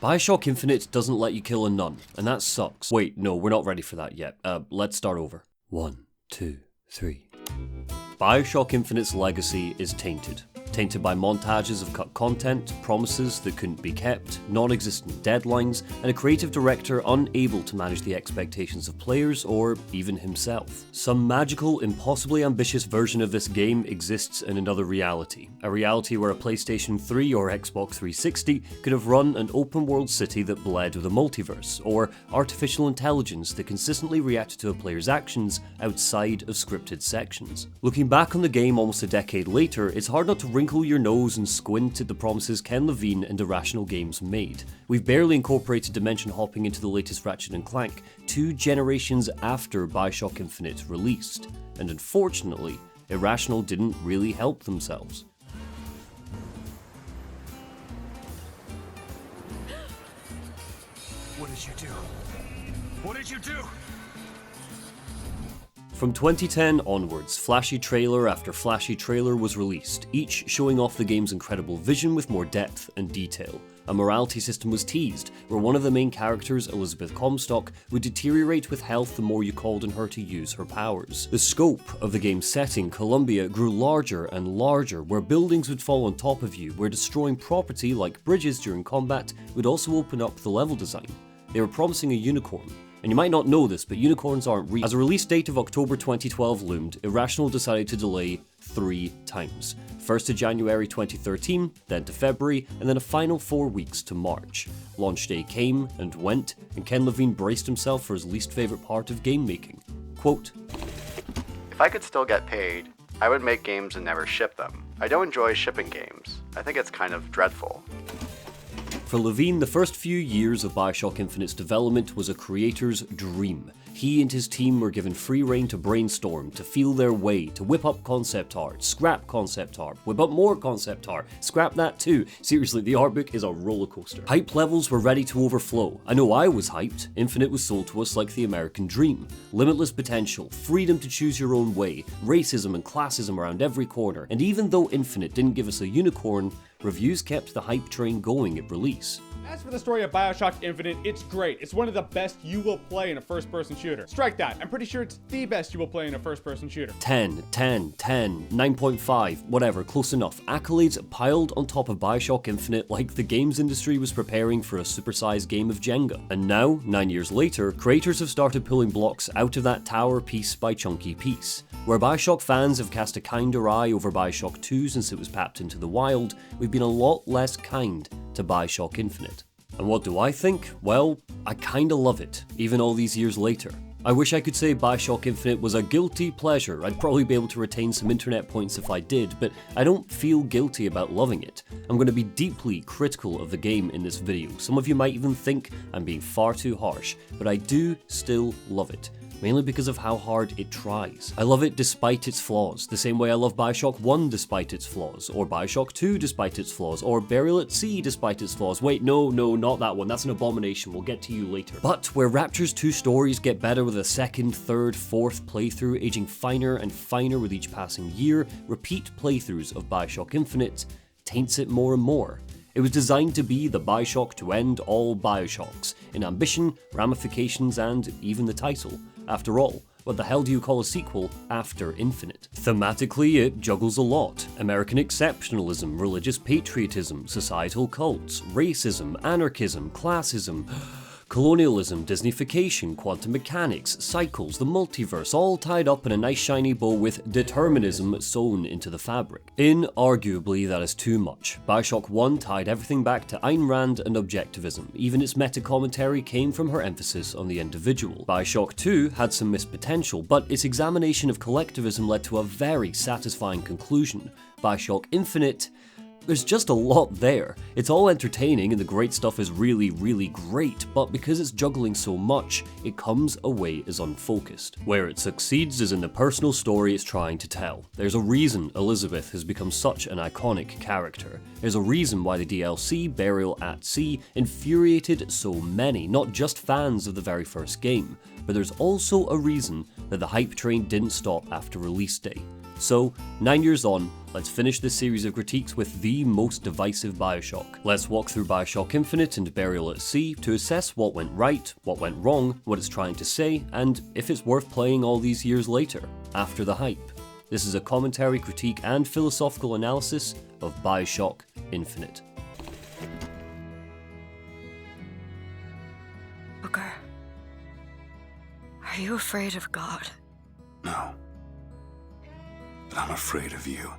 Bioshock Infinite doesn't let you kill a nun, and that sucks. Wait, no, we're not ready for that yet. Let's start over. 1, 2, 3. Bioshock Infinite's legacy is tainted. Tainted by montages of cut content, promises that couldn't be kept, non-existent deadlines, and a creative director unable to manage the expectations of players or even himself. Some magical, impossibly ambitious version of this game exists in another reality. A reality where a PlayStation 3 or Xbox 360 could have run an open-world city that bled with a multiverse, or artificial intelligence that consistently reacted to a player's actions outside of scripted sections. Looking back on the game almost a decade later, it's hard not to wrinkle your nose and squint at the promises Ken Levine and Irrational Games made. We've barely incorporated dimension hopping into the latest Ratchet & Clank, 2 generations after Bioshock Infinite released, and unfortunately, Irrational didn't really help themselves. What did you do? What did you do? From 2010 onwards, flashy trailer after flashy trailer was released, each showing off the game's incredible vision with more depth and detail. A morality system was teased, where one of the main characters, Elizabeth Comstock, would deteriorate with health the more you called on her to use her powers. The scope of the game's setting, Columbia, grew larger and larger, where buildings would fall on top of you, where destroying property like bridges during combat would also open up the level design. They were promising a unicorn. And you might not know this, but unicorns aren't real. As a release date of October 2012 loomed, Irrational decided to delay 3 times. First to January 2013, then to February, and then a final 4 weeks to March. Launch day came and went, and Ken Levine braced himself for his least favourite part of game making. Quote, "If I could still get paid, I would make games and never ship them. I don't enjoy shipping games. I think it's kind of dreadful." For Levine, the first few years of Bioshock Infinite's development was a creator's dream. He and his team were given free rein to brainstorm, to feel their way, to whip up concept art, scrap concept art, whip up more concept art, scrap that too. Seriously, the art book is a roller coaster. Hype levels were ready to overflow. I know I was hyped. Infinite was sold to us like the American dream. Limitless potential, freedom to choose your own way, racism and classism around every corner, and even though Infinite didn't give us a unicorn, reviews kept the hype train going at release. As for the story of Bioshock Infinite, it's great. It's one of the best you will play in a first-person shooter. Strike that. I'm pretty sure it's the best you will play in a first-person shooter. 10, 9.5, whatever, close enough. Accolades piled on top of Bioshock Infinite like the games industry was preparing for a supersized game of Jenga. And now, 9 years later, creators have started pulling blocks out of that tower piece by chunky piece. Where Bioshock fans have cast a kinder eye over Bioshock 2 since it was papped into the wild, we've been a lot less kind to Bioshock Infinite. And what do I think? Well, I kinda love it, even all these years later. I wish I could say Bioshock Infinite was a guilty pleasure. I'd probably be able to retain some internet points if I did, but I don't feel guilty about loving it. I'm going to be deeply critical of the game in this video. Some of you might even think I'm being far too harsh, but I do still love it. Mainly because of how hard it tries. I love it despite its flaws, the same way I love Bioshock 1 despite its flaws, or Bioshock 2 despite its flaws, or Burial at Sea despite its flaws. Wait, no, not that one, that's an abomination, we'll get to you later. But where Rapture's 2 stories get better with a second, third, fourth playthrough, aging finer and finer with each passing year, repeat playthroughs of Bioshock Infinite taints it more and more. It was designed to be the Bioshock to end all Bioshocks, in ambition, ramifications, and even the title. After all, what the hell do you call a sequel after Infinite? Thematically, it juggles a lot. American exceptionalism, religious patriotism, societal cults, racism, anarchism, classism, colonialism, Disneyfication, quantum mechanics, cycles, the multiverse, all tied up in a nice shiny bow with determinism sewn into the fabric. Inarguably, that is too much. Bioshock 1 tied everything back to Ayn Rand and objectivism. Even its meta-commentary came from her emphasis on the individual. Bioshock 2 had some missed potential, but its examination of collectivism led to a very satisfying conclusion. Bioshock Infinite, there's just a lot there. It's all entertaining and the great stuff is really, really great, but because it's juggling so much, it comes away as unfocused. Where it succeeds is in the personal story it's trying to tell. There's a reason Elizabeth has become such an iconic character. There's a reason why the DLC, Burial at Sea, infuriated so many, not just fans of the very first game, but there's also a reason that the hype train didn't stop after release day. So, 9 years on, let's finish this series of critiques with the most divisive Bioshock. Let's walk through Bioshock Infinite and Burial at Sea to assess what went right, what went wrong, what it's trying to say, and if it's worth playing all these years later, after the hype. This is a commentary, critique, and philosophical analysis of Bioshock Infinite. Booker, are you afraid of God? No. But I'm afraid of you.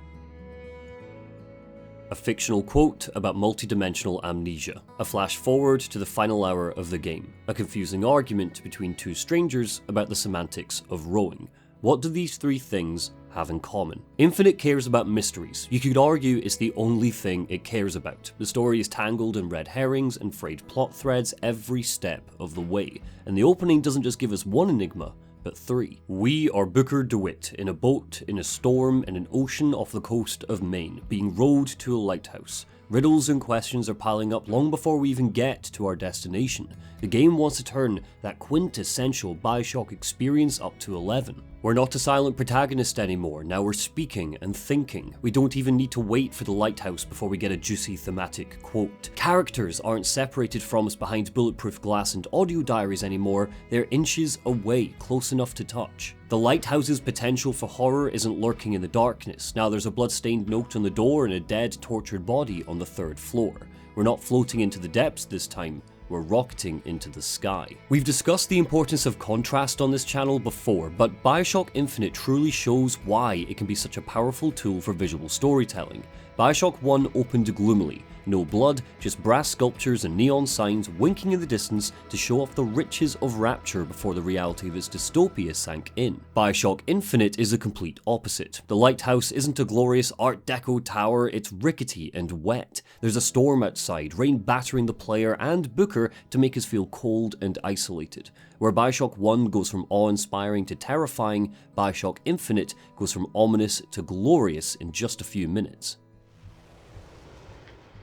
A fictional quote about multidimensional amnesia, a flash forward to the final hour of the game, a confusing argument between two strangers about the semantics of rowing. What do these three things have in common? Infinite cares about mysteries. You could argue it's the only thing it cares about. The story is tangled in red herrings and frayed plot threads every step of the way, and the opening doesn't just give us one enigma, but three. We are Booker DeWitt in a boat, in a storm, in an ocean off the coast of Maine, being rowed to a lighthouse. Riddles and questions are piling up long before we even get to our destination. The game wants to turn that quintessential Bioshock experience up to 11. We're not a silent protagonist anymore, now we're speaking and thinking. We don't even need to wait for the lighthouse before we get a juicy thematic quote. Characters aren't separated from us behind bulletproof glass and audio diaries anymore, they're inches away, close enough to touch. The lighthouse's potential for horror isn't lurking in the darkness, now there's a blood-stained note on the door and a dead, tortured body on the 3rd floor. We're not floating into the depths this time, we're rocketing into the sky. We've discussed the importance of contrast on this channel before, but Bioshock Infinite truly shows why it can be such a powerful tool for visual storytelling. Bioshock 1 opened gloomily. No blood, just brass sculptures and neon signs winking in the distance to show off the riches of Rapture before the reality of its dystopia sank in. Bioshock Infinite is the complete opposite. The lighthouse isn't a glorious Art Deco tower, it's rickety and wet. There's a storm outside, rain battering the player and Booker to make us feel cold and isolated. Where Bioshock 1 goes from awe-inspiring to terrifying, Bioshock Infinite goes from ominous to glorious in just a few minutes.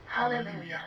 Hallelujah.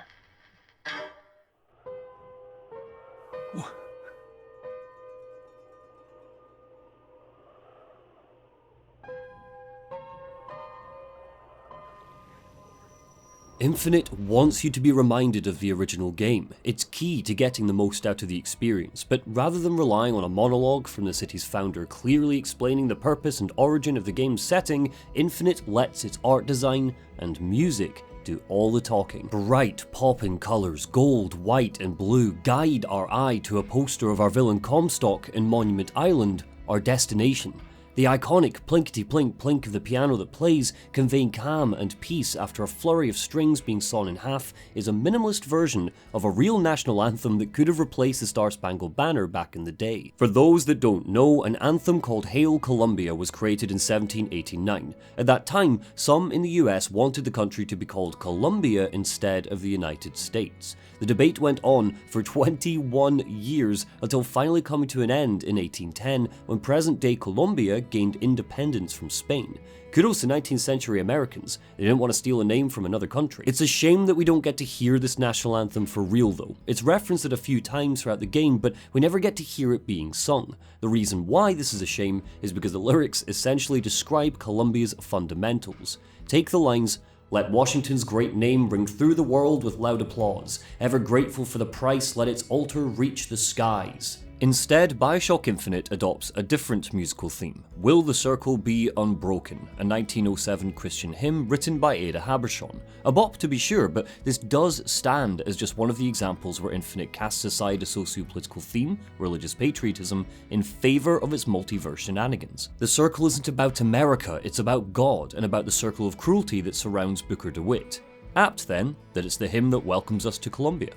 Infinite wants you to be reminded of the original game. It's key to getting the most out of the experience, but rather than relying on a monologue from the city's founder clearly explaining the purpose and origin of the game's setting, Infinite lets its art design and music do all the talking. Bright, popping colours, gold, white and blue, guide our eye to a poster of our villain Comstock in Monument Island, our destination. The iconic plinkety-plink plink of the piano that plays, conveying calm and peace after a flurry of strings being sawn in half, is a minimalist version of a real national anthem that could have replaced the Star-Spangled Banner back in the day. For those that don't know, an anthem called Hail Columbia was created in 1789. At that time, some in the US wanted the country to be called Columbia instead of the United States. The debate went on for 21 years until finally coming to an end in 1810 when present-day Colombia gained independence from Spain. Kudos to 19th century Americans, they didn't want to steal a name from another country. It's a shame that we don't get to hear this national anthem for real though. It's referenced a few times throughout the game, but we never get to hear it being sung. The reason why this is a shame is because the lyrics essentially describe Colombia's fundamentals. Take the lines, "Let Washington's great name ring through the world with loud applause. Ever grateful for the price, let its altar reach the skies." Instead, Bioshock Infinite adopts a different musical theme, Will the Circle Be Unbroken, a 1907 Christian hymn written by Ada Habershon. A bop to be sure, but this does stand as just one of the examples where Infinite casts aside a socio-political theme, religious patriotism, in favour of its multiverse shenanigans. The circle isn't about America, it's about God, and about the circle of cruelty that surrounds Booker DeWitt. Apt, then, that it's the hymn that welcomes us to Columbia.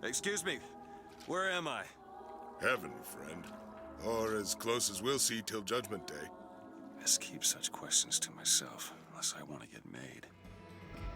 Excuse me. Where am I? Heaven, friend. Or as close as we'll see till Judgment Day. Best keep such questions to myself, unless I want to get made.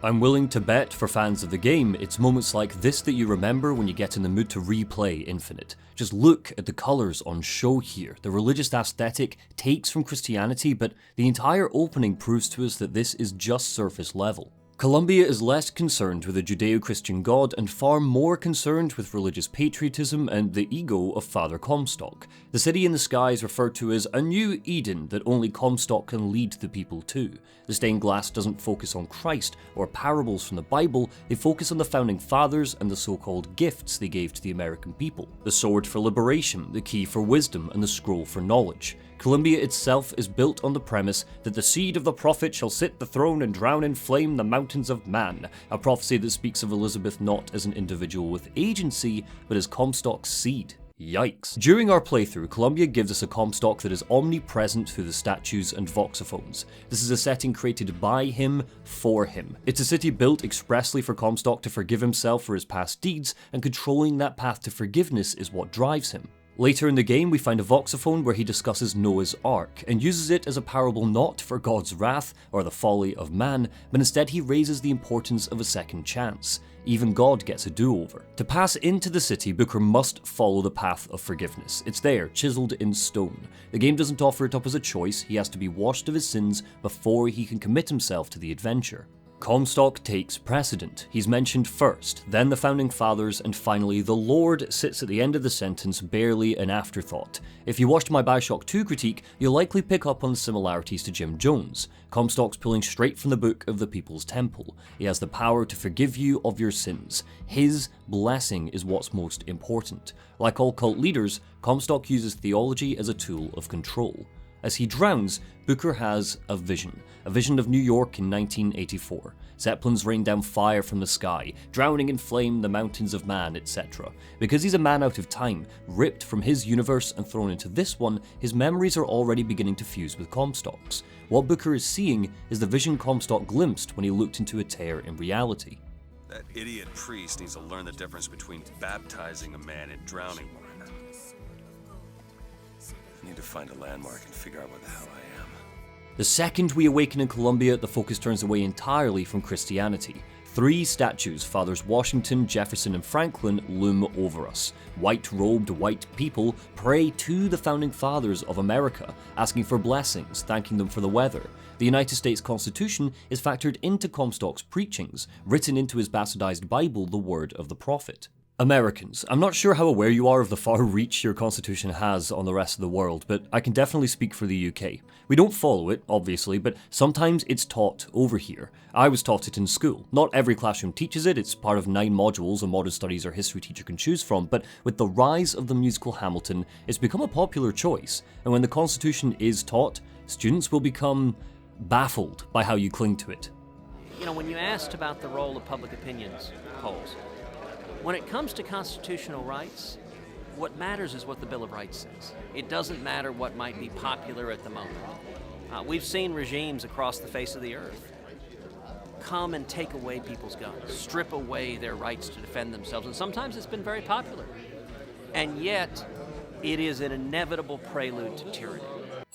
I'm willing to bet, for fans of the game, it's moments like this that you remember when you get in the mood to replay Infinite. Just look at the colours on show here. The religious aesthetic takes from Christianity, but the entire opening proves to us that this is just surface level. Colombia is less concerned with a Judeo-Christian god and far more concerned with religious patriotism and the ego of Father Comstock. The city in the sky is referred to as a new Eden that only Comstock can lead the people to. The stained glass doesn't focus on Christ or parables from the Bible, they focus on the founding fathers and the so-called gifts they gave to the American people. The sword for liberation, the key for wisdom, and the scroll for knowledge. Colombia itself is built on the premise that the seed of the prophet shall sit the throne and drown in flame the mountains of man, a prophecy that speaks of Elizabeth not as an individual with agency, but as Comstock's seed. Yikes. During our playthrough, Colombia gives us a Comstock that is omnipresent through the statues and voxophones. This is a setting created by him, for him. It's a city built expressly for Comstock to forgive himself for his past deeds, and controlling that path to forgiveness is what drives him. Later in the game, we find a voxophone where he discusses Noah's Ark, and uses it as a parable not for God's wrath or the folly of man, but instead he raises the importance of a second chance. Even God gets a do-over. To pass into the city, Booker must follow the path of forgiveness. It's there, chiseled in stone. The game doesn't offer it up as a choice, he has to be washed of his sins before he can commit himself to the adventure. Comstock takes precedent. He's mentioned first, then the Founding Fathers, and finally the Lord sits at the end of the sentence, barely an afterthought. If you watched my Bioshock 2 critique, you'll likely pick up on the similarities to Jim Jones. Comstock's pulling straight from the Book of the People's Temple. He has the power to forgive you of your sins. His blessing is what's most important. Like all cult leaders, Comstock uses theology as a tool of control. As he drowns, Booker has a vision of New York in 1984. Zeppelins rain down fire from the sky, drowning in flame the mountains of man, etc. Because he's a man out of time, ripped from his universe and thrown into this one, his memories are already beginning to fuse with Comstock's. What Booker is seeing is the vision Comstock glimpsed when he looked into a tear in reality. That idiot priest needs to learn the difference between baptizing a man and drowning one. I need to find a landmark and figure out where the hell I am. The second we awaken in Colombia, the focus turns away entirely from Christianity. 3 statues, Fathers Washington, Jefferson, and Franklin, loom over us. White-robed white people pray to the Founding Fathers of America, asking for blessings, thanking them for the weather. The United States Constitution is factored into Comstock's preachings, written into his bastardized Bible, the Word of the Prophet. Americans, I'm not sure how aware you are of the far reach your constitution has on the rest of the world, but I can definitely speak for the UK. We don't follow it, obviously, but sometimes it's taught over here. I was taught it in school. Not every classroom teaches it, it's part of 9 modules a modern studies or history teacher can choose from, but with the rise of the musical Hamilton, it's become a popular choice, and when the constitution is taught, students will become baffled by how you cling to it. You know, when you asked about the role of public opinions polls, when it comes to constitutional rights, what matters is what the Bill of Rights says. It doesn't matter what might be popular at the moment. We've seen regimes across the face of the earth come and take away people's guns, strip away their rights to defend themselves, and sometimes it's been very popular. And yet, it is an inevitable prelude to tyranny.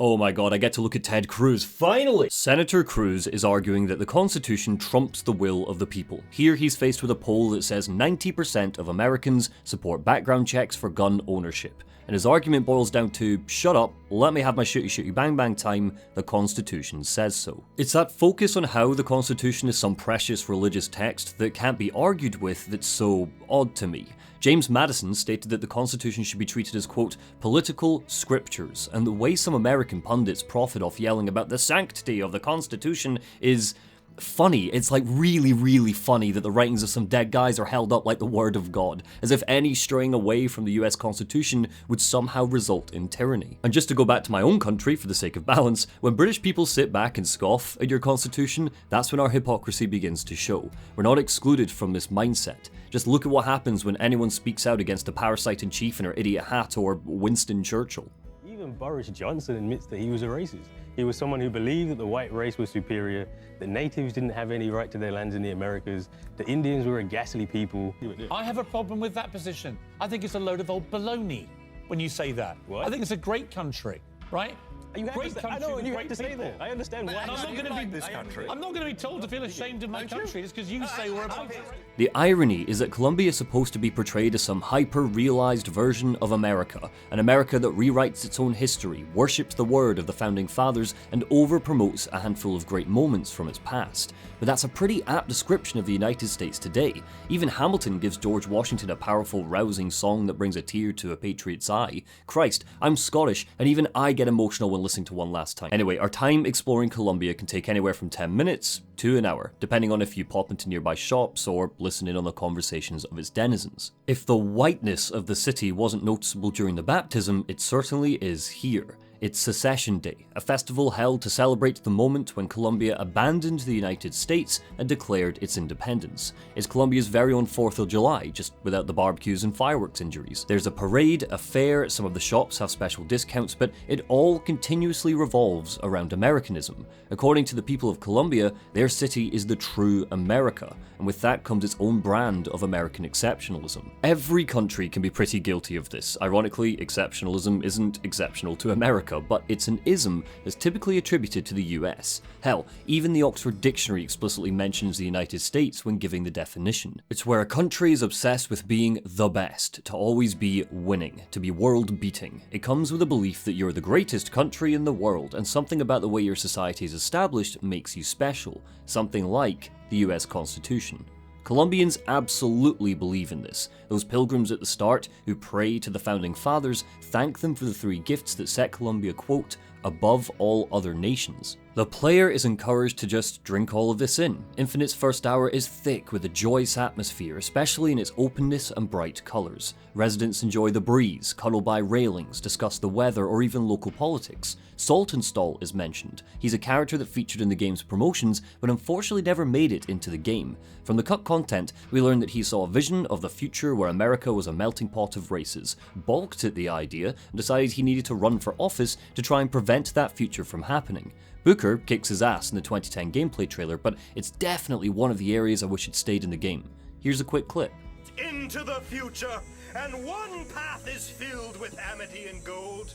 Oh my god, I get to look at Ted Cruz, finally! Senator Cruz is arguing that the Constitution trumps the will of the people. Here he's faced with a poll that says 90% of Americans support background checks for gun ownership. And his argument boils down to, shut up, let me have my shooty shooty bang bang time, the Constitution says so. It's that focus on how the Constitution is some precious religious text that can't be argued with that's so odd to me. James Madison stated that the Constitution should be treated as, quote, political scriptures, and the way some American pundits profit off yelling about the sanctity of the Constitution is funny. It's like really, really funny that the writings of some dead guys are held up like the word of God, as if any straying away from the US Constitution would somehow result in tyranny. And just to go back to my own country for the sake of balance, when British people sit back and scoff at your Constitution, that's when our hypocrisy begins to show. We're not excluded from this mindset. Just look at what happens when anyone speaks out against a parasite-in-chief in her idiot hat or Winston Churchill. Even Boris Johnson admits that he was a racist. He was someone who believed that the white race was superior, that natives didn't have any right to their lands in the Americas, that Indians were a ghastly people. I have a problem with that position. I think it's a load of old baloney when you say that. What? I think it's a great country, right? You have Great to say, country I know, with you have great to say people. that. I understand why. And I'm not going to be this country. I'm not going to be told to feel ashamed of my country just because you say we're above it. The irony is that Colombia is supposed to be portrayed as some hyper-realized version of America, an America that rewrites its own history, worships the word of the Founding Fathers, and over-promotes a handful of great moments from its past. But that's a pretty apt description of the United States today. Even Hamilton gives George Washington a powerful, rousing song that brings a tear to a patriot's eye. Christ, I'm Scottish, and even I get emotional when listening to one last time. Anyway, our time exploring Colombia can take anywhere from 10 minutes to an hour, depending on if you pop into nearby shops or listen in on the conversations of its denizens. If the whiteness of the city wasn't noticeable during the baptism, it certainly is here. It's Secession Day, a festival held to celebrate the moment when Colombia abandoned the United States and declared its independence. It's Colombia's very own 4th of July, just without the barbecues and fireworks injuries. There's a parade, a fair, some of the shops have special discounts, but it all continuously revolves around Americanism. According to the people of Colombia, their city is the true America, and with that comes its own brand of American exceptionalism. Every country can be pretty guilty of this. Ironically, exceptionalism isn't exceptional to America, but it's an ism that's typically attributed to the US. Hell, even the Oxford Dictionary explicitly mentions the United States when giving the definition. It's where a country is obsessed with being the best, to always be winning, to be world-beating. It comes with a belief that you're the greatest country in the world, and something about the way your society is established makes you special, something like the US Constitution. Colombians absolutely believe in this. Those pilgrims at the start who pray to the Founding Fathers thank them for the 3 gifts that set Colombia, quote, above all other nations. The player is encouraged to just drink all of this in. Infinite's first hour is thick with a joyous atmosphere, especially in its openness and bright colours. Residents enjoy the breeze, cuddle by railings, discuss the weather or even local politics. Saltonstall is mentioned. He's a character that featured in the game's promotions, but unfortunately never made it into the game. From the cut content, we learn that he saw a vision of the future where America was a melting pot of races, balked at the idea, and decided he needed to run for office to try and prevent that future from happening. Booker kicks his ass in the 2010 gameplay trailer, but it's definitely one of the areas I wish had stayed in the game. Here's a quick clip. Into the future, and one path is filled with amity and gold,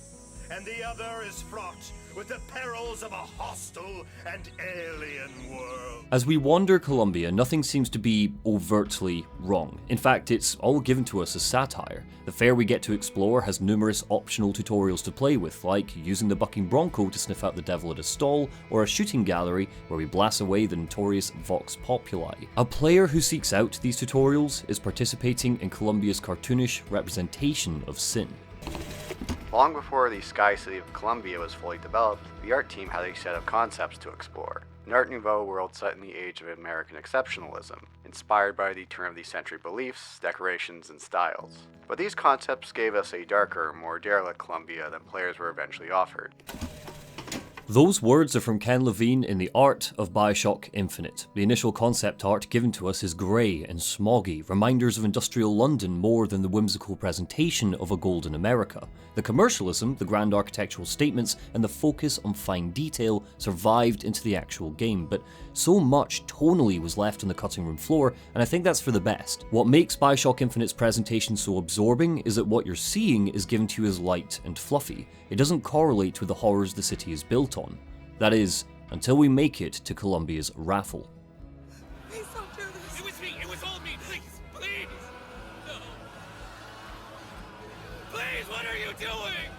and the other is fraught with the perils of a hostile and alien world. As we wander Colombia, nothing seems to be overtly wrong. In fact, it's all given to us as satire. The fair we get to explore has numerous optional tutorials to play with, like using the bucking bronco to sniff out the devil at a stall, or a shooting gallery where we blast away the notorious Vox Populi. A player who seeks out these tutorials is participating in Colombia's cartoonish representation of sin. Long before the Sky City of Colombia was fully developed, the art team had a set of concepts to explore. An Art Nouveau world set in the age of American exceptionalism, inspired by the turn-of-the-century beliefs, decorations, and styles. But these concepts gave us a darker, more derelict Colombia than players were eventually offered. Those words are from Ken Levine in the art of Bioshock Infinite. The initial concept art given to us is grey and smoggy, reminders of industrial London more than the whimsical presentation of a golden America. The commercialism, the grand architectural statements, and the focus on fine detail survived into the actual game, but so much tonally was left on the cutting room floor, and I think that's for the best. What makes Bioshock Infinite's presentation so absorbing is that what you're seeing is given to you as light and fluffy. It doesn't correlate with the horrors the city is built on. That is, until we make it to Colombia's raffle. Please don't do this. It was me! It was all me! Please! Please! No! Please, what are you doing?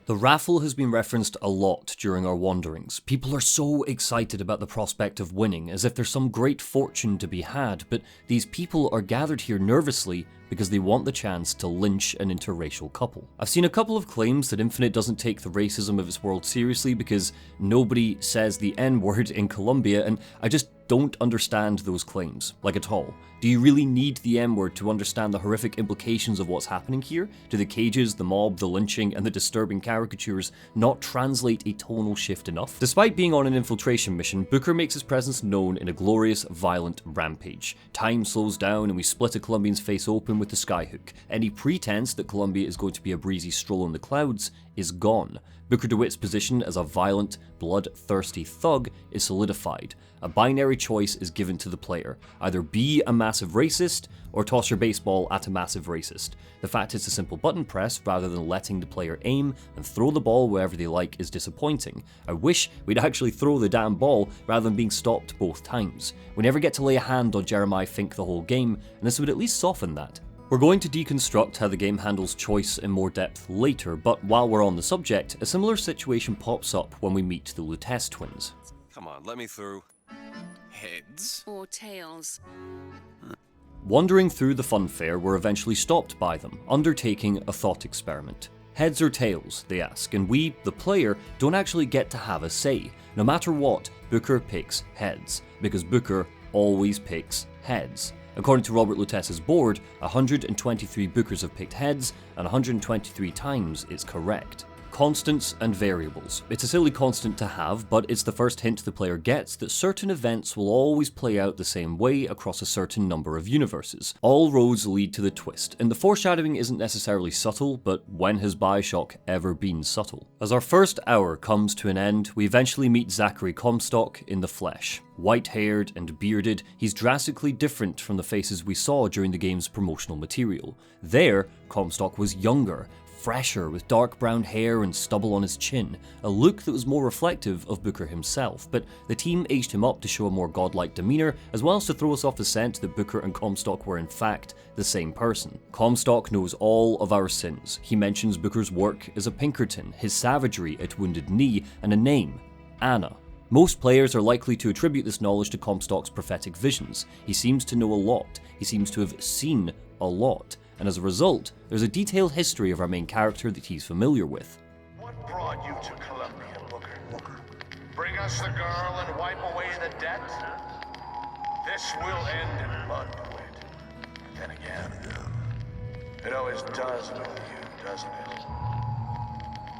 The raffle has been referenced a lot during our wanderings. People are so excited about the prospect of winning, as if there's some great fortune to be had, but these people are gathered here nervously because they want the chance to lynch an interracial couple. I've seen a couple of claims that Infinite doesn't take the racism of its world seriously because nobody says the N-word in Colombia, and I just don't understand those claims, like at all. Do you really need the M-word to understand the horrific implications of what's happening here? Do the cages, the mob, the lynching, and the disturbing caricatures not translate a tonal shift enough? Despite being on an infiltration mission, Booker makes his presence known in a glorious, violent rampage. Time slows down and we split a Colombian's face open with the skyhook. Any pretense that Colombia is going to be a breezy stroll in the clouds is gone. Booker DeWitt's position as a violent, bloodthirsty thug is solidified. A binary choice is given to the player. Either be a massive racist, or toss your baseball at a massive racist. The fact it's a simple button press rather than letting the player aim and throw the ball wherever they like is disappointing. I wish we'd actually throw the damn ball rather than being stopped both times. We never get to lay a hand on Jeremiah Fink the whole game, and this would at least soften that. We're going to deconstruct how the game handles choice in more depth later, but while we're on the subject, a similar situation pops up when we meet the Lutece twins. Come on, let me through. Heads? Or tails. Wandering through the funfair, we're eventually stopped by them, undertaking a thought experiment. Heads or tails, they ask, and we, the player, don't actually get to have a say. No matter what, Booker picks heads, because Booker always picks heads. According to Robert Lutece's board, 123 Bookers have picked heads, and 123 times it's correct. Constants and variables. It's a silly constant to have, but it's the first hint the player gets that certain events will always play out the same way across a certain number of universes. All roads lead to the twist, and the foreshadowing isn't necessarily subtle, but when has Bioshock ever been subtle? As our first hour comes to an end, we eventually meet Zachary Comstock in the flesh. White-haired and bearded, he's drastically different from the faces we saw during the game's promotional material. There, Comstock was younger, fresher, with dark brown hair and stubble on his chin, a look that was more reflective of Booker himself, but the team aged him up to show a more godlike demeanour, as well as to throw us off the scent that Booker and Comstock were in fact the same person. Comstock knows all of our sins. He mentions Booker's work as a Pinkerton, his savagery at Wounded Knee, and a name, Anna. Most players are likely to attribute this knowledge to Comstock's prophetic visions. He seems to know a lot, he seems to have seen a lot, and as a result, there's a detailed history of our main character that he's familiar with. What brought you to Columbia, Booker? Bring us the girl and wipe away the debt? This will end in blood, Dwight. Then again, it always does with you, doesn't it?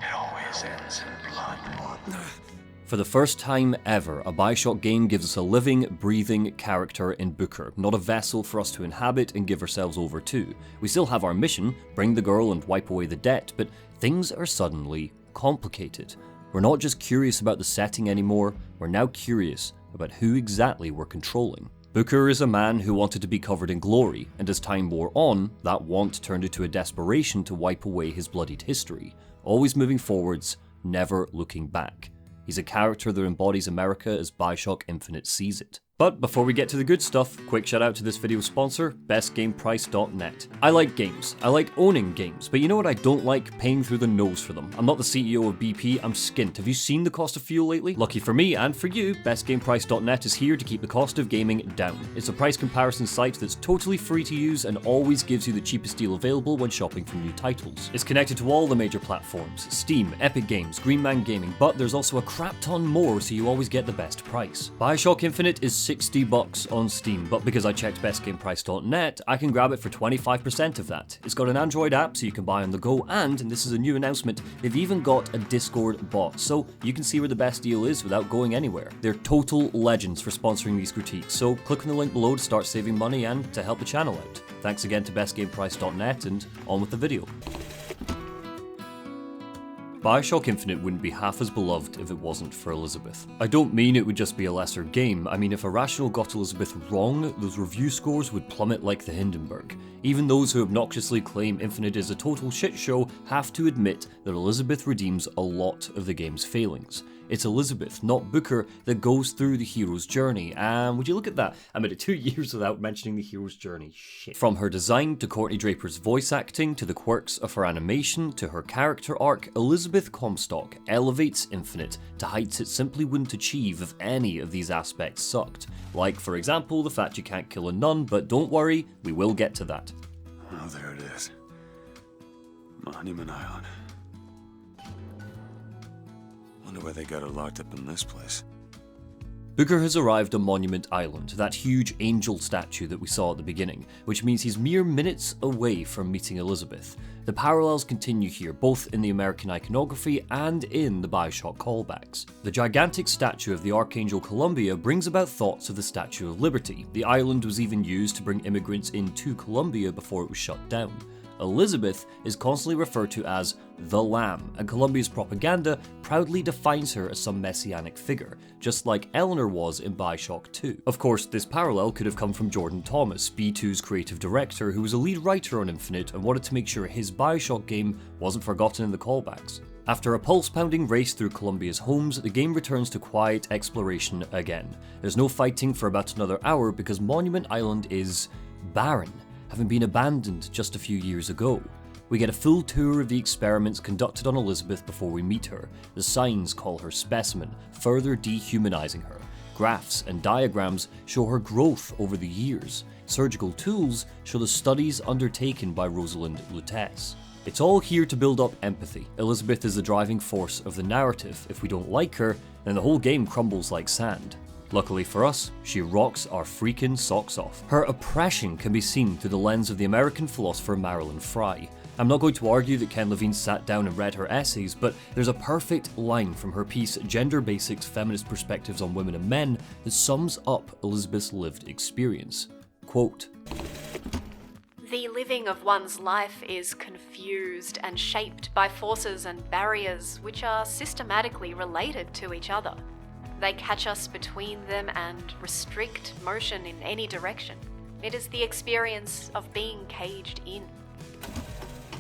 It always ends in blood. For the first time ever, a Bioshock game gives us a living, breathing character in Booker, not a vessel for us to inhabit and give ourselves over to. We still have our mission, bring the girl and wipe away the debt, but things are suddenly complicated. We're not just curious about the setting anymore, we're now curious about who exactly we're controlling. Booker is a man who wanted to be covered in glory, and as time wore on, that want turned into a desperation to wipe away his bloodied history, always moving forwards, never looking back. He's a character that embodies America as Bioshock Infinite sees it. But before we get to the good stuff, quick shout out to this video's sponsor, bestgameprice.net. I like games, I like owning games, but you know what I don't like? Paying through the nose for them. I'm not the CEO of BP, I'm skint. Have you seen the cost of fuel lately? Lucky for me and for you, bestgameprice.net is here to keep the cost of gaming down. It's a price comparison site that's totally free to use and always gives you the cheapest deal available when shopping for new titles. It's connected to all the major platforms, Steam, Epic Games, Green Man Gaming, but there's also a crap ton more so you always get the best price. Bioshock Infinite is $60 on Steam, but because I checked bestgameprice.net, I can grab it for 25% of that. It's got an Android app so you can buy on the go, and this is a new announcement, they've even got a Discord bot, so you can see where the best deal is without going anywhere. They're total legends for sponsoring these critiques, so click on the link below to start saving money and to help the channel out. Thanks again to bestgameprice.net, and on with the video. Bioshock Infinite wouldn't be half as beloved if it wasn't for Elizabeth. I don't mean it would just be a lesser game, I mean if Irrational got Elizabeth wrong, those review scores would plummet like the Hindenburg. Even those who obnoxiously claim Infinite is a total shit show have to admit that Elizabeth redeems a lot of the game's failings. It's Elizabeth, not Booker, that goes through the hero's journey, and would you look at that, I made it 2 years without mentioning the hero's journey, shit. From her design, to Courtney Draper's voice acting, to the quirks of her animation, to her character arc, Elizabeth Comstock elevates Infinite to heights it simply wouldn't achieve if any of these aspects sucked. Like, for example, the fact you can't kill a nun, but don't worry, we will get to that. Oh, there it is. Monument Island. Wonder why they got her locked up in this place. Booker has arrived on Monument Island, that huge angel statue that we saw at the beginning, which means he's mere minutes away from meeting Elizabeth. The parallels continue here, both in the American iconography and in the Bioshock callbacks. The gigantic statue of the Archangel Columbia brings about thoughts of the Statue of Liberty. The island was even used to bring immigrants into Columbia before it was shut down. Elizabeth is constantly referred to as the Lamb, and Columbia's propaganda proudly defines her as some messianic figure, just like Eleanor was in Bioshock 2. Of course, this parallel could have come from Jordan Thomas, B2's creative director, who was a lead writer on Infinite and wanted to make sure his Bioshock game wasn't forgotten in the callbacks. After a pulse-pounding race through Columbia's homes, the game returns to quiet exploration again. There's no fighting for about another hour because Monument Island is barren, having been abandoned just a few years ago. We get a full tour of the experiments conducted on Elizabeth before we meet her. The signs call her specimen, further dehumanizing her. Graphs and diagrams show her growth over the years. Surgical tools show the studies undertaken by Rosalind Lutece. It's all here to build up empathy. Elizabeth is the driving force of the narrative. If we don't like her, then the whole game crumbles like sand. Luckily for us, she rocks our freaking socks off. Her oppression can be seen through the lens of the American philosopher Marilyn Frye. I'm not going to argue that Ken Levine sat down and read her essays, but there's a perfect line from her piece Gender Basics, Feminist Perspectives on Women and Men that sums up Elizabeth's lived experience. Quote, "The living of one's life is confused and shaped by forces and barriers which are systematically related to each other. They catch us between them and restrict motion in any direction. It is the experience of being caged in."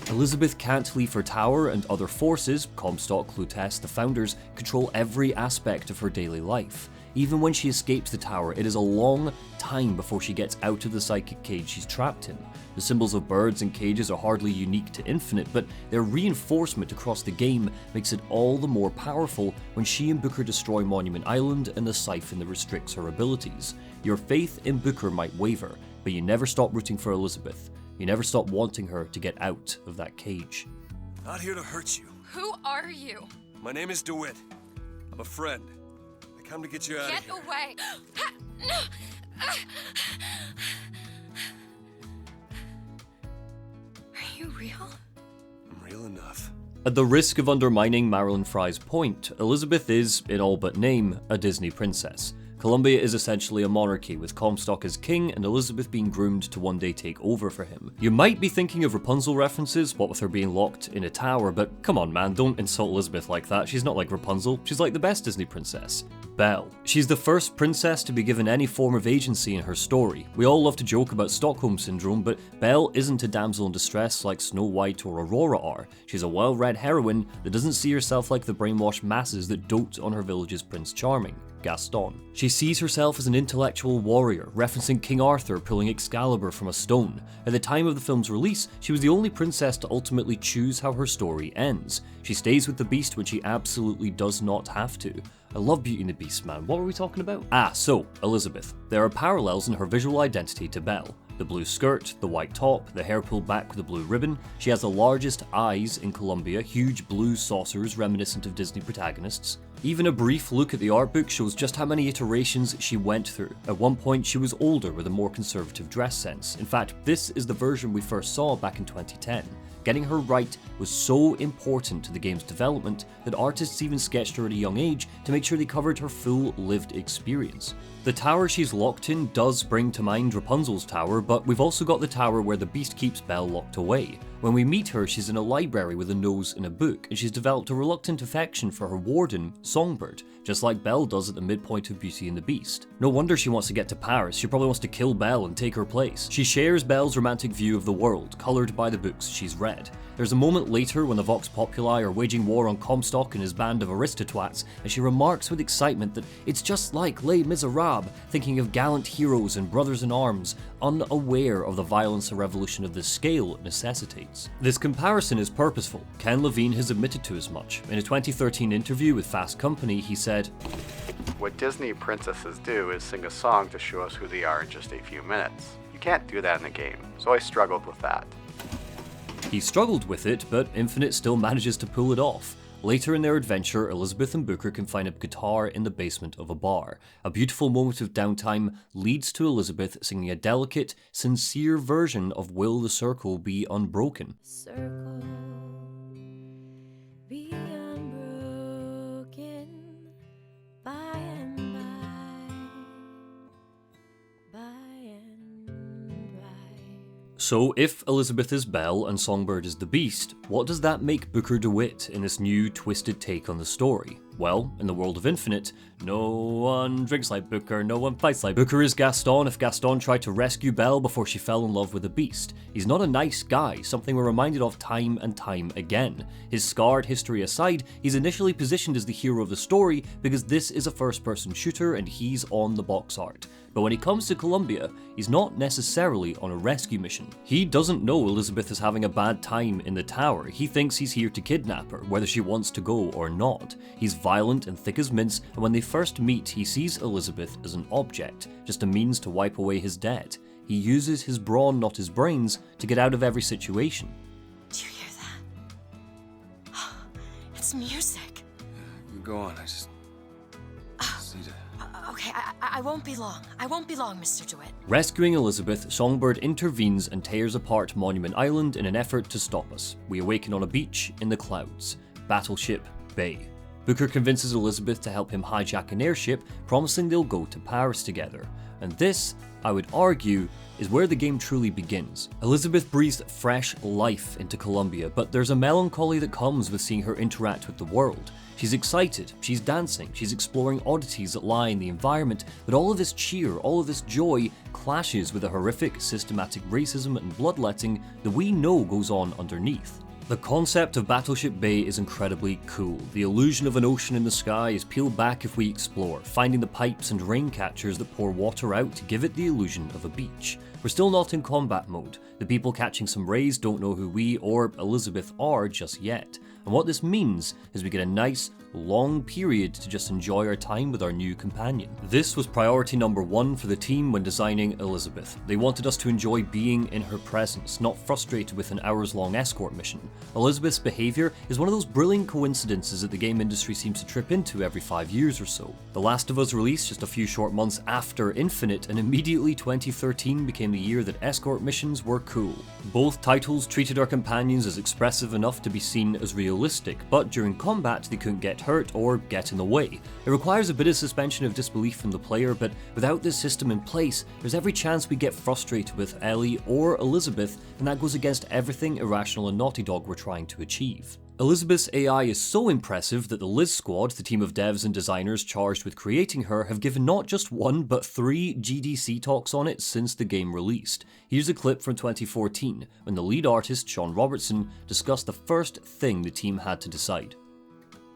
Elizabeth can't leave her tower, and other forces, Comstock, Lutece, the founders, control every aspect of her daily life. Even when she escapes the tower, it is a long time before she gets out of the psychic cage she's trapped in. The symbols of birds and cages are hardly unique to Infinite, but their reinforcement across the game makes it all the more powerful when she and Booker destroy Monument Island and the siphon that restricts her abilities. Your faith in Booker might waver, but you never stop rooting for Elizabeth. You never stop wanting her to get out of that cage. Not here to hurt you. Who are you? My name is DeWitt. I'm a friend. I come to get you out of Get here. away! Are you real? I'm real enough. At the risk of undermining Marilyn Frye's point, Elizabeth is, in all but name, a Disney princess. Columbia is essentially a monarchy, with Comstock as king and Elizabeth being groomed to one day take over for him. You might be thinking of Rapunzel references, what with her being locked in a tower, but come on man, don't insult Elizabeth like that. She's not like Rapunzel, she's like the best Disney princess. Belle. She's the first princess to be given any form of agency in her story. We all love to joke about Stockholm Syndrome, but Belle isn't a damsel in distress like Snow White or Aurora are. She's a well-read heroine that doesn't see herself like the brainwashed masses that dote on her village's Prince Charming, Gaston. She sees herself as an intellectual warrior, referencing King Arthur pulling Excalibur from a stone. At the time of the film's release, she was the only princess to ultimately choose how her story ends. She stays with the Beast when she absolutely does not have to. I love Beauty and the Beast, man. What were we talking about? So, Elizabeth. There are parallels in her visual identity to Belle. The blue skirt, the white top, the hair pulled back with a blue ribbon. She has the largest eyes in Columbia, huge blue saucers reminiscent of Disney protagonists. Even a brief look at the art book shows just how many iterations she went through. At one point, she was older with a more conservative dress sense. In fact, this is the version we first saw back in 2010. Getting her right was so important to the game's development that artists even sketched her at a young age to make sure they covered her full lived experience. The tower she's locked in does bring to mind Rapunzel's tower, but we've also got the tower where the Beast keeps Belle locked away. When we meet her, she's in a library with a nose in a book, and she's developed a reluctant affection for her warden, Songbird, just like Belle does at the midpoint of Beauty and the Beast. No wonder she wants to get to Paris. She probably wants to kill Belle and take her place. She shares Belle's romantic view of the world, coloured by the books she's read. There's a moment later when the Vox Populi are waging war on Comstock and his band of aristocrats, and she remarks with excitement that it's just like Les Miserables, thinking of gallant heroes and brothers in arms, unaware of the violence a revolution of this scale necessitates. This comparison is purposeful. Ken Levine has admitted to as much. In a 2013 interview with Fast Company, he said, "What Disney princesses do is sing a song to show us who they are in just a few minutes. You can't do that in a game, so I struggled with that." He struggled with it, but Infinite still manages to pull it off. Later in their adventure, Elizabeth and Booker can find a guitar in the basement of a bar. A beautiful moment of downtime leads to Elizabeth singing a delicate, sincere version of Will the Circle Be Unbroken. Circle be unbroken by and by and by. So if Elizabeth is Belle and Songbird is the Beast, what does that make Booker DeWitt in this new twisted take on the story? Well, in the world of Infinite, no one drinks like Booker, no one fights like Booker is Gaston if Gaston tried to rescue Belle before she fell in love with the Beast. He's not a nice guy, something we're reminded of time and time again. His scarred history aside, he's initially positioned as the hero of the story because this is a first-person shooter and he's on the box art. But when he comes to Columbia, he's not necessarily on a rescue mission. He doesn't know Elizabeth is having a bad time in the tower. He thinks he's here to kidnap her, whether she wants to go or not. He's violent and thick as mince, and when they first meet, he sees Elizabeth as an object, just a means to wipe away his debt. He uses his brawn, not his brains, to get out of every situation. Do you hear that? It's music. You go on, I just need to... Okay, I won't be long. I won't be long, Mr. DeWitt. Rescuing Elizabeth, Songbird intervenes and tears apart Monument Island in an effort to stop us. We awaken on a beach in the clouds. Battleship Bay. Booker convinces Elizabeth to help him hijack an airship, promising they'll go to Paris together. And this, I would argue, is where the game truly begins. Elizabeth breathes fresh life into Columbia, but there's a melancholy that comes with seeing her interact with the world. She's excited, she's dancing, she's exploring oddities that lie in the environment, but all of this cheer, all of this joy clashes with the horrific, systematic racism and bloodletting that we know goes on underneath. The concept of Battleship Bay is incredibly cool. The illusion of an ocean in the sky is peeled back if we explore, finding the pipes and rain catchers that pour water out to give it the illusion of a beach. We're still not in combat mode. The people catching some rays don't know who we or Elizabeth are just yet. And what this means is we get a nice, long period to just enjoy our time with our new companion. This was priority number one for the team when designing Elizabeth. They wanted us to enjoy being in her presence, not frustrated with an hours-long escort mission. Elizabeth's behaviour is one of those brilliant coincidences that the game industry seems to trip into every 5 years or so. The Last of Us released just a few short months after Infinite, and immediately 2013 became the year that escort missions were cool. Both titles treated our companions as expressive enough to be seen as realistic, but during combat they couldn't get hurt or get in the way. It requires a bit of suspension of disbelief from the player, but without this system in place, there's every chance we get frustrated with Ellie or Elizabeth, and that goes against everything Irrational and Naughty Dog were trying to achieve. Elizabeth's AI is so impressive that the Liz Squad, the team of devs and designers charged with creating her, have given not just one but 3 GDC talks on it since the game released. Here's a clip from 2014, when the lead artist, Sean Robertson, discussed the first thing the team had to decide.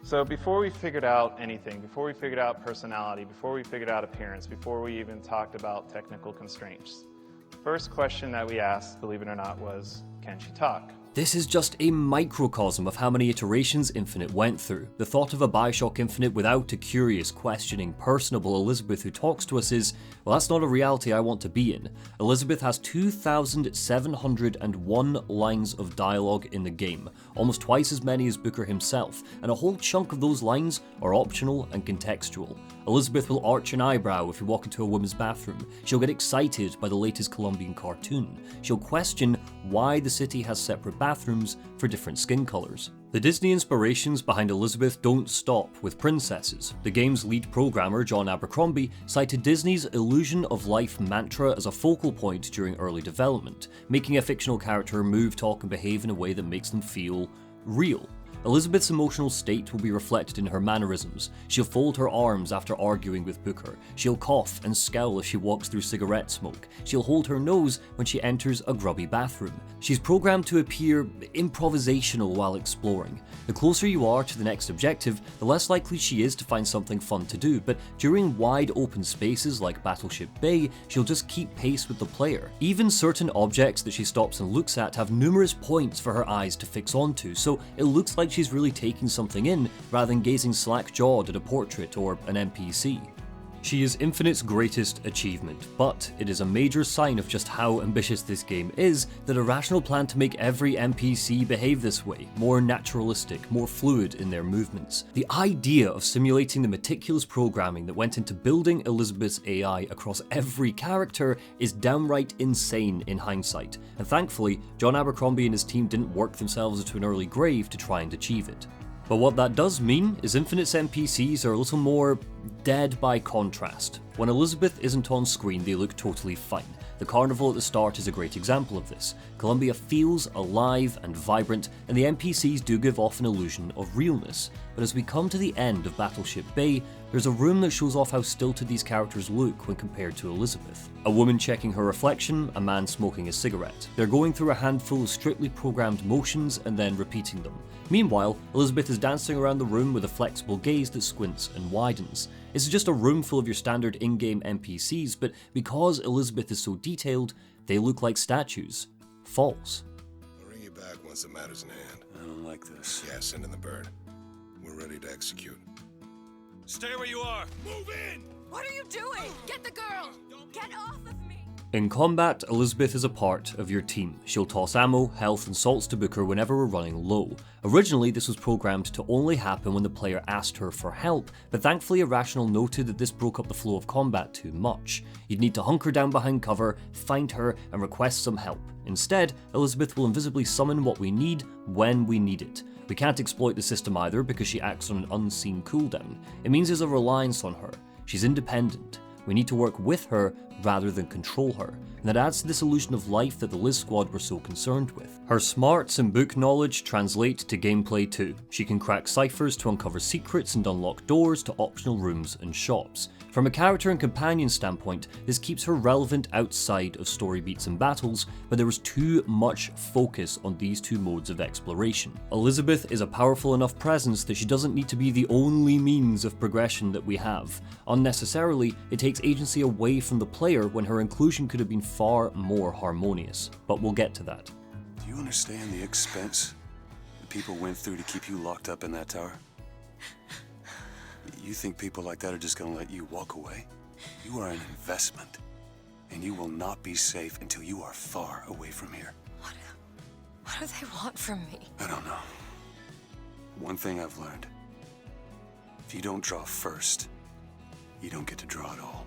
So before we figured out anything, before we figured out personality, before we figured out appearance, before we even talked about technical constraints, the first question that we asked, believe it or not, was, can she talk? This is just a microcosm of how many iterations Infinite went through. The thought of a Bioshock Infinite without a curious, questioning, personable Elizabeth who talks to us is, well, that's not a reality I want to be in. Elizabeth has 2,701 lines of dialogue in the game, almost twice as many as Booker himself, and a whole chunk of those lines are optional and contextual. Elizabeth will arch an eyebrow if you walk into a women's bathroom. She'll get excited by the latest Colombian cartoon. She'll question why the city has separate bathrooms for different skin colours. The Disney inspirations behind Elizabeth don't stop with princesses. The game's lead programmer, John Abercrombie, cited Disney's illusion of life mantra as a focal point during early development, making a fictional character move, talk and behave in a way that makes them feel real. Elizabeth's emotional state will be reflected in her mannerisms. She'll fold her arms after arguing with Booker. She'll cough and scowl as she walks through cigarette smoke. She'll hold her nose when she enters a grubby bathroom. She's programmed to appear improvisational while exploring. The closer you are to the next objective, the less likely she is to find something fun to do, but during wide open spaces like Battleship Bay, she'll just keep pace with the player. Even certain objects that she stops and looks at have numerous points for her eyes to fix onto, so it looks like she's really taking something in rather than gazing slack-jawed at a portrait or an NPC. She is Infinite's greatest achievement, but it is a major sign of just how ambitious this game is that Irrational planned to make every NPC behave this way, more naturalistic, more fluid in their movements. The idea of simulating the meticulous programming that went into building Elizabeth's AI across every character is downright insane in hindsight, and thankfully, John Abercrombie and his team didn't work themselves into an early grave to try and achieve it. But what that does mean is Infinite's NPCs are a little more dead by contrast. When Elizabeth isn't on screen, they look totally fine. The carnival at the start is a great example of this. Columbia feels alive and vibrant, and the NPCs do give off an illusion of realness. But as we come to the end of Battleship Bay, there's a room that shows off how stilted these characters look when compared to Elizabeth. A woman checking her reflection, a man smoking a cigarette. They're going through a handful of strictly programmed motions and then repeating them. Meanwhile, Elizabeth is dancing around the room with a flexible gaze that squints and widens. This is just a room full of your standard in-game NPCs, but because Elizabeth is so detailed, they look like statues. False. I'll ring you back once the matter's in hand. I don't like this. Yeah, send in the bird. We're ready to execute. Stay where you are. Move in! What are you doing? Get the girl! Get off of me! In combat, Elizabeth is a part of your team. She'll toss ammo, health, and salts to Booker whenever we're running low. Originally, this was programmed to only happen when the player asked her for help, but thankfully Irrational noted that this broke up the flow of combat too much. You'd need to hunker down behind cover, find her, and request some help. Instead, Elizabeth will invisibly summon what we need when we need it. We can't exploit the system either because she acts on an unseen cooldown. It means there's a reliance on her. She's independent. We need to work with her rather than control her, and that adds to this illusion of life that the Liz squad were so concerned with. Her smarts and book knowledge translate to gameplay too. She can crack ciphers to uncover secrets and unlock doors to optional rooms and shops. From a character and companion standpoint, this keeps her relevant outside of story beats and battles, but there was too much focus on these two modes of exploration. Elizabeth is a powerful enough presence that she doesn't need to be the only means of progression that we have. Unnecessarily, it takes agency away from the player when her inclusion could have been far more harmonious. But we'll get to that. Do you understand the expense that people went through to keep you locked up in that tower? You think people like that are just gonna let you walk away? You are an investment, and you will not be safe until you are far away from here. What do they want from me? I don't know. One thing I've learned. If you don't draw first, you don't get to draw at all.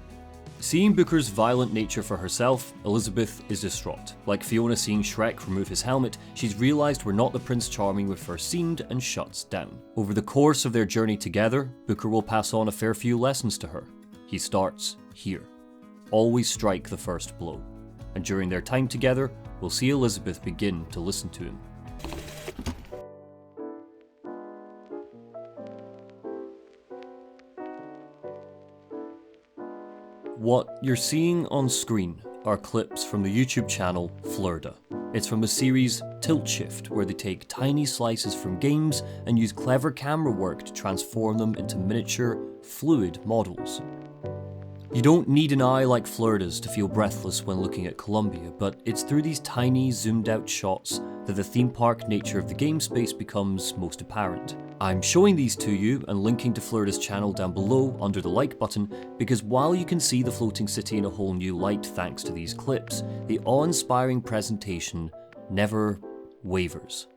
Seeing Booker's violent nature for herself, Elizabeth is distraught. Like Fiona seeing Shrek remove his helmet, she's realised we're not the Prince Charming we first seemed and shuts down. Over the course of their journey together, Booker will pass on a fair few lessons to her. He starts here. Always strike the first blow. And during their time together, we'll see Elizabeth begin to listen to him. What you're seeing on screen are clips from the YouTube channel Florida. It's from the series Tilt Shift, where they take tiny slices from games and use clever camera work to transform them into miniature, fluid models. You don't need an eye like Florida's to feel breathless when looking at Columbia, but it's through these tiny, zoomed-out shots that the theme park nature of the game space becomes most apparent. I'm showing these to you and linking to Florida's channel down below under the like button because while you can see the floating city in a whole new light thanks to these clips, the awe-inspiring presentation never wavers.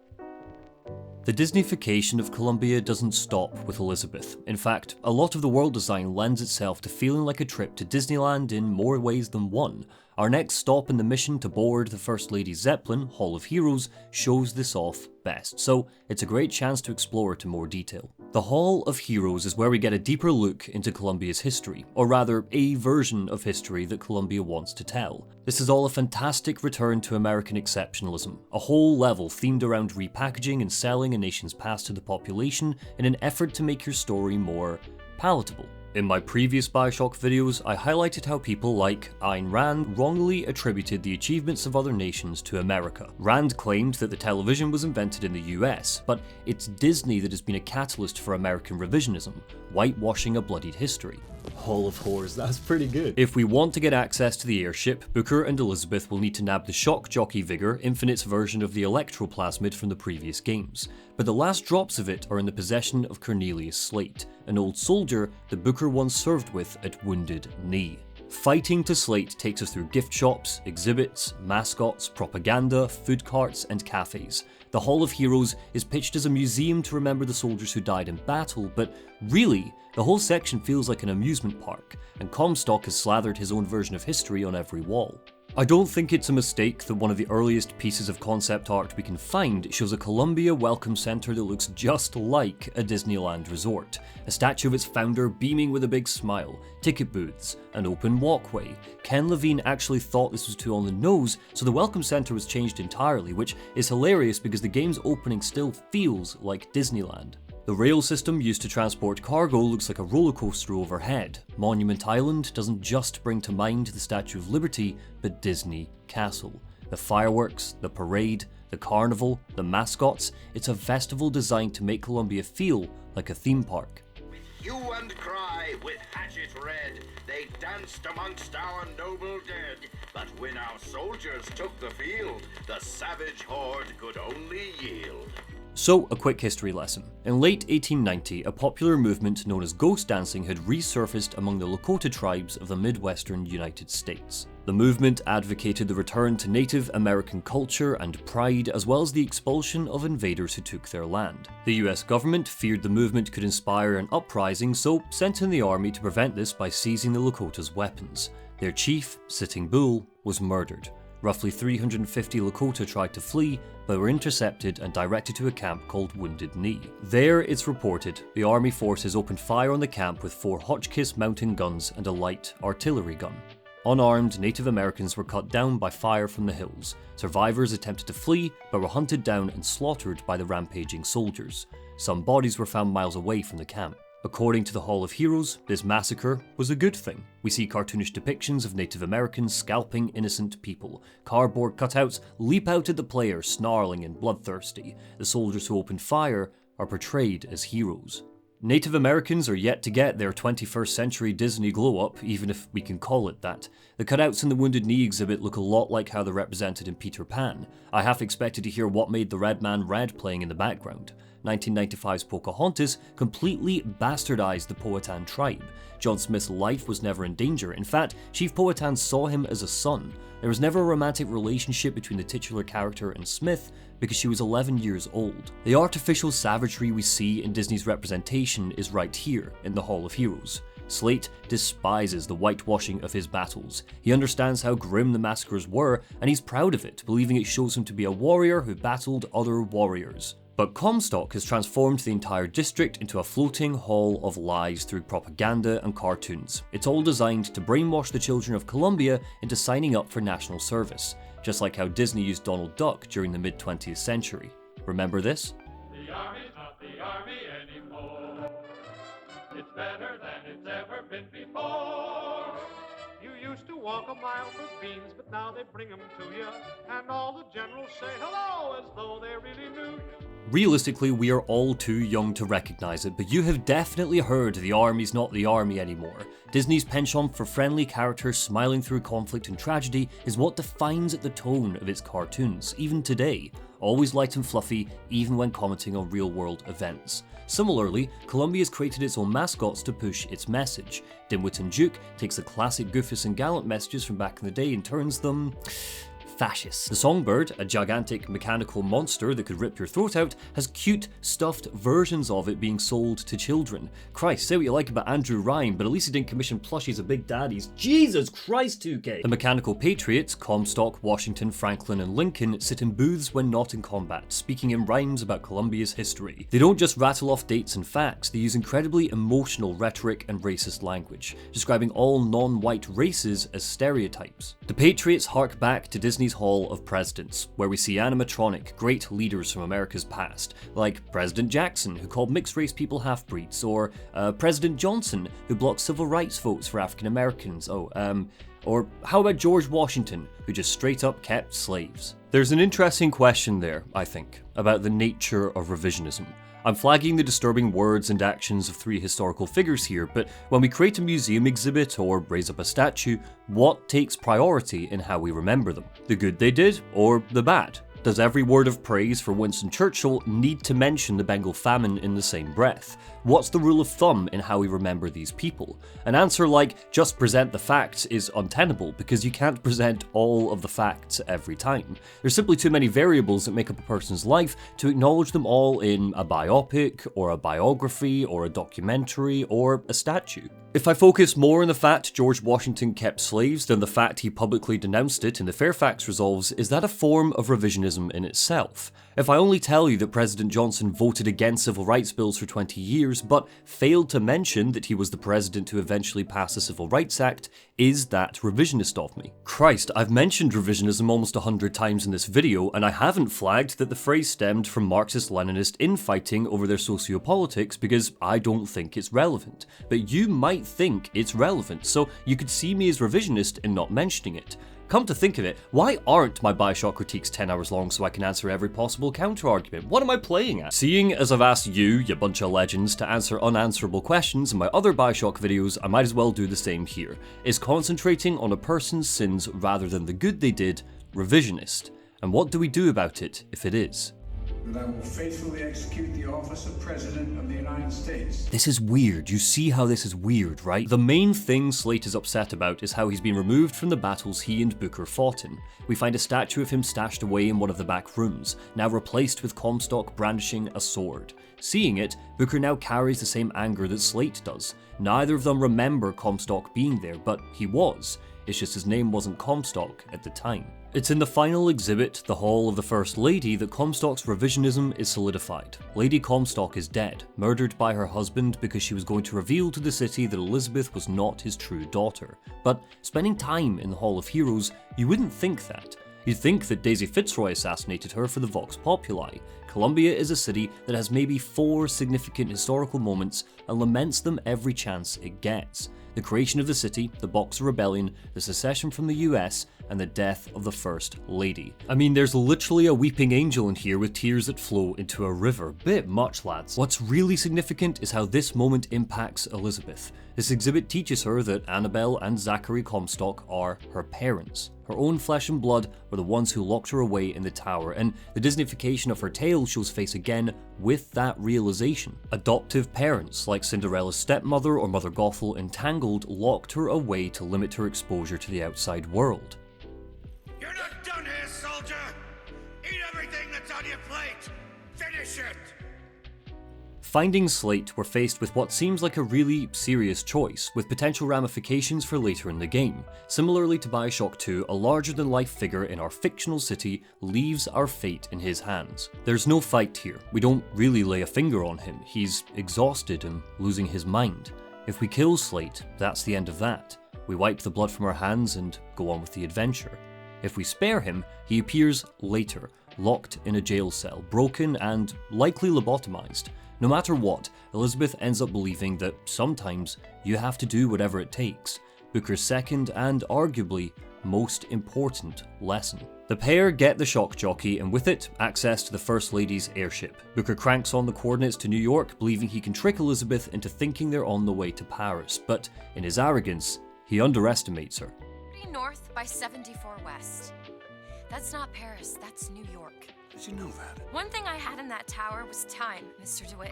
The Disneyfication of Columbia doesn't stop with Elizabeth. In fact, a lot of the world design lends itself to feeling like a trip to Disneyland in more ways than one. Our next stop in the mission to board the First Lady's Zeppelin, Hall of Heroes, shows this off best, so it's a great chance to explore to more detail. The Hall of Heroes is where we get a deeper look into Columbia's history, or rather, a version of history that Columbia wants to tell. This is all a fantastic return to American exceptionalism, a whole level themed around repackaging and selling a nation's past to the population in an effort to make your story more palatable. In my previous Bioshock videos, I highlighted how people like Ayn Rand wrongly attributed the achievements of other nations to America. Rand claimed that the television was invented in the US, but it's Disney that has been a catalyst for American revisionism, whitewashing a bloodied history. Hall of Horrors, that's pretty good. If we want to get access to the airship, Booker and Elizabeth will need to nab the Shock Jockey Vigor, Infinite's version of the electroplasmid from the previous games. But the last drops of it are in the possession of Cornelius Slate, an old soldier that Booker once served with at Wounded Knee. Fighting to Slate takes us through gift shops, exhibits, mascots, propaganda, food carts, and cafes. The Hall of Heroes is pitched as a museum to remember the soldiers who died in battle, but really, the whole section feels like an amusement park, and Comstock has slathered his own version of history on every wall. I don't think it's a mistake that one of the earliest pieces of concept art we can find shows a Columbia welcome center that looks just like a Disneyland resort. A statue of its founder beaming with a big smile, ticket booths, an open walkway. Ken Levine actually thought this was too on the nose, so the welcome center was changed entirely, which is hilarious because the game's opening still feels like Disneyland. The rail system used to transport cargo looks like a roller coaster overhead. Monument Island doesn't just bring to mind the Statue of Liberty, but Disney Castle. The fireworks, the parade, the carnival, the mascots, it's a festival designed to make Columbia feel like a theme park. With hue and cry, with hatchet red, they danced amongst our noble dead. But when our soldiers took the field, the savage horde could only yield. So, a quick history lesson. In late 1890, a popular movement known as ghost dancing had resurfaced among the Lakota tribes of the Midwestern United States. The movement advocated the return to Native American culture and pride, as well as the expulsion of invaders who took their land. The US government feared the movement could inspire an uprising, so sent in the army to prevent this by seizing the Lakotas' weapons. Their chief, Sitting Bull, was murdered. Roughly 350 Lakota tried to flee, but were intercepted and directed to a camp called Wounded Knee. There, it's reported, the army forces opened fire on the camp with 4 Hotchkiss mountain guns and a light artillery gun. Unarmed, Native Americans were cut down by fire from the hills. Survivors attempted to flee, but were hunted down and slaughtered by the rampaging soldiers. Some bodies were found miles away from the camp. According to the Hall of Heroes, this massacre was a good thing. We see cartoonish depictions of Native Americans scalping innocent people. Cardboard cutouts leap out at the player, snarling and bloodthirsty. The soldiers who opened fire are portrayed as heroes. Native Americans are yet to get their 21st century Disney glow-up, even if we can call it that. The cutouts in the Wounded Knee exhibit look a lot like how they're represented in Peter Pan. I half expected to hear What Made the Red Man Red playing in the background. 1995's Pocahontas completely bastardized the Powhatan tribe. John Smith's life was never in danger. In fact, Chief Powhatan saw him as a son. There was never a romantic relationship between the titular character and Smith because she was 11 years old. The artificial savagery we see in Disney's representation is right here in the Hall of Heroes. Slate despises the whitewashing of his battles. He understands how grim the massacres were, and he's proud of it, believing it shows him to be a warrior who battled other warriors. But Comstock has transformed the entire district into a floating hall of lies through propaganda and cartoons. It's all designed to brainwash the children of Columbia into signing up for national service, just like how Disney used Donald Duck during the mid-20th century. Remember this? The Army's not the Army anymore. It's better than it's ever been before. You used to walk a mile for beans, but now they bring them to you, and all the generals say hello as though they really knew you. Realistically, we are all too young to recognize it, but you have definitely heard the Army's not the Army anymore. Disney's penchant for friendly characters smiling through conflict and tragedy is what defines the tone of its cartoons, even today. Always light and fluffy, even when commenting on real-world events. Similarly, Columbia's created its own mascots to push its message. Dimwit and Duke takes the classic Goofus and Gallant messages from back in the day and turns them fascist. The Songbird, a gigantic mechanical monster that could rip your throat out, has cute, stuffed versions of it being sold to children. Christ, say what you like about Andrew Ryan, but at least he didn't commission plushies of Big Daddies. Jesus Christ, 2K! The Mechanical Patriots, Comstock, Washington, Franklin, and Lincoln sit in booths when not in combat, speaking in rhymes about Columbia's history. They don't just rattle off dates and facts, they use incredibly emotional rhetoric and racist language, describing all non-white races as stereotypes. The Patriots hark back to Disney's Hall of Presidents, where we see animatronic, great leaders from America's past, like President Jackson, who called mixed-race people half-breeds, or President Johnson, who blocked civil rights votes for African Americans, or how about George Washington, who just straight up kept slaves? There's an interesting question there, I think, about the nature of revisionism. I'm flagging the disturbing words and actions of 3 historical figures here, but when we create a museum exhibit or raise up a statue, what takes priority in how we remember them? The good they did, or the bad? Does every word of praise for Winston Churchill need to mention the Bengal famine in the same breath? What's the rule of thumb in how we remember these people? An answer like, just present the facts is untenable because you can't present all of the facts every time. There's simply too many variables that make up a person's life to acknowledge them all in a biopic, or a biography, or a documentary, or a statue. If I focus more on the fact George Washington kept slaves than the fact he publicly denounced it in the Fairfax Resolves, is that a form of revisionism in itself? If I only tell you that President Johnson voted against civil rights bills for 20 years, but failed to mention that he was the president who eventually passed the Civil Rights Act, is that revisionist of me? Christ, I've mentioned revisionism almost 100 times in this video, and I haven't flagged that the phrase stemmed from Marxist-Leninist infighting over their sociopolitics because I don't think it's relevant. But you might think it's relevant, so you could see me as revisionist in not mentioning it. Come to think of it, why aren't my Bioshock critiques 10 hours long so I can answer every possible counter-argument? What am I playing at? Seeing as I've asked you bunch of legends, to answer unanswerable questions in my other Bioshock videos, I might as well do the same here. Is concentrating on a person's sins rather than the good they did revisionist? And what do we do about it if it is? That I will faithfully execute the office of President of the United States. This is weird. You see how this is weird, right? The main thing Slate is upset about is how he's been removed from the battles he and Booker fought in. We find a statue of him stashed away in one of the back rooms, now replaced with Comstock brandishing a sword. Seeing it, Booker now carries the same anger that Slate does. Neither of them remember Comstock being there, but he was. It's just his name wasn't Comstock at the time. It's in the final exhibit, the Hall of the First Lady, that Comstock's revisionism is solidified. Lady Comstock is dead, murdered by her husband because she was going to reveal to the city that Elizabeth was not his true daughter. But spending time in the Hall of Heroes, you wouldn't think that. You'd think that Daisy Fitzroy assassinated her for the Vox Populi. Columbia is a city that has maybe 4 significant historical moments and laments them every chance it gets. The creation of the city, the Boxer Rebellion, the secession from the US, and the death of the First Lady. I mean, there's literally a weeping angel in here with tears that flow into a river. Bit much, lads. What's really significant is how this moment impacts Elizabeth. This exhibit teaches her that Annabelle and Zachary Comstock are her parents. Her own flesh and blood were the ones who locked her away in the tower, and the Disneyfication of her tale shows face again with that realization. Adoptive parents, like Cinderella's stepmother or Mother Gothel in Tangled, locked her away to limit her exposure to the outside world. You're not done here, soldier! Eat everything that's on your plate! Finish it! Finding Slate, we're faced with what seems like a really serious choice, with potential ramifications for later in the game. Similarly to Bioshock 2, a larger-than-life figure in our fictional city leaves our fate in his hands. There's no fight here. We don't really lay a finger on him. He's exhausted and losing his mind. If we kill Slate, that's the end of that. We wipe the blood from our hands and go on with the adventure. If we spare him, he appears later, locked in a jail cell, broken and likely lobotomized. No matter what, Elizabeth ends up believing that sometimes you have to do whatever it takes. Booker's second and arguably most important lesson. The pair get the shock jockey and with it, access to the First Lady's airship. Booker cranks on the coordinates to New York, believing he can trick Elizabeth into thinking they're on the way to Paris, but in his arrogance, he underestimates her. North by 74 west. That's not Paris, that's New York. Did you know that? One thing I had in that tower was time, Mr. DeWitt.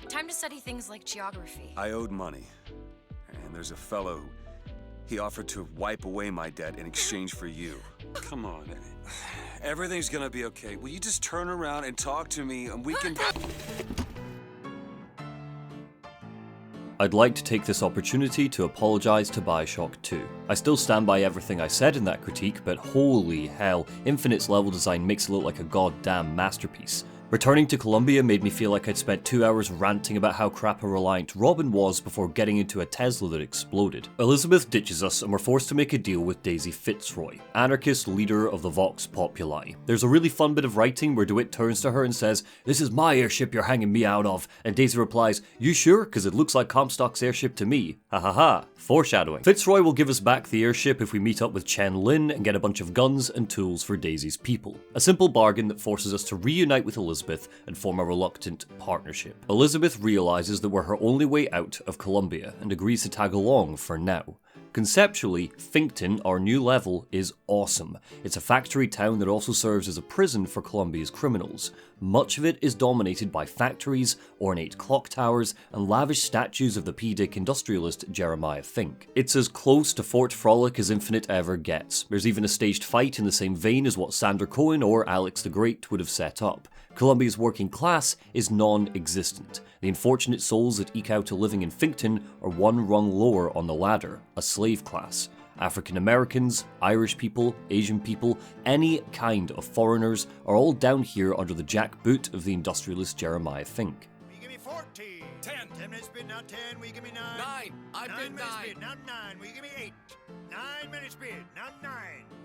Time to study things like geography. I owed money, and there's a fellow. He offered to wipe away my debt in exchange for you. Come on, everything's gonna be okay. Will you just turn around and talk to me, and we can... I'd like to take this opportunity to apologise to Bioshock 2. I still stand by everything I said in that critique, but holy hell, Infinite's level design makes it look like a goddamn masterpiece. Returning to Columbia made me feel like I'd spent 2 hours ranting about how crap a reliant Robin was before getting into a Tesla that exploded. Elizabeth ditches us and we're forced to make a deal with Daisy Fitzroy, anarchist leader of the Vox Populi. There's a really fun bit of writing where DeWitt turns to her and says, "This is my airship you're hanging me out of," and Daisy replies, "You sure? Cause it looks like Comstock's airship to me." Ha ha ha. Foreshadowing. Fitzroy will give us back the airship if we meet up with Chen Lin and get a bunch of guns and tools for Daisy's people. A simple bargain that forces us to reunite with Elizabeth and form a reluctant partnership. Elizabeth realizes that we're her only way out of Columbia and agrees to tag along for now. Conceptually, Finkton, our new level, is awesome. It's a factory town that also serves as a prison for Columbia's criminals. Much of it is dominated by factories, ornate clock towers, and lavish statues of the P-Dick industrialist Jeremiah Fink. It's as close to Fort Frolic as Infinite ever gets. There's even a staged fight in the same vein as what Sander Cohen or Alex the Great would have set up. Columbia's working class is non-existent. The unfortunate souls that eke out a living in Finkton are one rung lower on the ladder, a slave class. African Americans, Irish people, Asian people, any kind of foreigners are all down here under the jackboot of the industrialist Jeremiah Fink. 10 minutes bid, now 10, will you give me 9? 9, I bid 9. Bid, now 9, will you give me 8? 9 minutes bid, now 9.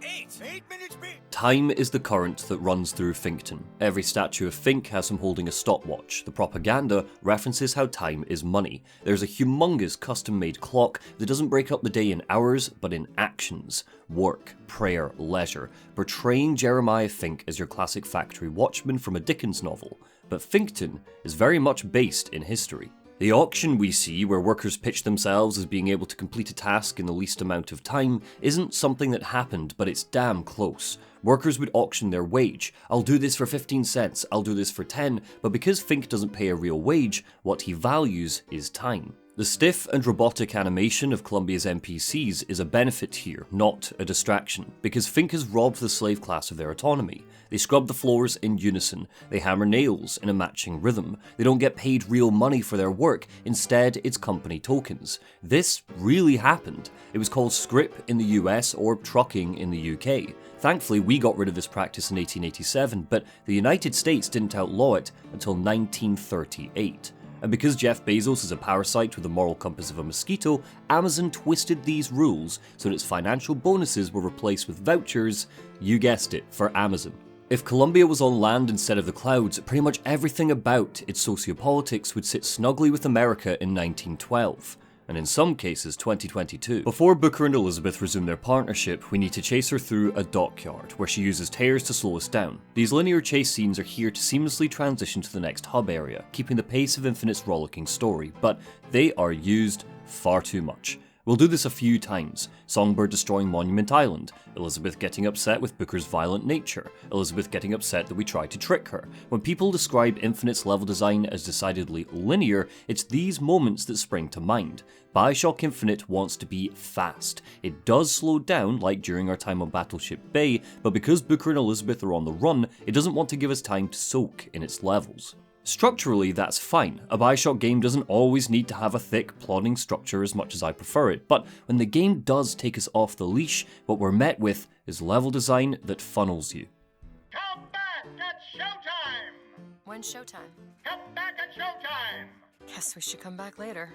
8 minutes bid. Time is the current that runs through Finkton. Every statue of Fink has him holding a stopwatch. The propaganda references how time is money. There's a humongous custom-made clock that doesn't break up the day in hours, but in actions. Work, prayer, leisure, portraying Jeremiah Fink as your classic factory watchman from a Dickens novel. But Finkton is very much based in history. The auction we see, where workers pitch themselves as being able to complete a task in the least amount of time, isn't something that happened, but it's damn close. Workers would auction their wage. I'll do this for 15 cents, I'll do this for 10, but because Fink doesn't pay a real wage, what he values is time. The stiff and robotic animation of Columbia's NPCs is a benefit here, not a distraction, because Fink has robbed the slave class of their autonomy. They scrub the floors in unison, they hammer nails in a matching rhythm, they don't get paid real money for their work, instead it's company tokens. This really happened. It was called scrip in the US or trucking in the UK. Thankfully we got rid of this practice in 1887, but the United States didn't outlaw it until 1938. And because Jeff Bezos is a parasite with the moral compass of a mosquito, Amazon twisted these rules so that its financial bonuses were replaced with vouchers, you guessed it, for Amazon. If Columbia was on land instead of the clouds, pretty much everything about its sociopolitics would sit snugly with America in 1912. And in some cases 2022. Before Booker and Elizabeth resume their partnership, we need to chase her through a dockyard, where she uses tears to slow us down. These linear chase scenes are here to seamlessly transition to the next hub area, keeping the pace of Infinite's rollicking story, but they are used far too much. We'll do this a few times. Songbird destroying Monument Island, Elizabeth getting upset with Booker's violent nature, Elizabeth getting upset that we tried to trick her. When people describe Infinite's level design as decidedly linear, it's these moments that spring to mind. Bioshock Infinite wants to be fast. It does slow down, like during our time on Battleship Bay, but because Booker and Elizabeth are on the run, it doesn't want to give us time to soak in its levels. Structurally, that's fine. A Bioshock game doesn't always need to have a thick, plodding structure as much as I prefer it, but when the game does take us off the leash, what we're met with is level design that funnels you. Come back at showtime! When's showtime? Come back at showtime! Guess we should come back later.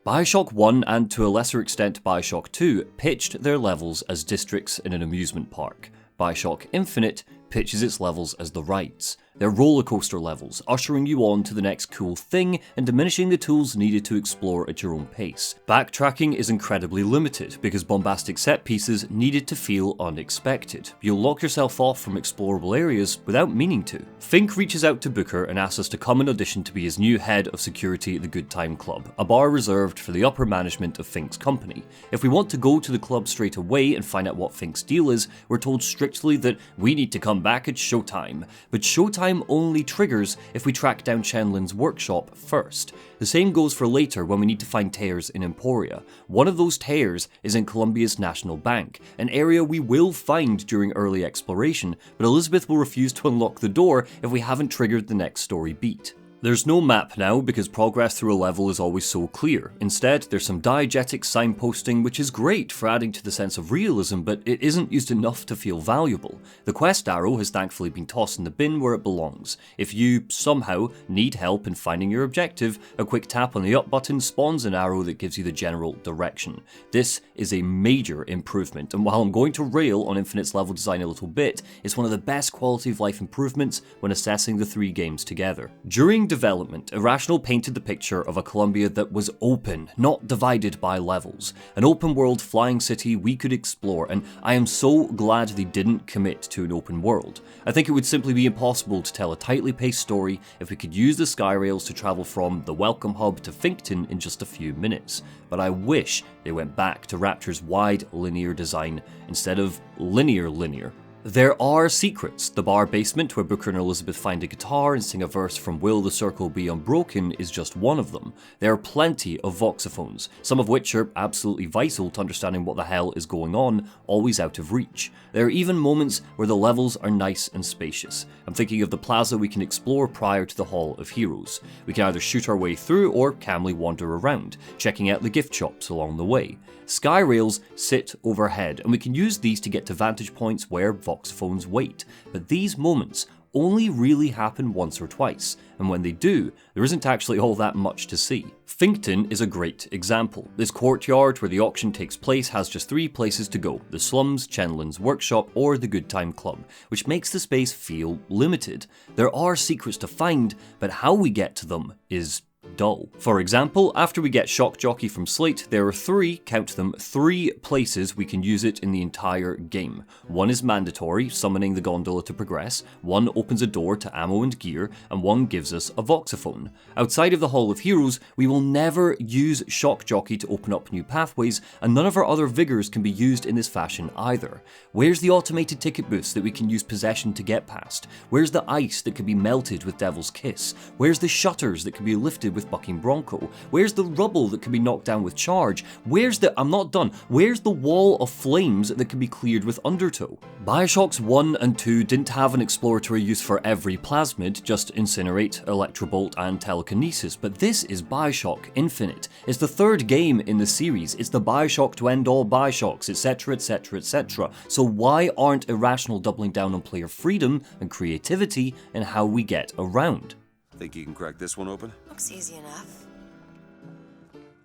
Bioshock 1 and to a lesser extent Bioshock 2 pitched their levels as districts in an amusement park. Bioshock Infinite pitches its levels as the rides. They're rollercoaster levels, ushering you on to the next cool thing and diminishing the tools needed to explore at your own pace. Backtracking is incredibly limited because bombastic set pieces needed to feel unexpected. You'll lock yourself off from explorable areas without meaning to. Fink reaches out to Booker and asks us to come and audition to be his new head of security at the Good Time Club, a bar reserved for the upper management of Fink's company. If we want to go to the club straight away and find out what Fink's deal is, we're told strictly that we need to come back at showtime. But showtime only triggers if we track down Shenlin's workshop first. The same goes for later when we need to find tears in Emporia. One of those tears is in Columbia's National Bank, an area we will find during early exploration, but Elizabeth will refuse to unlock the door if we haven't triggered the next story beat. There's no map now because progress through a level is always so clear. Instead, there's some diegetic signposting which is great for adding to the sense of realism, but it isn't used enough to feel valuable. The quest arrow has thankfully been tossed in the bin where it belongs. If you, somehow, need help in finding your objective, a quick tap on the up button spawns an arrow that gives you the general direction. This is a major improvement, and while I'm going to rail on Infinite's level design a little bit, it's one of the best quality of life improvements when assessing the three games together. During development, Irrational painted the picture of a Columbia that was open, not divided by levels. An open world flying city we could explore, and I am so glad they didn't commit to an open world. I think it would simply be impossible to tell a tightly paced story if we could use the Skyrails to travel from the Welcome Hub to Finkton in just a few minutes. But I wish they went back to Rapture's wide linear design instead of linear. There are secrets. The bar basement where Booker and Elizabeth find a guitar and sing a verse from Will the Circle Be Unbroken is just one of them. There are plenty of voxophones, some of which are absolutely vital to understanding what the hell is going on, always out of reach. There are even moments where the levels are nice and spacious. I'm thinking of the plaza we can explore prior to the Hall of Heroes. We can either shoot our way through or calmly wander around, checking out the gift shops along the way. Sky rails sit overhead, and we can use these to get to vantage points where voxophones wait, but these moments only really happen once or twice, and when they do, there isn't actually all that much to see. Finkton is a great example. This courtyard where the auction takes place has just 3 places to go: the slums, Chenlin's workshop, or the Good Time Club, which makes the space feel limited. There are secrets to find, but how we get to them is dull. For example, after we get Shock Jockey from Slate, there are 3, count them, 3 places we can use it in the entire game. 1 is mandatory, summoning the gondola to progress, 1 opens a door to ammo and gear, and 1 gives us a voxophone. Outside of the Hall of Heroes, we will never use Shock Jockey to open up new pathways, and none of our other vigors can be used in this fashion either. Where's the automated ticket booths that we can use possession to get past? Where's the ice that can be melted with Devil's Kiss? Where's the shutters that can be lifted with Bucking Bronco? Where's the rubble that can be knocked down with Charge? Where's the— I'm not done. Where's the wall of flames that can be cleared with Undertow? Bioshocks 1 and 2 didn't have an exploratory use for every plasmid, just Incinerate, Electrobolt and Telekinesis, but this is Bioshock Infinite. It's the 3rd game in the series, it's the Bioshock to end all Bioshocks, etc, etc, etc. So why aren't Irrational doubling down on player freedom and creativity in how we get around? Think you can crack this one open? Looks easy enough.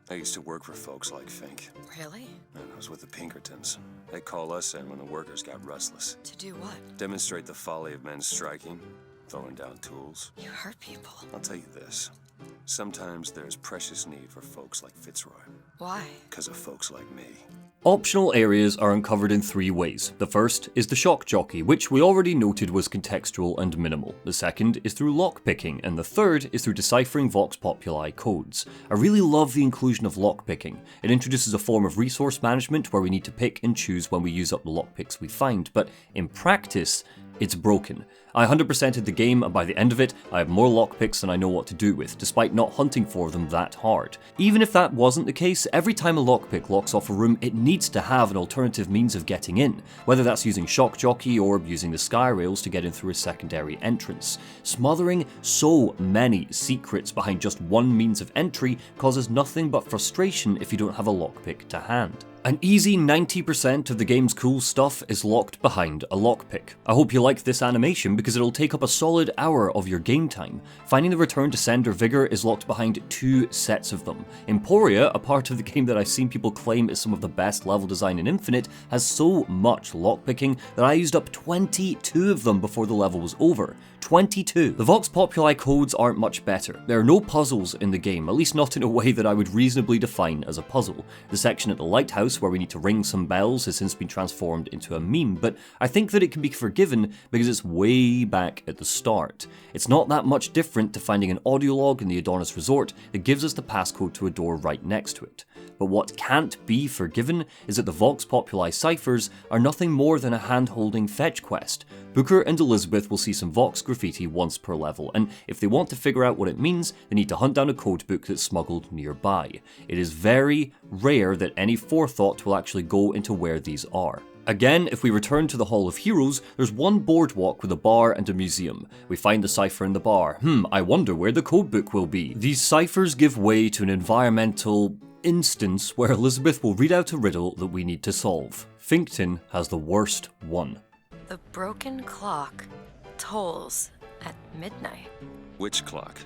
I used to work for folks like Fink. Really? And I was with the Pinkertons. They call us in when the workers got restless. To do what? Demonstrate the folly of men striking, throwing down tools. You hurt people. I'll tell you this. Sometimes there's precious need for folks like Fitzroy. Why? Because of folks like me. Optional areas are uncovered in 3 ways. The first is the Shock Jockey, which we already noted was contextual and minimal. The second is through lockpicking, and the third is through deciphering Vox Populi codes. I really love the inclusion of lockpicking. It introduces a form of resource management where we need to pick and choose when we use up the lockpicks we find, but in practice, it's broken. I 100%ed the game, and by the end of it, I have more lockpicks than I know what to do with, despite not hunting for them that hard. Even if that wasn't the case, every time a lockpick locks off a room, it needs to have an alternative means of getting in, whether that's using Shock Jockey or using the sky rails to get in through a secondary entrance. Smothering so many secrets behind just one means of entry causes nothing but frustration if you don't have a lockpick to hand. An easy 90% of the game's cool stuff is locked behind a lockpick. I hope you like this animation because it'll take up a solid hour of your game time. Finding the return to sender vigor is locked behind 2 sets of them. Emporia, a part of the game that I've seen people claim is some of the best level design in Infinite, has so much lockpicking that I used up 22 of them before the level was over. 22. The Vox Populi codes aren't much better. There are no puzzles in the game, at least not in a way that I would reasonably define as a puzzle. The section at the Lighthouse where we need to ring some bells has since been transformed into a meme, but I think that it can be forgiven because it's way back at the start. It's not that much different to finding an audio log in the Adonis Resort that gives us the passcode to a door right next to it. But what can't be forgiven is that the Vox Populi ciphers are nothing more than a hand-holding fetch quest. Booker and Elizabeth will see some Vox graffiti once per level, and if they want to figure out what it means, they need to hunt down a codebook that's smuggled nearby. It is very rare that any forethought will actually go into where these are. Again, if we return to the Hall of Heroes, there's one boardwalk with a bar and a museum. We find the cipher in the bar. I wonder where the codebook will be. These ciphers give way to an environmental instance where Elizabeth will read out a riddle that we need to solve. Finkton has the worst one. The broken clock tolls at midnight. Which clock?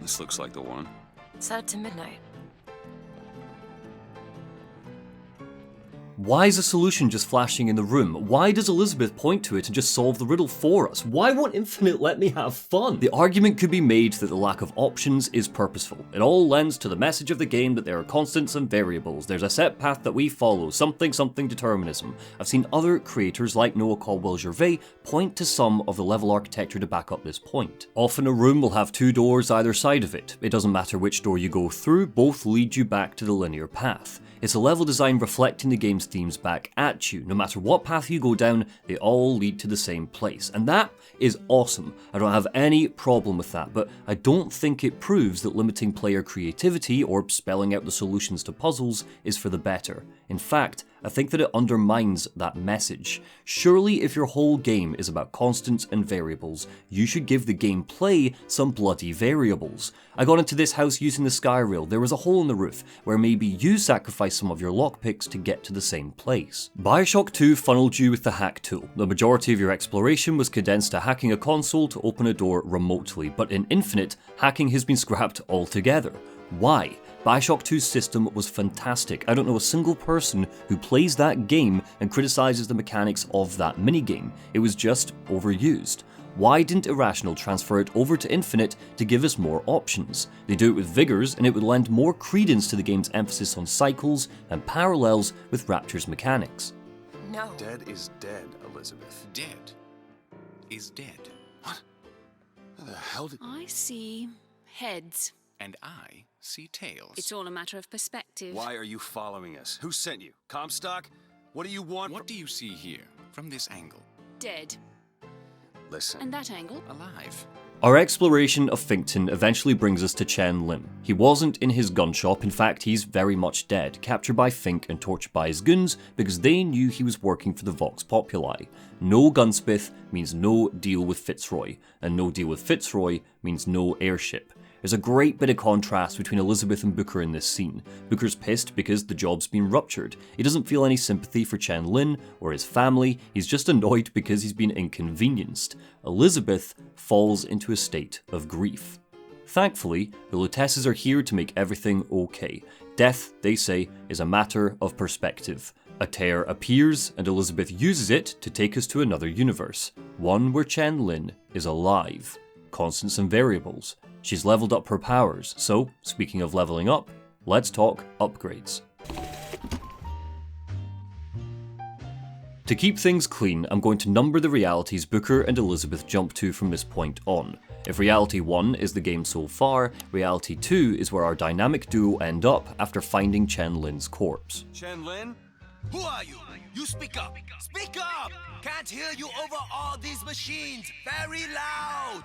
This looks like the one. Set it to midnight. Why is a solution just flashing in the room? Why does Elizabeth point to it and just solve the riddle for us? Why won't Infinite let me have fun? The argument could be made that the lack of options is purposeful. It all lends to the message of the game that there are constants and variables. There's a set path that we follow, something determinism. I've seen other creators like Noah Caldwell-Gervais point to some of the level architecture to back up this point. Often a room will have 2 doors either side of it. It doesn't matter which door you go through, both lead you back to the linear path. It's a level design reflecting the game's themes back at you. No matter what path you go down, they all lead to the same place. And that is awesome. I don't have any problem with that, but I don't think it proves that limiting player creativity or spelling out the solutions to puzzles is for the better. In fact, I think that it undermines that message. Surely if your whole game is about constants and variables, you should give the gameplay some bloody variables. I got into this house using the sky rail. There was a hole in the roof where maybe you sacrifice some of your lockpicks to get to the same place. Bioshock 2 funneled you with the hack tool. The majority of your exploration was condensed to hacking a console to open a door remotely, but in Infinite, hacking has been scrapped altogether. Why? Bioshock 2's system was fantastic. I don't know a single person who plays that game and criticizes the mechanics of that minigame. It was just overused. Why didn't Irrational transfer it over to Infinite to give us more options? They do it with Vigors, and it would lend more credence to the game's emphasis on cycles and parallels with Rapture's mechanics. No. Dead is dead, Elizabeth. Dead is dead. What? How the hell did... I see heads. And I see tails. It's all a matter of perspective. Why are you following us? Who sent you? Comstock? What do you want? What do you see here, from this angle? Dead. Listen. And that angle? Alive. Our exploration of Finkton eventually brings us to Chen Lin. He wasn't in his gun shop, in fact he's very much dead, captured by Fink and tortured by his goons because they knew he was working for the Vox Populi. No gunsmith means no deal with Fitzroy, and no deal with Fitzroy means no airship. There's a great bit of contrast between Elizabeth and Booker in this scene. Booker's pissed because the job's been ruptured. He doesn't feel any sympathy for Chen Lin or his family, he's just annoyed because he's been inconvenienced. Elizabeth falls into a state of grief. Thankfully, the Lutesses are here to make everything okay. Death, they say, is a matter of perspective. A tear appears, and Elizabeth uses it to take us to another universe. One where Chen Lin is alive. Constants and variables. She's leveled up her powers, so, speaking of leveling up, let's talk upgrades. To keep things clean, I'm going to number the realities Booker and Elizabeth jump to from this point on. If Reality 1 is the game so far, Reality 2 is where our dynamic duo end up after finding Chen Lin's corpse. Chen Lin? Who are you? You speak up! Speak up! Can't hear you over all these machines! Very loud!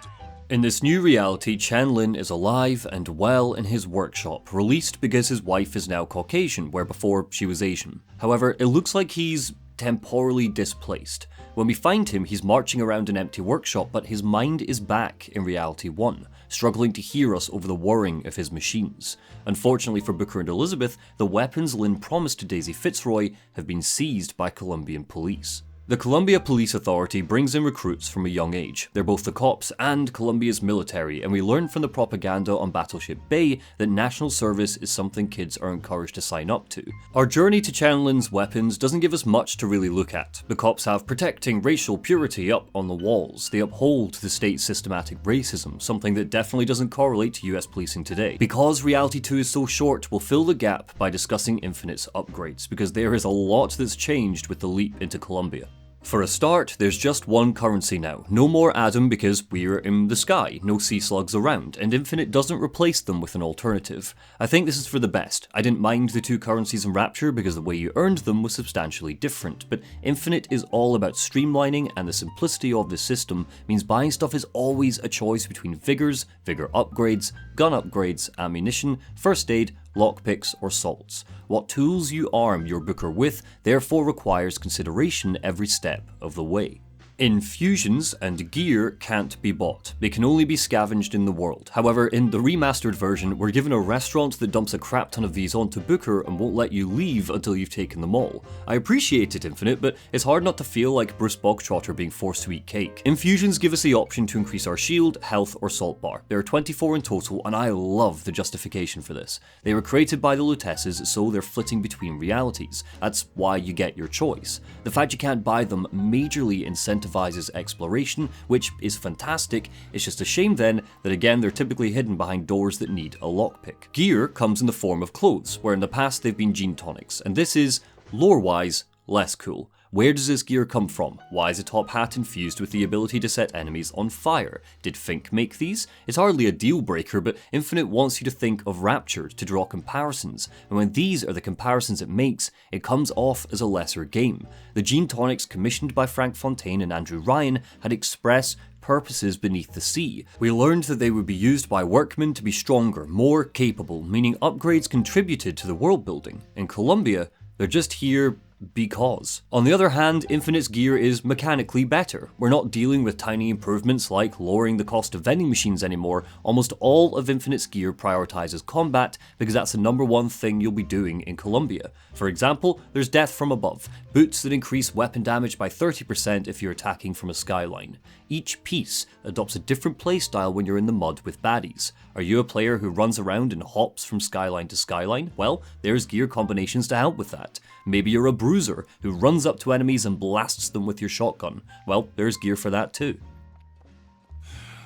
In this new reality, Chen Lin is alive and well in his workshop, released because his wife is now Caucasian, where before she was Asian. However, it looks like he's temporally displaced. When we find him, he's marching around an empty workshop, but his mind is back in Reality 1, struggling to hear us over the whirring of his machines. Unfortunately for Booker and Elizabeth, the weapons Lin promised to Daisy Fitzroy have been seized by Colombian police. The Colombia Police Authority brings in recruits from a young age. They're both the cops and Colombia's military, and we learn from the propaganda on Battleship Bay that national service is something kids are encouraged to sign up to. Our journey to Chen Lin's weapons doesn't give us much to really look at. The cops have protecting racial purity up on the walls. They uphold the state's systematic racism, something that definitely doesn't correlate to US policing today. Because Reality 2 is so short, we'll fill the gap by discussing Infinite's upgrades, because there is a lot that's changed with the leap into Colombia. For a start, there's just one currency now. No more Adam because we're in the sky, no sea slugs around, and Infinite doesn't replace them with an alternative. I think this is for the best. I didn't mind the two currencies in Rapture because the way you earned them was substantially different, but Infinite is all about streamlining, and the simplicity of the system means buying stuff is always a choice between Vigors, Vigor upgrades, gun upgrades, ammunition, first aid, lockpicks, or salts. What tools you arm your Booker with therefore requires consideration every step of the way. Infusions and gear can't be bought. They can only be scavenged in the world. However, in the remastered version, we're given a restaurant that dumps a crap ton of these onto Booker and won't let you leave until you've taken them all. I appreciate it, Infinite, but it's hard not to feel like Bruce Bogtrotter being forced to eat cake. Infusions give us the option to increase our shield, health, or salt bar. There are 24 in total, and I love the justification for this. They were created by the Lutesses, so they're flitting between realities. That's why you get your choice. The fact you can't buy them majorly incentivizes exploration, which is fantastic. It's just a shame then that again they're typically hidden behind doors that need a lockpick. Gear comes in the form of clothes, where in the past they've been gene tonics, and this is, lore-wise, less cool. Where does this gear come from? Why is a top hat infused with the ability to set enemies on fire? Did Fink make these? It's hardly a deal breaker, but Infinite wants you to think of Rapture to draw comparisons, and when these are the comparisons it makes, it comes off as a lesser game. The Gene Tonics commissioned by Frank Fontaine and Andrew Ryan had express purposes beneath the sea. We learned that they would be used by workmen to be stronger, more capable, meaning upgrades contributed to the world building. In Columbia, they're just here because. On the other hand, Infinite's gear is mechanically better. We're not dealing with tiny improvements like lowering the cost of vending machines anymore. Almost all of Infinite's gear prioritizes combat because that's the #1 thing you'll be doing in Columbia. For example, there's Death from Above, boots that increase weapon damage by 30% if you're attacking from a skyline. Each piece adopts a different playstyle when you're in the mud with baddies. Are you a player who runs around and hops from skyline to skyline? Well, there's gear combinations to help with that. Maybe you're a bruiser who runs up to enemies and blasts them with your shotgun. Well, there's gear for that too.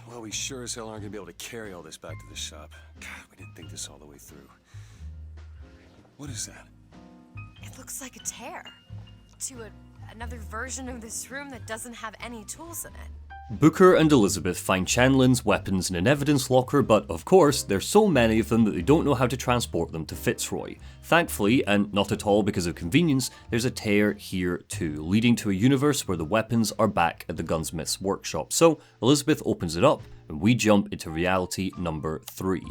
Well, we sure as hell aren't gonna be able to carry all this back to the shop. God, we didn't think this all the way through. What is that? It looks like a tear to another version of this room that doesn't have any tools in it. Booker and Elizabeth find Chen-Lin's weapons in an evidence locker, but of course, there's so many of them that they don't know how to transport them to Fitzroy. Thankfully, and not at all because of convenience, there's a tear here too, leading to a universe where the weapons are back at the gunsmith's workshop. So Elizabeth opens it up, and we jump into reality number 3.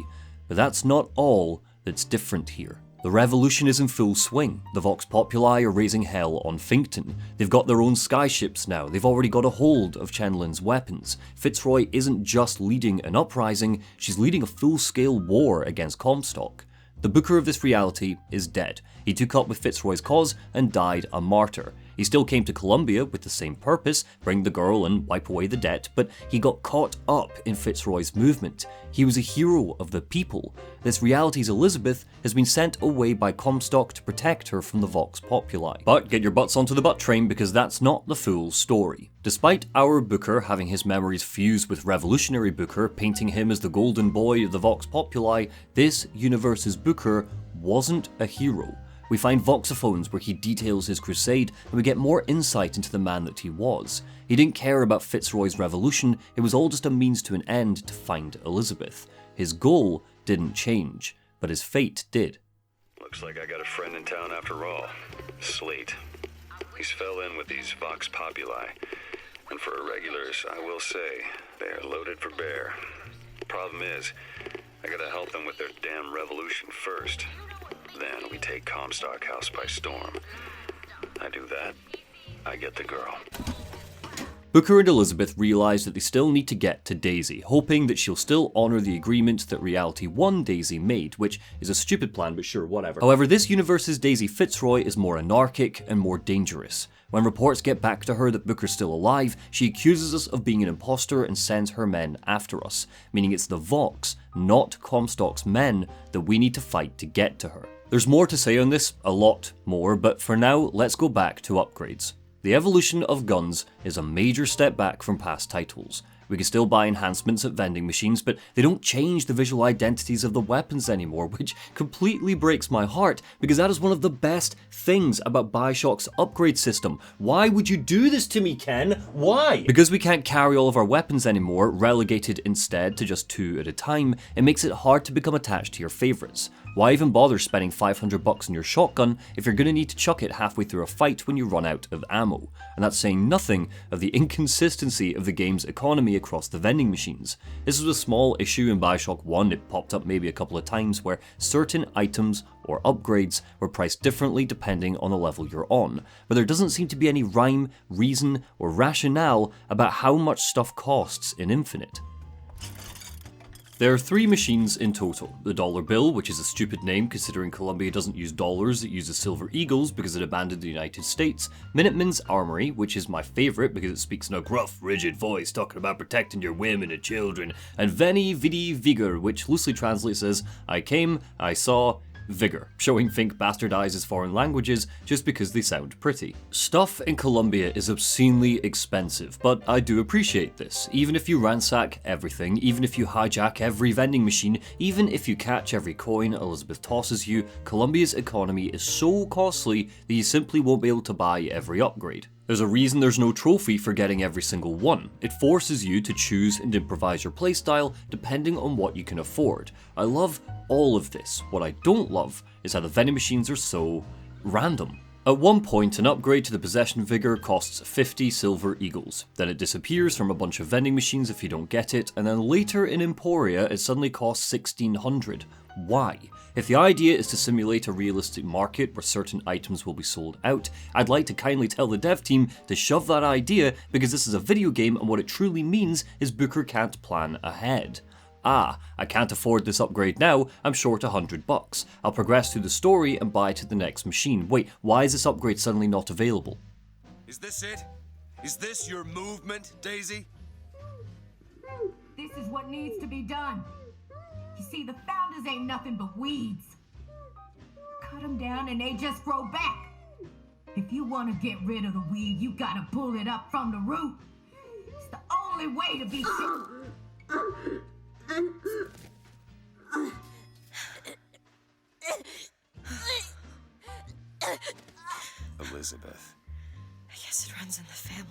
But that's not all that's different here. The revolution is in full swing. The Vox Populi are raising hell on Finkton. They've got their own skyships now. They've already got a hold of Chen-Lin's weapons. Fitzroy isn't just leading an uprising, she's leading a full-scale war against Comstock. The Booker of this reality is dead. He took up with Fitzroy's cause and died a martyr. He still came to Columbia with the same purpose, bring the girl and wipe away the debt, but he got caught up in Fitzroy's movement. He was a hero of the people. This reality's Elizabeth has been sent away by Comstock to protect her from the Vox Populi. But get your butts onto the butt train because that's not the full story. Despite our Booker having his memories fused with revolutionary Booker, painting him as the golden boy of the Vox Populi, this universe's Booker wasn't a hero. We find voxophones where he details his crusade, and we get more insight into the man that he was. He didn't care about Fitzroy's revolution, it was all just a means to an end to find Elizabeth. His goal didn't change, but his fate did. Looks like I got a friend in town after all. Slate. He's fell in with these Vox Populi, and for irregulars, I will say, they are loaded for bear. Problem is, I gotta help them with their damn revolution first. Then we take Comstock House by storm. I do that, I get the girl. Booker and Elizabeth realise that they still need to get to Daisy, hoping that she'll still honour the agreement that Reality 1 Daisy made, which is a stupid plan, but sure, whatever. However, this universe's Daisy Fitzroy is more anarchic and more dangerous. When reports get back to her that Booker's still alive, she accuses us of being an imposter and sends her men after us, meaning it's the Vox, not Comstock's men, that we need to fight to get to her. There's more to say on this, a lot more, but for now, let's go back to upgrades. The evolution of guns is a major step back from past titles. We can still buy enhancements at vending machines, but they don't change the visual identities of the weapons anymore, which completely breaks my heart, because that is one of the best things about Bioshock's upgrade system. Why would you do this to me, Ken? Why? Because we can't carry all of our weapons anymore, relegated instead to just 2 at a time, it makes it hard to become attached to your favourites. Why even bother spending $500 on your shotgun if you're going to need to chuck it halfway through a fight when you run out of ammo? And that's saying nothing of the inconsistency of the game's economy across the vending machines. This was a small issue in Bioshock 1, it popped up maybe a couple of times, where certain items or upgrades were priced differently depending on the level you're on, but there doesn't seem to be any rhyme, reason, or rationale about how much stuff costs in Infinite. There are 3 machines in total. The dollar bill, which is a stupid name considering Columbia doesn't use dollars, it uses silver eagles because it abandoned the United States. Minuteman's Armory, which is my favourite because it speaks in a gruff, rigid voice talking about protecting your women and children. And Veni Vidi Vigor, which loosely translates as, I came, I saw, Vigor, showing Fink bastardizes foreign languages just because they sound pretty. Stuff in Colombia is obscenely expensive, but I do appreciate this. Even if you ransack everything, even if you hijack every vending machine, even if you catch every coin Elizabeth tosses you, Colombia's economy is so costly that you simply won't be able to buy every upgrade. There's a reason there's no trophy for getting every single one. It forces you to choose and improvise your playstyle depending on what you can afford. I love all of this. What I don't love is how the vending machines are so random. At one point, an upgrade to the possession vigor costs 50 silver eagles. Then it disappears from a bunch of vending machines if you don't get it, and then later in Emporia it suddenly costs 1600. Why? If the idea is to simulate a realistic market where certain items will be sold out, I'd like to kindly tell the dev team to shove that idea, because this is a video game and what it truly means is Booker can't plan ahead. I can't afford this upgrade now, I'm short $100. I'll progress through the story and buy it at the next machine. Wait, why is this upgrade suddenly not available? Is this it? Is this your movement, Daisy? This is what needs to be done. You see, the founders ain't nothing but weeds. Cut them down and they just grow back. If you want to get rid of the weed, you gotta pull it up from the root. It's the only way to be Elizabeth. I guess it runs in the family.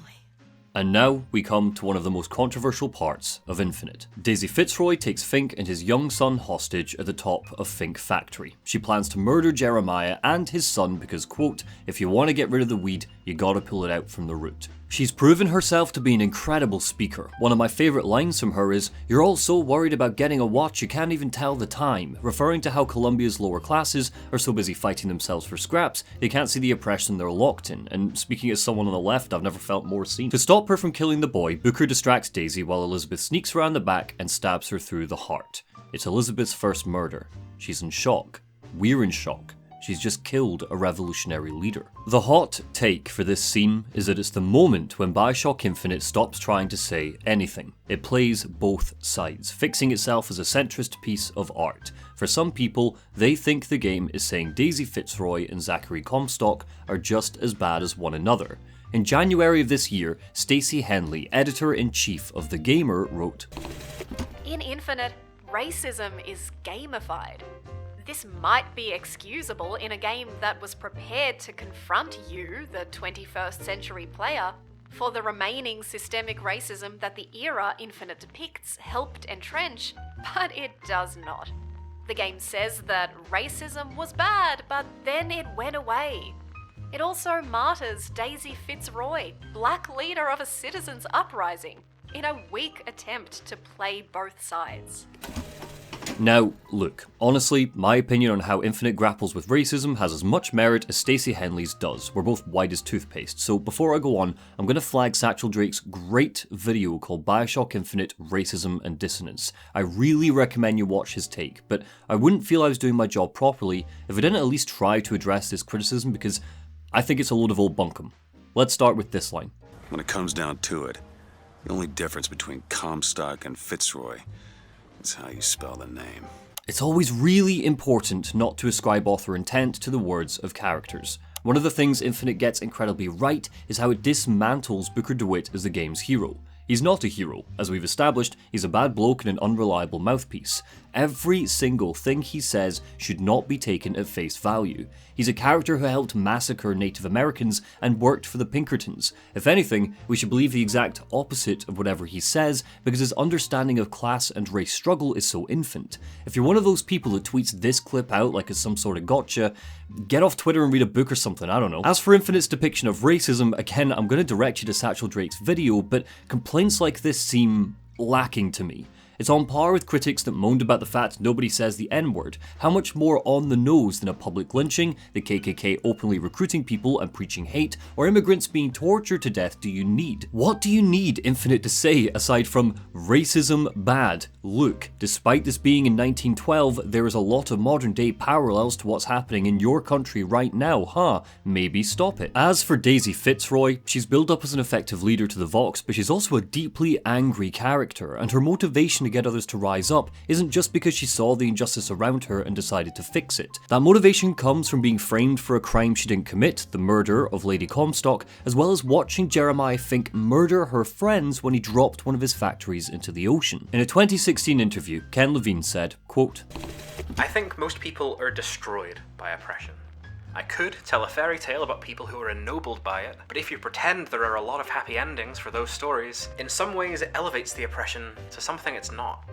And now we come to one of the most controversial parts of Infinite. Daisy Fitzroy takes Fink and his young son hostage at the top of Fink Factory. She plans to murder Jeremiah and his son because, quote, if you want to get rid of the weed, you gotta pull it out from the root. She's proven herself to be an incredible speaker. One of my favourite lines from her is, "You're all so worried about getting a watch you can't even tell the time," referring to how Colombia's lower classes are so busy fighting themselves for scraps, they can't see the oppression they're locked in, and speaking as someone on the left, I've never felt more seen. To stop her from killing the boy, Booker distracts Daisy while Elizabeth sneaks around the back and stabs her through the heart. It's Elizabeth's first murder. She's in shock. We're in shock. She's just killed a revolutionary leader. The hot take for this scene is that it's the moment when Bioshock Infinite stops trying to say anything. It plays both sides, fixing itself as a centrist piece of art. For some people, they think the game is saying Daisy Fitzroy and Zachary Comstock are just as bad as one another. In January of this year, Stacey Henley, editor-in-chief of The Gamer, wrote, "In Infinite, racism is gamified. This might be excusable in a game that was prepared to confront you, the 21st century player, for the remaining systemic racism that the era Infinite depicts helped entrench, but it does not. The game says that racism was bad, but then it went away. It also martyrs Daisy Fitzroy, black leader of a citizens' uprising, in a weak attempt to play both sides." Now, look, honestly, my opinion on how Infinite grapples with racism has as much merit as Stacey Henley's does. We're both white as toothpaste, so before I go on, I'm going to flag Satchel Drake's great video called Bioshock Infinite, Racism and Dissonance. I really recommend you watch his take, but I wouldn't feel I was doing my job properly if I didn't at least try to address this criticism, because I think it's a load of old bunkum. Let's start with this line. When it comes down to it, the only difference between Comstock and Fitzroy is how you spell the name. It's always really important not to ascribe author intent to the words of characters. One of the things Infinite gets incredibly right is how it dismantles Booker DeWitt as the game's hero. He's not a hero. As we've established, he's a bad bloke and an unreliable mouthpiece. Every single thing he says should not be taken at face value. He's a character who helped massacre Native Americans and worked for the Pinkertons. If anything, we should believe the exact opposite of whatever he says, because his understanding of class and race struggle is so infant. If you're one of those people that tweets this clip out like it's some sort of gotcha, get off Twitter and read a book or something, I don't know. As for Infinite's depiction of racism, again, I'm going to direct you to Satchel Drake's video, but complaints like this seem lacking to me. It's on par with critics that moaned about the fact nobody says the N-word. How much more on the nose than a public lynching, the KKK openly recruiting people and preaching hate, or immigrants being tortured to death do you need? What do you need Infinite to say aside from racism bad? Look, despite this being in 1912, there is a lot of modern day parallels to what's happening in your country right now, huh? Maybe stop it. As for Daisy Fitzroy, she's built up as an effective leader to the Vox, but she's also a deeply angry character, and her motivation to get others to rise up isn't just because she saw the injustice around her and decided to fix it. That motivation comes from being framed for a crime she didn't commit, the murder of Lady Comstock, as well as watching Jeremiah Fink murder her friends when he dropped one of his factories into the ocean. In a 2016 interview, Ken Levine said, quote, I think most people are destroyed by oppression. I could tell a fairy tale about people who are ennobled by it, but if you pretend there are a lot of happy endings for those stories, in some ways it elevates the oppression to something it's not.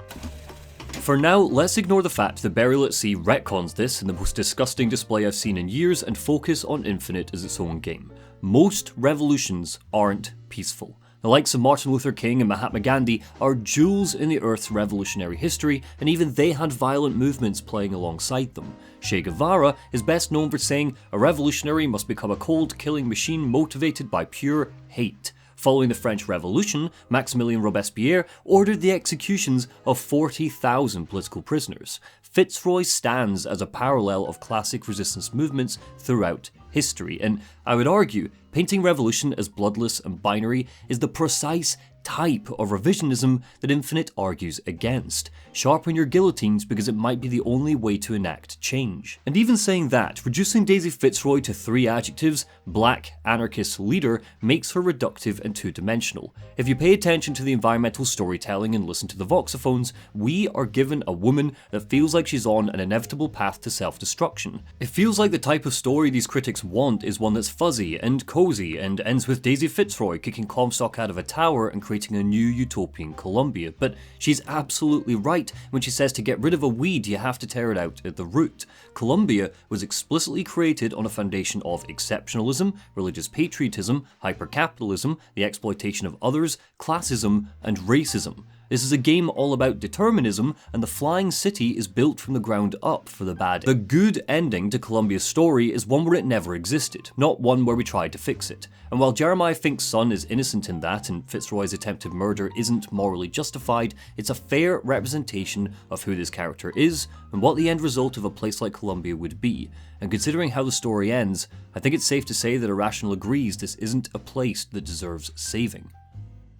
For now, let's ignore the fact that Burial at Sea retcons this in the most disgusting display I've seen in years and focus on Infinite as its own game. Most revolutions aren't peaceful. The likes of Martin Luther King and Mahatma Gandhi are jewels in the Earth's revolutionary history, and even they had violent movements playing alongside them. Che Guevara is best known for saying, a revolutionary must become a cold, killing machine motivated by pure hate. Following the French Revolution, Maximilien Robespierre ordered the executions of 40,000 political prisoners. Fitzroy stands as a parallel of classic resistance movements throughout history, and I would argue painting revolution as bloodless and binary is the precise type of revisionism that Infinite argues against. Sharpen your guillotines because it might be the only way to enact change. And even saying that, reducing Daisy Fitzroy to 3 adjectives, black, anarchist, leader, makes her reductive and two-dimensional. If you pay attention to the environmental storytelling and listen to the voxophones, we are given a woman that feels like she's on an inevitable path to self-destruction. It feels like the type of story these critics want is one that's fuzzy and cozy and ends with Daisy Fitzroy kicking Comstock out of a tower and creating a new utopian Columbia, but she's absolutely right when she says to get rid of a weed you have to tear it out at the root. Columbia was explicitly created on a foundation of exceptionalism, religious patriotism, hypercapitalism, the exploitation of others, classism, and racism. This is a game all about determinism, and the flying city is built from the ground up for the bad. The good ending to Columbia's story is one where it never existed, not one where we tried to fix it. And while Jeremiah Fink's son is innocent in that, and Fitzroy's attempted murder isn't morally justified, it's a fair representation of who this character is, and what the end result of a place like Columbia would be. And considering how the story ends, I think it's safe to say that Irrational agrees this isn't a place that deserves saving.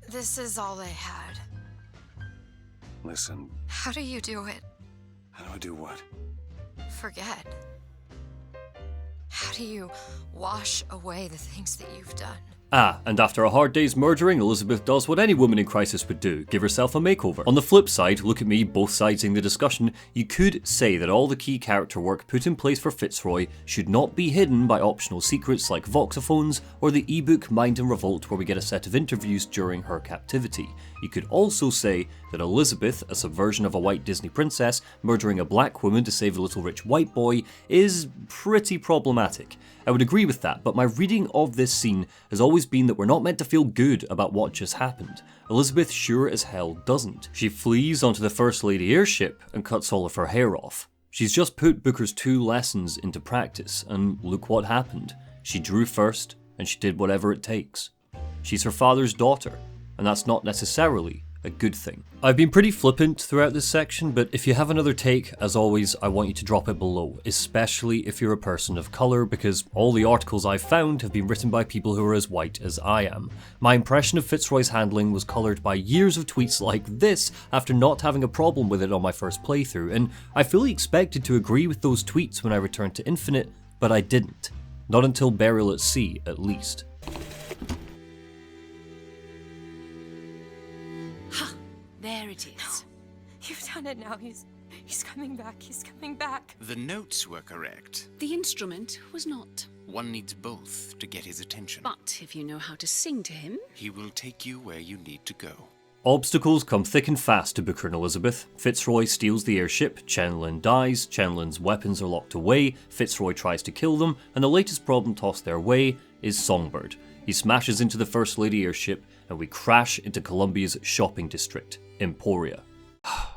This is all they had. Listen. How do you do it? How do I do what? Forget. How do you wash away the things that you've done? Ah, and after a hard day's murdering, Elizabeth does what any woman in crisis would do, give herself a makeover. On the flip side, look at me both sidesing the discussion, you could say that all the key character work put in place for Fitzroy should not be hidden by optional secrets like voxophones or the ebook Mind and Revolt where we get a set of interviews during her captivity. You could also say that Elizabeth, a subversion of a white Disney princess, murdering a black woman to save a little rich white boy, is pretty problematic. I would agree with that, but my reading of this scene has always been that we're not meant to feel good about what just happened. Elizabeth sure as hell doesn't. She flees onto the First Lady airship and cuts all of her hair off. She's just put Booker's 2 lessons into practice, and look what happened. She drew first, and she did whatever it takes. She's her father's daughter, and that's not necessarily a good thing. I've been pretty flippant throughout this section, but if you have another take, as always, I want you to drop it below, especially if you're a person of colour, because all the articles I've found have been written by people who are as white as I am. My impression of Fitzroy's handling was coloured by years of tweets like this after not having a problem with it on my first playthrough, and I fully expected to agree with those tweets when I returned to Infinite, but I didn't. Not until Burial at Sea, at least. There it is. No. You've done it now. He's coming back. He's coming back. The notes were correct. The instrument was not. One needs both to get his attention. But if you know how to sing to him, he will take you where you need to go. Obstacles come thick and fast to Booker and Elizabeth. Fitzroy steals the airship, Chen-Lin dies, Chen-Lin's weapons are locked away, Fitzroy tries to kill them, and the latest problem tossed their way is Songbird. He smashes into the First Lady airship, and we crash into Columbia's shopping district, Emporia.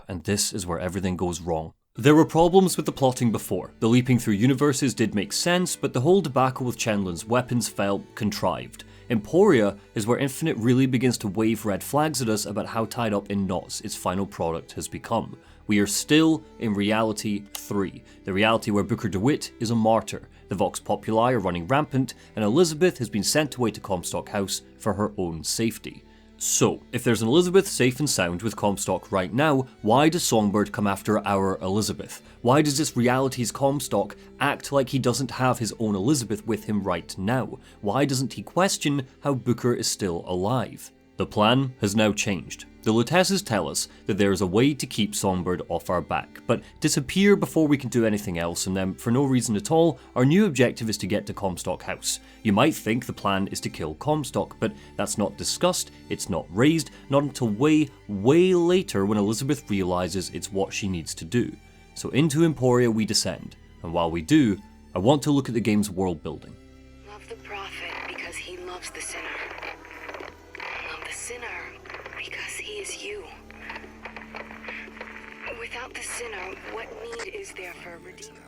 And this is where everything goes wrong. There were problems with the plotting before. The leaping through universes did make sense, but the whole debacle with Chen-Lin's weapons felt contrived. Emporia is where Infinite really begins to wave red flags at us about how tied up in knots its final product has become. We are still in Reality 3, the reality where Booker DeWitt is a martyr, the Vox Populi are running rampant, and Elizabeth has been sent away to Comstock House for her own safety. So, if there's an Elizabeth safe and sound with Comstock right now, why does Songbird come after our Elizabeth? Why does this reality's Comstock act like he doesn't have his own Elizabeth with him right now? Why doesn't he question how Booker is still alive? The plan has now changed. The Lutesses tell us that there is a way to keep Songbird off our back, but disappear before we can do anything else, and then, for no reason at all, our new objective is to get to Comstock House. You might think the plan is to kill Comstock, but that's not discussed, it's not raised, not until way, way later when Elizabeth realises it's what she needs to do. So into Emporia we descend, and while we do, I want to look at the game's world building. Love the prophet because he loves the sinner. Love the sinner because he is you. Without the sinner, what need is there for a redeemer?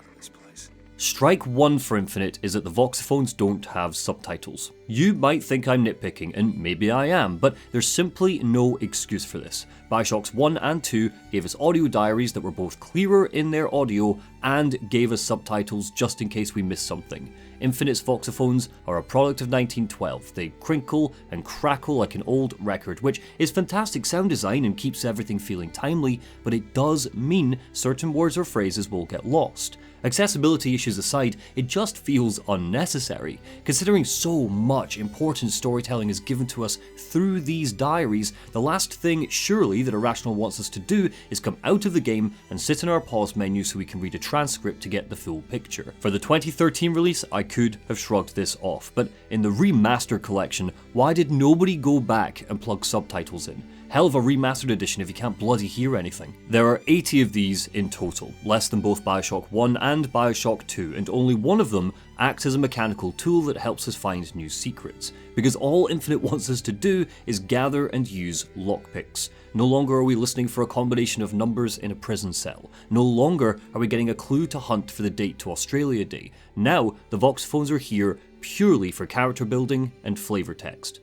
Strike one for Infinite is that the voxophones don't have subtitles. You might think I'm nitpicking, and maybe I am, but there's simply no excuse for this. Bioshocks 1 and 2 gave us audio diaries that were both clearer in their audio and gave us subtitles just in case we missed something. Infinite's voxophones are a product of 1912. They crinkle and crackle like an old record, which is fantastic sound design and keeps everything feeling timely, but it does mean certain words or phrases will get lost. Accessibility issues aside, it just feels unnecessary. Considering so much important storytelling is given to us through these diaries, the last thing surely that Irrational wants us to do is come out of the game and sit in our pause menu so we can read a transcript to get the full picture. For the 2013 release, I could have shrugged this off, but in the remaster collection, why did nobody go back and plug subtitles in? Hell of a remastered edition if you can't bloody hear anything. There are 80 of these in total, less than both Bioshock 1 and Bioshock 2, and only one of them acts as a mechanical tool that helps us find new secrets, because all Infinite wants us to do is gather and use lockpicks. No longer are we listening for a combination of numbers in a prison cell. No longer are we getting a clue to hunt for the date to Australia Day. Now, the voxophones are here purely for character building and flavour text.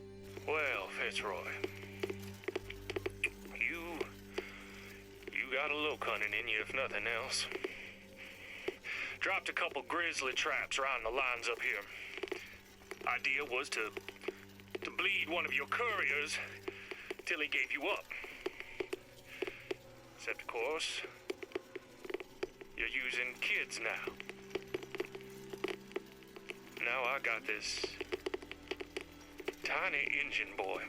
Well, Fitzroy, you got a look hunting in you if nothing else. Dropped a couple grizzly traps around the lines up here. Idea was to bleed one of your couriers till he gave you up. Except, of course, you're using kids now. Now I got this tiny engine boy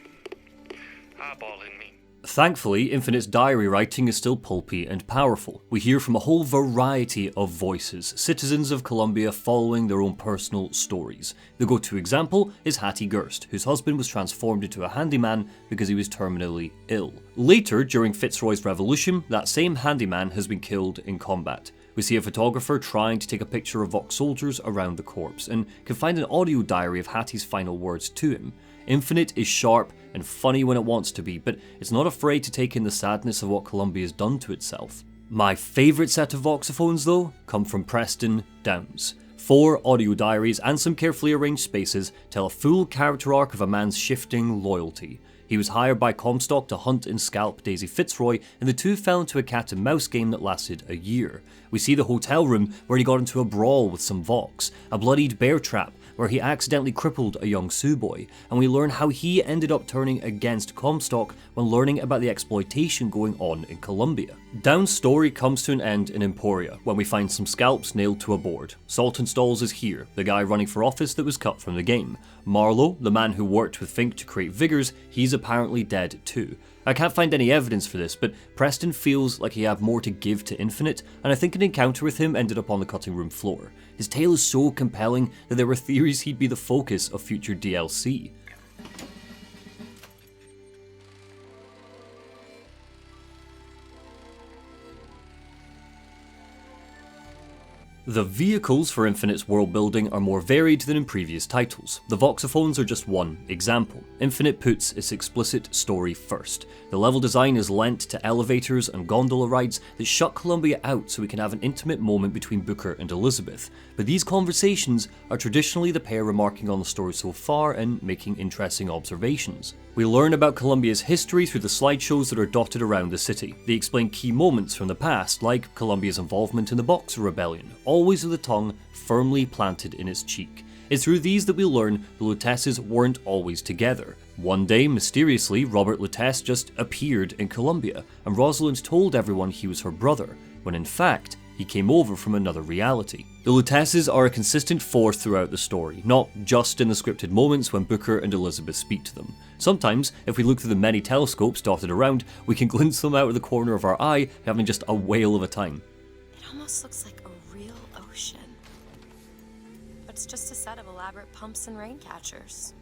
eyeballing me. Thankfully, Infinite's diary writing is still pulpy and powerful. We hear from a whole variety of voices, citizens of Columbia following their own personal stories. The go-to example is Hattie Gerst, whose husband was transformed into a handyman because he was terminally ill. Later, during Fitzroy's revolution, that same handyman has been killed in combat. We see a photographer trying to take a picture of Vox soldiers around the corpse, and can find an audio diary of Hattie's final words to him. Infinite is sharp and funny when it wants to be, but it's not afraid to take in the sadness of what Columbia's done to itself. My favourite set of voxophones, though, come from Preston Downs. 4 audio diaries and some carefully arranged spaces tell a full character arc of a man's shifting loyalty. He was hired by Comstock to hunt and scalp Daisy Fitzroy, and the two fell into a cat and mouse game that lasted a year. We see the hotel room where he got into a brawl with some Vox, a bloodied bear trap where he accidentally crippled a young Sioux boy, and we learn how he ended up turning against Comstock when learning about the exploitation going on in Columbia. Down's story comes to an end in Emporia, when we find some scalps nailed to a board. Saltonstalls is here, the guy running for office that was cut from the game. Marlowe, the man who worked with Fink to create Vigors, he's apparently dead too. I can't find any evidence for this, but Preston feels like he had more to give to Infinite, and I think an encounter with him ended up on the cutting room floor. His tale is so compelling that there were theories he'd be the focus of future DLC. The vehicles for Infinite's world building are more varied than in previous titles. The voxophones are just one example. Infinite puts its explicit story first. The level design is lent to elevators and gondola rides that shut Columbia out so we can have an intimate moment between Booker and Elizabeth. But these conversations are traditionally the pair remarking on the story so far and making interesting observations. We learn about Columbia's history through the slideshows that are dotted around the city. They explain key moments from the past, like Columbia's involvement in the Boxer Rebellion, always with a tongue firmly planted in its cheek. It's through these that we learn the Lutesses weren't always together. One day, mysteriously, Robert Lutece just appeared in Colombia, and Rosalind told everyone he was her brother, when in fact, he came over from another reality. The Luteces are a consistent force throughout the story, not just in the scripted moments when Booker and Elizabeth speak to them. Sometimes, if we look through the many telescopes dotted around, we can glimpse them out of the corner of our eye, having just a whale of a time. It almost looks like a real ocean. But it's just a set of elaborate pumps and rain catchers.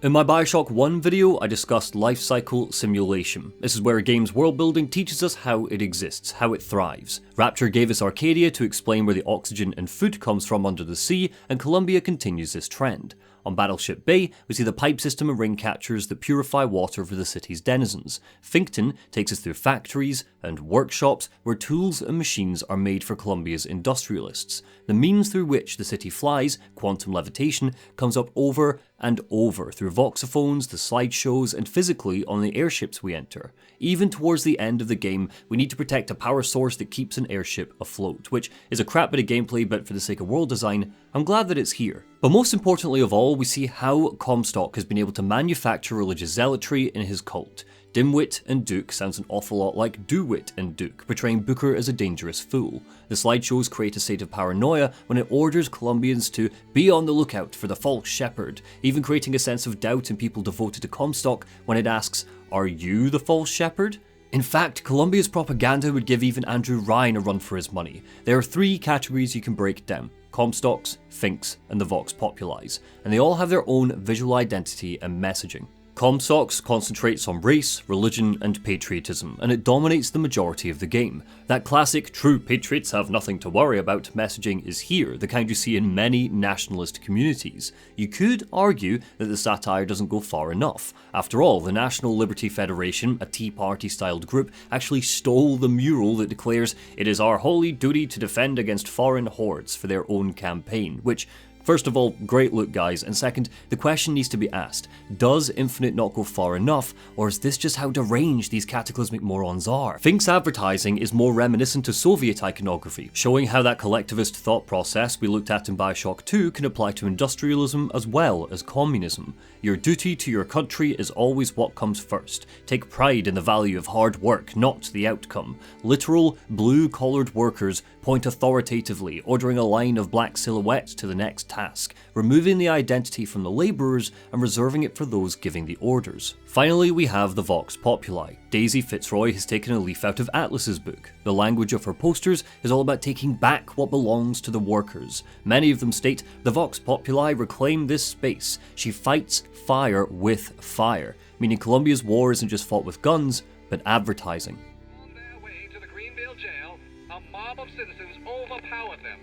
In my Bioshock 1 video, I discussed life cycle simulation. This is where a game's world building teaches us how it exists, how it thrives. Rapture gave us Arcadia to explain where the oxygen and food comes from under the sea, and Columbia continues this trend. On Battleship Bay, we see the pipe system and ring catchers that purify water for the city's denizens. Finkton takes us through factories and workshops where tools and machines are made for Columbia's industrialists. The means through which the city flies, quantum levitation, comes up over and over through voxophones, the slideshows, and physically on the airships we enter. Even towards the end of the game, we need to protect a power source that keeps an airship afloat, which is a crap bit of gameplay, but for the sake of world design, I'm glad that it's here. But most importantly of all, we see how Comstock has been able to manufacture religious zealotry in his cult. Dimwit and Duke sounds an awful lot like Do-Wit and Duke, portraying Booker as a dangerous fool. The slideshows create a state of paranoia when it orders Columbians to be on the lookout for the false shepherd, even creating a sense of doubt in people devoted to Comstock when it asks, "Are you the false shepherd?" In fact, Columbia's propaganda would give even Andrew Ryan a run for his money. There are 3 categories you can break down: Comstocks, Finks, and the Vox Populis, and they all have their own visual identity and messaging. Comstocks concentrates on race, religion, and patriotism, and it dominates the majority of the game. That classic "true patriots have nothing to worry about" messaging is here, the kind you see in many nationalist communities. You could argue that the satire doesn't go far enough. After all, the National Liberty Federation, a Tea Party-styled group, actually stole the mural that declares it is our holy duty to defend against foreign hordes for their own campaign, which, first of all, great look guys, and second, the question needs to be asked, does Infinite not go far enough, or is this just how deranged these cataclysmic morons are? Fink's advertising is more reminiscent to Soviet iconography, showing how that collectivist thought process we looked at in Bioshock 2 can apply to industrialism as well as communism. Your duty to your country is always what comes first. Take pride in the value of hard work, not the outcome. Literal, blue-collared workers point authoritatively, ordering a line of black silhouettes to the next task, removing the identity from the labourers and reserving it for those giving the orders. Finally, we have the Vox Populi. Daisy Fitzroy has taken a leaf out of Atlas's book. The language of her posters is all about taking back what belongs to the workers. Many of them state, "The Vox Populi reclaim this space. She fights fire with fire," meaning Columbia's war isn't just fought with guns, but advertising. On their way to the Greenville jail, a mob of citizens overpowered them.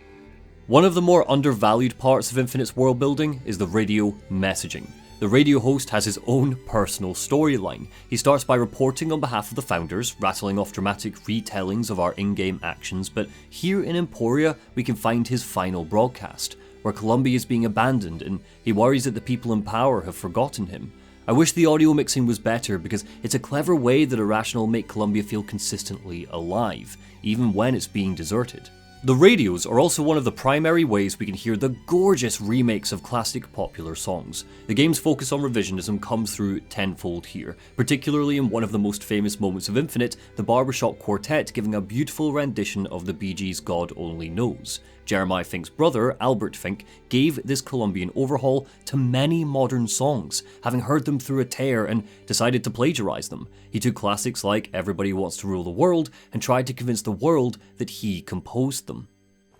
One of the more undervalued parts of Infinite's world building is the radio messaging. The radio host has his own personal storyline. He starts by reporting on behalf of the founders, rattling off dramatic retellings of our in-game actions, but here in Emporia we can find his final broadcast, where Columbia is being abandoned and he worries that the people in power have forgotten him. I wish the audio mixing was better because it's a clever way that Irrational will make Columbia feel consistently alive, even when it's being deserted. The radios are also one of the primary ways we can hear the gorgeous remakes of classic popular songs. The game's focus on revisionism comes through tenfold here, particularly in one of the most famous moments of Infinite, the Barbershop Quartet giving a beautiful rendition of the Bee Gees' God Only Knows. Jeremiah Fink's brother, Albert Fink, gave this Colombian overhaul to many modern songs, having heard them through a tear and decided to plagiarize them. He took classics like Everybody Wants to Rule the World and tried to convince the world that he composed them.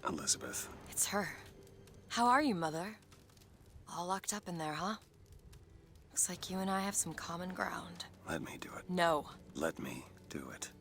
Elizabeth. It's her. How are you, Mother? All locked up in there, huh? Looks like you and I have some common ground. Let me do it. No. Let me do it.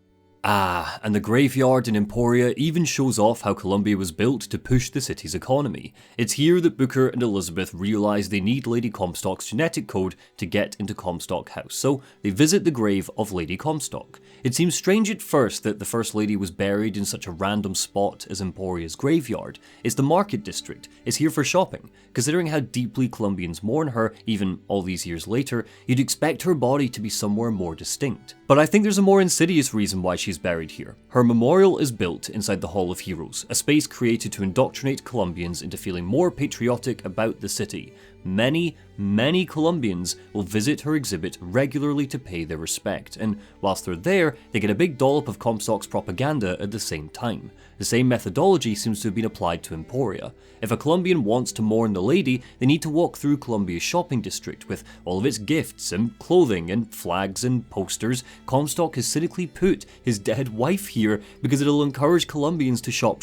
Ah, and the graveyard in Emporia even shows off how Columbia was built to push the city's economy. It's here that Booker and Elizabeth realise they need Lady Comstock's genetic code to get into Comstock House, so they visit the grave of Lady Comstock. It seems strange at first that the First Lady was buried in such a random spot as Emporia's graveyard. It's the market district, it's here for shopping. Considering how deeply Columbians mourn her, even all these years later, you'd expect her body to be somewhere more distinct. But I think there's a more insidious reason why she's buried here. Her memorial is built inside the Hall of Heroes, a space created to indoctrinate Columbians into feeling more patriotic about the city. many Colombians will visit her exhibit regularly to pay their respect, and whilst they're there, they get a big dollop of Comstock's propaganda at the same time. The same methodology seems to have been applied to Emporia. If a Colombian wants to mourn the lady, they need to walk through Colombia's shopping district with all of its gifts and clothing and flags and posters. Comstock has cynically put his dead wife here because it'll encourage Colombians to shop.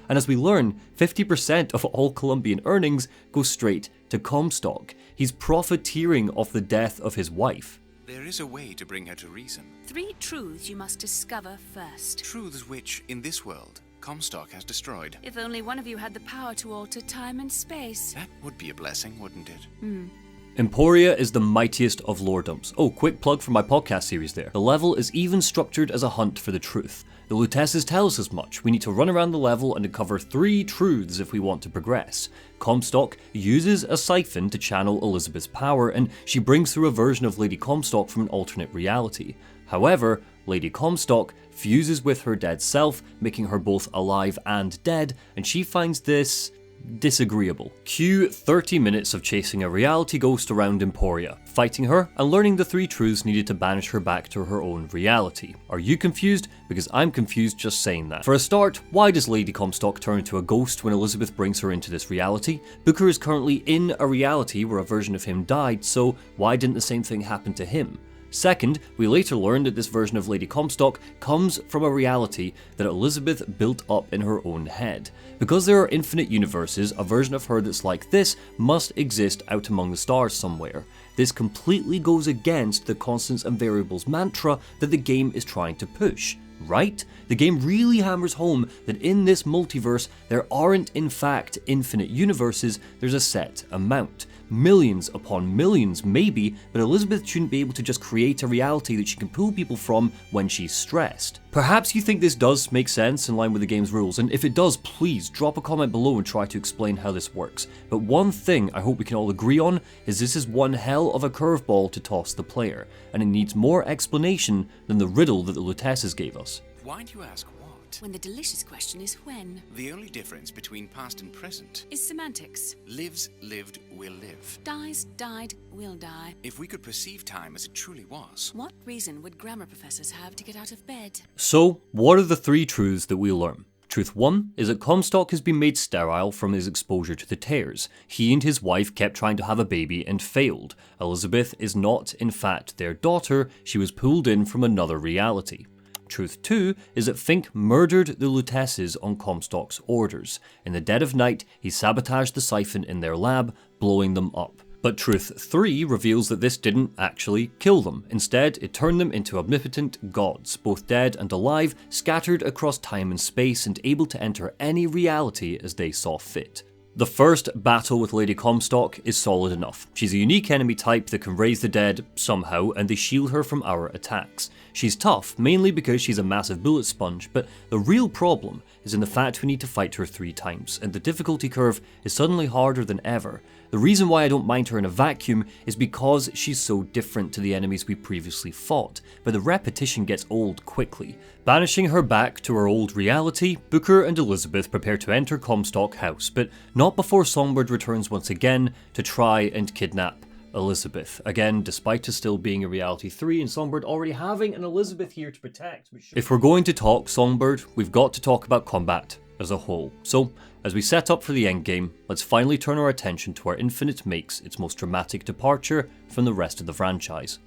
And as we learn, 50% of all Colombian earnings go straight to Comstock. He's profiteering off the death of his wife. There is a way to bring her to reason. 3 truths you must discover first. Truths which, in this world, Comstock has destroyed. If only one of you had the power to alter time and space. That would be a blessing, wouldn't it? Emporia is the mightiest of lordoms. Oh, quick plug for my podcast series there. The level is even structured as a hunt for the truth. The Lutesses tell us as much. We need to run around the level and uncover 3 truths if we want to progress. Comstock uses a siphon to channel Elizabeth's power, and she brings through a version of Lady Comstock from an alternate reality. However, Lady Comstock fuses with her dead self, making her both alive and dead, and she finds this disagreeable. Cue 30 minutes of chasing a reality ghost around Emporia, fighting her and learning the 3 truths needed to banish her back to her own reality. Are you confused? Because I'm confused just saying that. For a start, why does Lady Comstock turn into a ghost when Elizabeth brings her into this reality? Booker is currently in a reality where a version of him died, so why didn't the same thing happen to him? Second, we later learned that this version of Lady Comstock comes from a reality that Elizabeth built up in her own head. Because there are infinite universes, a version of her that's like this must exist out among the stars somewhere. This completely goes against the constants and variables mantra that the game is trying to push, right? The game really hammers home that in this multiverse, there aren't in fact infinite universes, there's a set amount. Millions upon millions, maybe, but Elizabeth shouldn't be able to just create a reality that she can pull people from when she's stressed. Perhaps you think this does make sense in line with the game's rules, and if it does, please drop a comment below and try to explain how this works. But one thing I hope we can all agree on is this is one hell of a curveball to toss the player, and it needs more explanation than the riddle that the Lutesses gave us. Why do you ask what? When the delicious question is when. The only difference between past and present Is semantics. lives, lived, will live. Dies, died, will die. If we could perceive time as it truly was, What reason would grammar professors have to get out of bed? So, what are the 3 truths that we learn? Truth 1 is that Comstock has been made sterile from his exposure to the tears. He and his wife kept trying to have a baby and failed. Elizabeth is not, in fact, their daughter, she was pulled in from another reality. Truth 2 is that Fink murdered the Lutesses on Comstock's orders. In the dead of night, he sabotaged the siphon in their lab, blowing them up. But Truth 3 reveals that this didn't actually kill them. Instead, it turned them into omnipotent gods, both dead and alive, scattered across time and space and able to enter any reality as they saw fit. The first battle with Lady Comstock is solid enough. She's a unique enemy type that can raise the dead somehow, and they shield her from our attacks. She's tough, mainly because she's a massive bullet sponge, but the real problem is in the fact we need to fight her 3 times, and the difficulty curve is suddenly harder than ever. The reason why I don't mind her in a vacuum is because she's so different to the enemies we previously fought, but the repetition gets old quickly. Banishing her back to her old reality, Booker and Elizabeth prepare to enter Comstock House, but not before Songbird returns once again to try and kidnap Elizabeth. Again, despite us still being a Reality 3 and Songbird already having an Elizabeth here to protect. If we're going to talk Songbird, we've got to talk about combat as a whole. So, as we set up for the endgame, let's finally turn our attention to where Infinite makes its most dramatic departure from the rest of the franchise.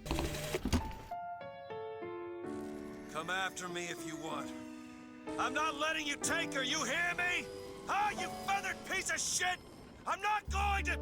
Come after me if you want. I'm not letting you take her, you hear me? Ah, you feathered piece of shit! I'm not going to...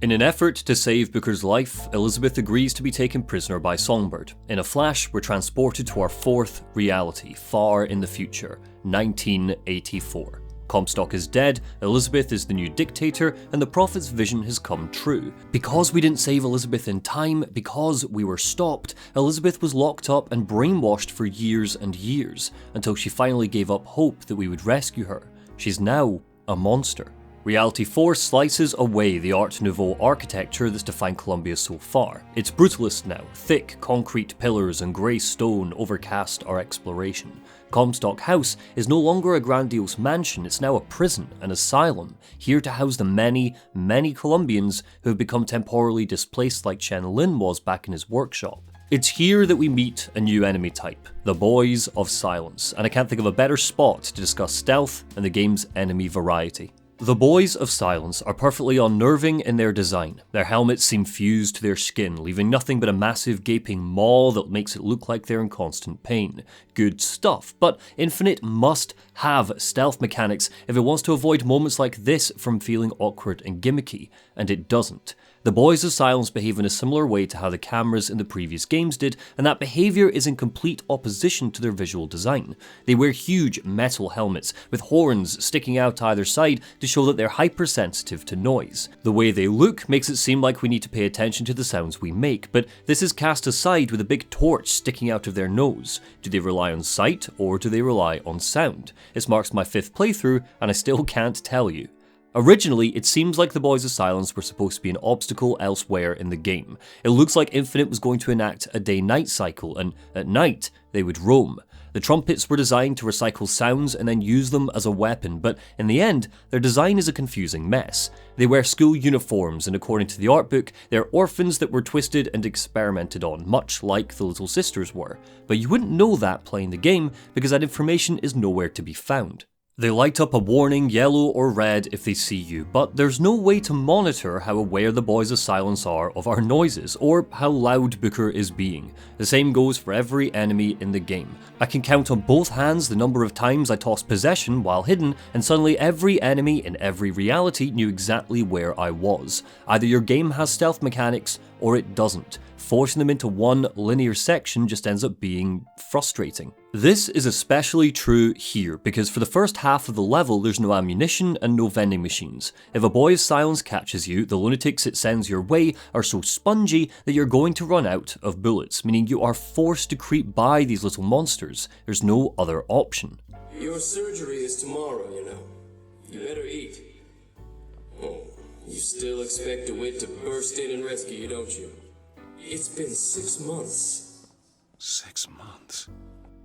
In an effort to save Booker's life, Elizabeth agrees to be taken prisoner by Songbird. In a flash, we're transported to our 4th reality, far in the future, 1984. Comstock is dead, Elizabeth is the new dictator, and the Prophet's vision has come true. Because we didn't save Elizabeth in time, because we were stopped, Elizabeth was locked up and brainwashed for years and years, until she finally gave up hope that we would rescue her. She's now a monster. Reality 4 slices away the Art Nouveau architecture that's defined Columbia so far. It's brutalist now, thick concrete pillars and grey stone overcast our exploration. Comstock House is no longer a grandiose mansion, it's now a prison, an asylum, here to house the many, many Colombians who have become temporarily displaced like Chen Lin was back in his workshop. It's here that we meet a new enemy type, the Boys of Silence, and I can't think of a better spot to discuss stealth and the game's enemy variety. The Boys of Silence are perfectly unnerving in their design. Their helmets seem fused to their skin, leaving nothing but a massive gaping maw that makes it look like they're in constant pain. Good stuff, but Infinite must have stealth mechanics if it wants to avoid moments like this from feeling awkward and gimmicky, and it doesn't. The Boys of Silence behave in a similar way to how the cameras in the previous games did, and that behaviour is in complete opposition to their visual design. They wear huge metal helmets, with horns sticking out either side to show that they're hypersensitive to noise. The way they look makes it seem like we need to pay attention to the sounds we make, but this is cast aside with a big torch sticking out of their nose. Do they rely on sight, or do they rely on sound? This marks my 5th playthrough, and I still can't tell you. Originally, it seems like the Boys of Silence were supposed to be an obstacle elsewhere in the game. It looks like Infinite was going to enact a day-night cycle, and at night, they would roam. The trumpets were designed to recycle sounds and then use them as a weapon, but in the end, their design is a confusing mess. They wear school uniforms, and according to the art book, they're orphans that were twisted and experimented on, much like the Little Sisters were. But you wouldn't know that playing the game, because that information is nowhere to be found. They light up a warning yellow or red if they see you, but there's no way to monitor how aware the Boys of Silence are of our noises, or how loud Booker is being. The same goes for every enemy in the game. I can count on both hands the number of times I tossed possession while hidden, and suddenly every enemy in every reality knew exactly where I was. Either your game has stealth mechanics, or it doesn't. Forcing them into one linear section just ends up being frustrating. This is especially true here, because for the first half of the level there's no ammunition and no vending machines. If a Boy of Silence catches you, the lunatics it sends your way are so spongy that you're going to run out of bullets, meaning you are forced to creep by these little monsters. There's no other option. Your surgery is tomorrow, you know. You better eat. Oh, you still expect DeWitt to burst in and rescue you, don't you? It's been 6 months. 6 months?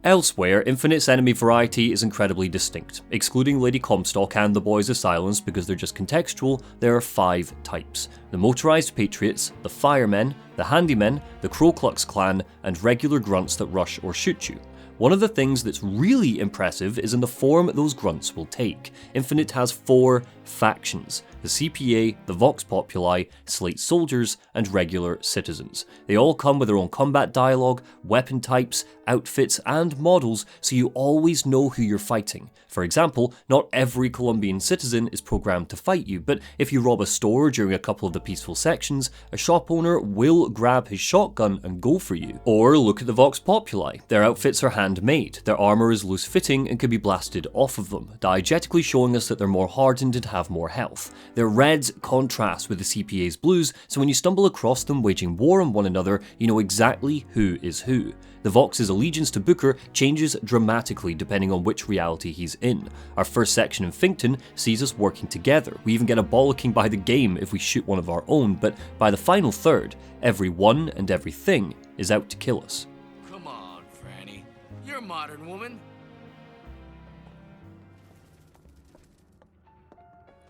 Elsewhere, Infinite's enemy variety is incredibly distinct. Excluding Lady Comstock and the Boys of Silence because they're just contextual, there are 5 types. The Motorized Patriots, the Firemen, the Handymen, the Ku Klux Klan, and regular grunts that rush or shoot you. One of the things that's really impressive is in the form those grunts will take. Infinite has 4 factions: the CPA, the Vox Populi, Slate Soldiers, and regular citizens. They all come with their own combat dialogue, weapon types, outfits, and models, so you always know who you're fighting. For example, not every Colombian citizen is programmed to fight you, but if you rob a store during a couple of the peaceful sections, a shop owner will grab his shotgun and go for you. Or look at the Vox Populi. Their outfits are handmade, their armor is loose-fitting and can be blasted off of them, diegetically showing us that they're more hardened and have more health. Their reds contrast with the CPA's blues, so when you stumble across them waging war on one another, you know exactly who is who. The Vox's allegiance to Booker changes dramatically depending on which reality he's in. Our first section in Finkton sees us working together. We even get a bollocking by the game if we shoot one of our own, but by the final third, everyone and everything is out to kill us. Come on, Franny. You're a modern woman.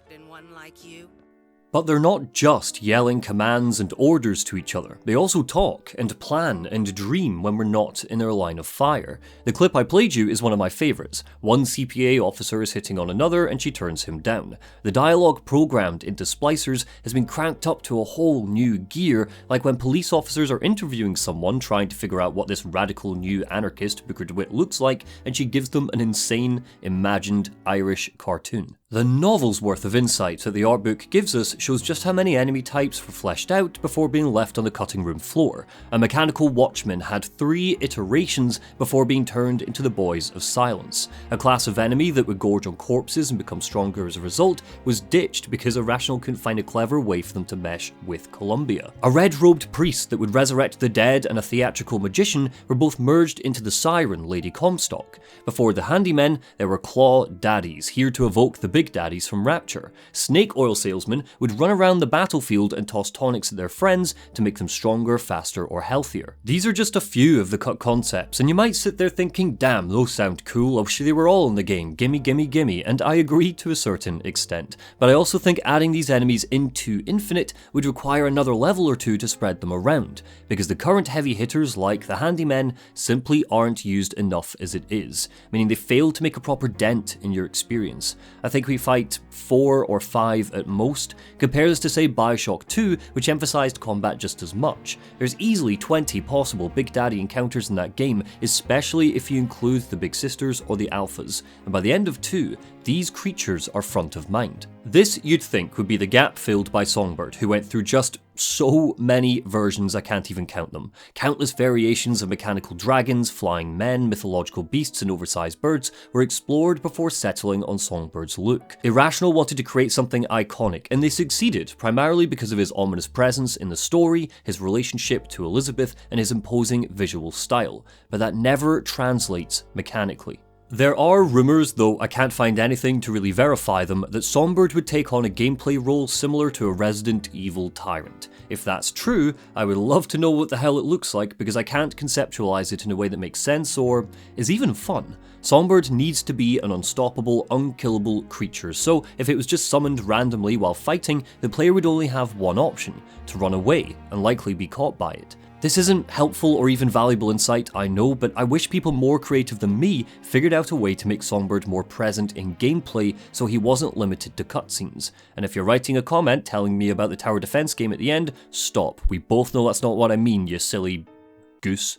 Been one like you? But they're not just yelling commands and orders to each other. They also talk and plan and dream when we're not in their line of fire. The clip I played you is one of my favourites. One CPA officer is hitting on another and she turns him down. The dialogue programmed into splicers has been cranked up to a whole new gear, like when police officers are interviewing someone trying to figure out what this radical new anarchist Booker DeWitt looks like, and she gives them an insane, imagined Irish cartoon. The novel's worth of insight that the art book gives us shows just how many enemy types were fleshed out before being left on the cutting room floor. A mechanical watchman had 3 iterations before being turned into the Boys of Silence. A class of enemy that would gorge on corpses and become stronger as a result was ditched because Irrational couldn't find a clever way for them to mesh with Columbia. A red-robed priest that would resurrect the dead and a theatrical magician were both merged into the siren Lady Comstock. Before the Handymen, there were Claw Daddies, here to evoke the Big Daddies from Rapture. Snake oil salesmen would run around the battlefield and toss tonics at their friends to make them stronger, faster, or healthier. These are just a few of the cut concepts, and you might sit there thinking, damn, those sound cool, I wish they were all in the game, gimme, gimme, gimme, and I agree to a certain extent. But I also think adding these enemies into Infinite would require another level or two to spread them around, because the current heavy hitters like the Handymen simply aren't used enough as it is, meaning they fail to make a proper dent in your experience. I think we fight 4 or 5 at most. Compare this to say Bioshock 2, which emphasized combat just as much. There's easily 20 possible Big Daddy encounters in that game, especially if you include the Big Sisters or the Alphas, and by the end of 2, these creatures are front of mind. This, you'd think, would be the gap filled by Songbird, who went through just so many versions I can't even count them. Countless variations of mechanical dragons, flying men, mythological beasts, and oversized birds were explored before settling on Songbird's look. Irrational wanted to create something iconic, and they succeeded, primarily because of his ominous presence in the story, his relationship to Elizabeth, and his imposing visual style, but that never translates mechanically. There are rumours, though I can't find anything to really verify them, that Songbird would take on a gameplay role similar to a Resident Evil tyrant. If that's true, I would love to know what the hell it looks like, because I can't conceptualize it in a way that makes sense or is even fun. Songbird needs to be an unstoppable, unkillable creature, so if it was just summoned randomly while fighting, the player would only have one option: to run away and likely be caught by it. This isn't helpful or even valuable insight, I know, but I wish people more creative than me figured out a way to make Songbird more present in gameplay so he wasn't limited to cutscenes. And if you're writing a comment telling me about the tower defense game at the end, stop. We both know that's not what I mean, you silly goose.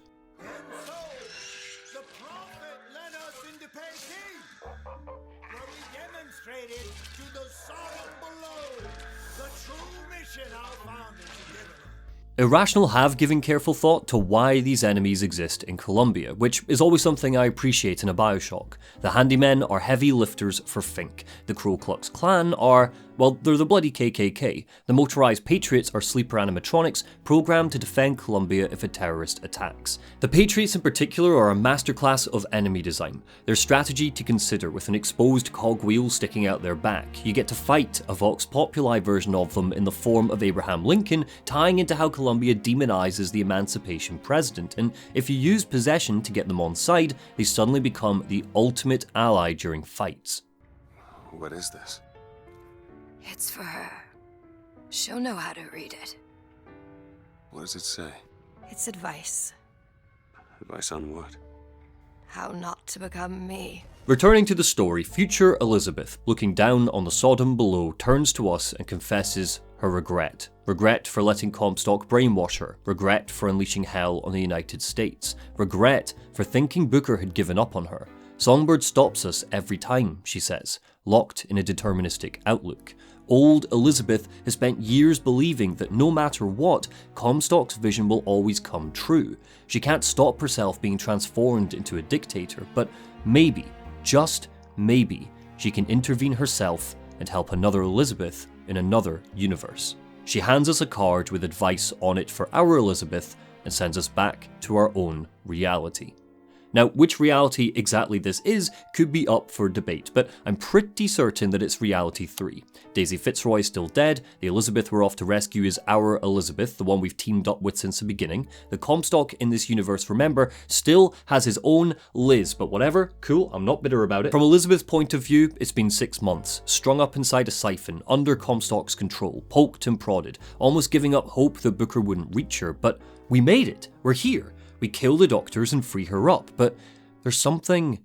Irrational have given careful thought to why these enemies exist in Columbia, which is always something I appreciate in a Bioshock. The Handymen are heavy lifters for Fink. The Ku Klux Klan are, well, they're the bloody KKK. The motorized Patriots are sleeper animatronics programmed to defend Columbia if a terrorist attacks. The Patriots in particular are a masterclass of enemy design. Their strategy to consider, with an exposed cogwheel sticking out their back. You get to fight a Vox Populi version of them in the form of Abraham Lincoln, tying into how Columbia demonizes the Emancipation President, and if you use possession to get them on side, they suddenly become the ultimate ally during fights. What is this? It's for her. She'll know how to read it. What does it say? It's advice. Advice on what? How not to become me. Returning to the story, future Elizabeth, looking down on the Sodom below, turns to us and confesses her regret. Regret for letting Comstock brainwash her. Regret for unleashing hell on the United States. Regret for thinking Booker had given up on her. Songbird stops us every time, she says, locked in a deterministic outlook. Old Elizabeth has spent years believing that no matter what, Comstock's vision will always come true. She can't stop herself being transformed into a dictator, but maybe, just maybe, she can intervene herself and help another Elizabeth in another universe. She hands us a card with advice on it for our Elizabeth and sends us back to our own reality. Now, which reality exactly this is could be up for debate, but I'm pretty certain that it's reality 3. Daisy Fitzroy is still dead, the Elizabeth we're off to rescue is our Elizabeth, the one we've teamed up with since the beginning. The Comstock in this universe, remember, still has his own Liz, but whatever, cool, I'm not bitter about it. From Elizabeth's point of view, it's been 6 months, strung up inside a siphon, under Comstock's control, poked and prodded, almost giving up hope that Booker wouldn't reach her, but we made it, we're here. We kill the doctors and free her up, but there's something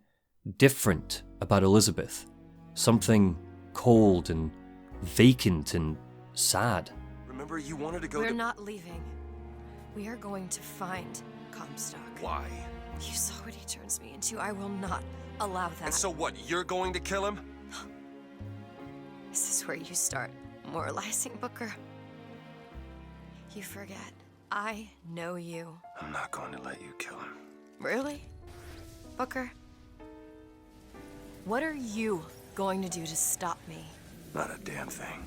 different about Elizabeth. Something cold and vacant and sad. Remember, you wanted to go We're not leaving. We are going to find Comstock. Why? You saw what he turns me into. I will not allow that. And so what, you're going to kill him? Is this where you start moralizing, Booker? You forget. I know you. I'm not going to let you kill him. Really? Booker? What are you going to do to stop me? Not a damn thing.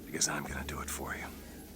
Because I'm gonna do it for you.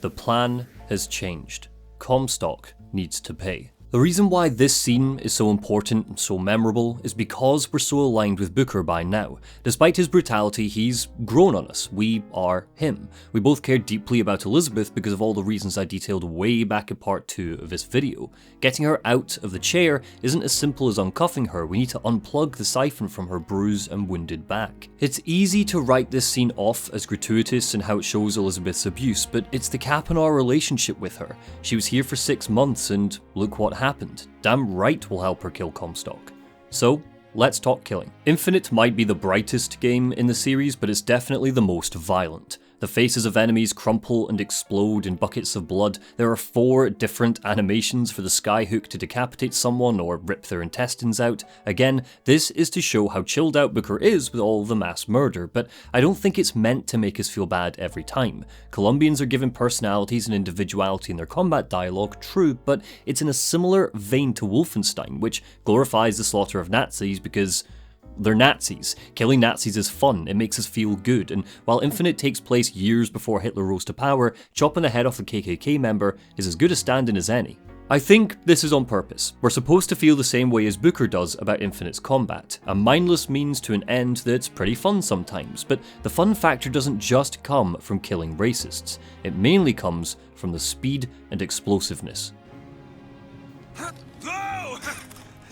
The plan has changed. Comstock needs to pay. The reason why this scene is so important and so memorable is because we're so aligned with Booker by now. Despite his brutality, he's grown on us. We are him. We both care deeply about Elizabeth because of all the reasons I detailed way back in part 2 of this video. Getting her out of the chair isn't as simple as uncuffing her, we need to unplug the siphon from her bruised and wounded back. It's easy to write this scene off as gratuitous and how it shows Elizabeth's abuse, but it's the cap on our relationship with her. She was here for 6 months and look what happened. Damn right we'll help her kill Comstock. So, let's talk killing. Infinite might be the brightest game in the series, but it's definitely the most violent. The faces of enemies crumple and explode in buckets of blood. There are 4 different animations for the skyhook to decapitate someone or rip their intestines out. Again, this is to show how chilled out Booker is with all the mass murder, but I don't think it's meant to make us feel bad every time. Colombians are given personalities and individuality in their combat dialogue, true, but it's in a similar vein to Wolfenstein, which glorifies the slaughter of Nazis because they're Nazis. Killing Nazis is fun, it makes us feel good, and while Infinite takes place years before Hitler rose to power, chopping the head off a KKK member is as good a stand-in as any. I think this is on purpose. We're supposed to feel the same way as Booker does about Infinite's combat, a mindless means to an end that's pretty fun sometimes, but the fun factor doesn't just come from killing racists, it mainly comes from the speed and explosiveness. Whoa!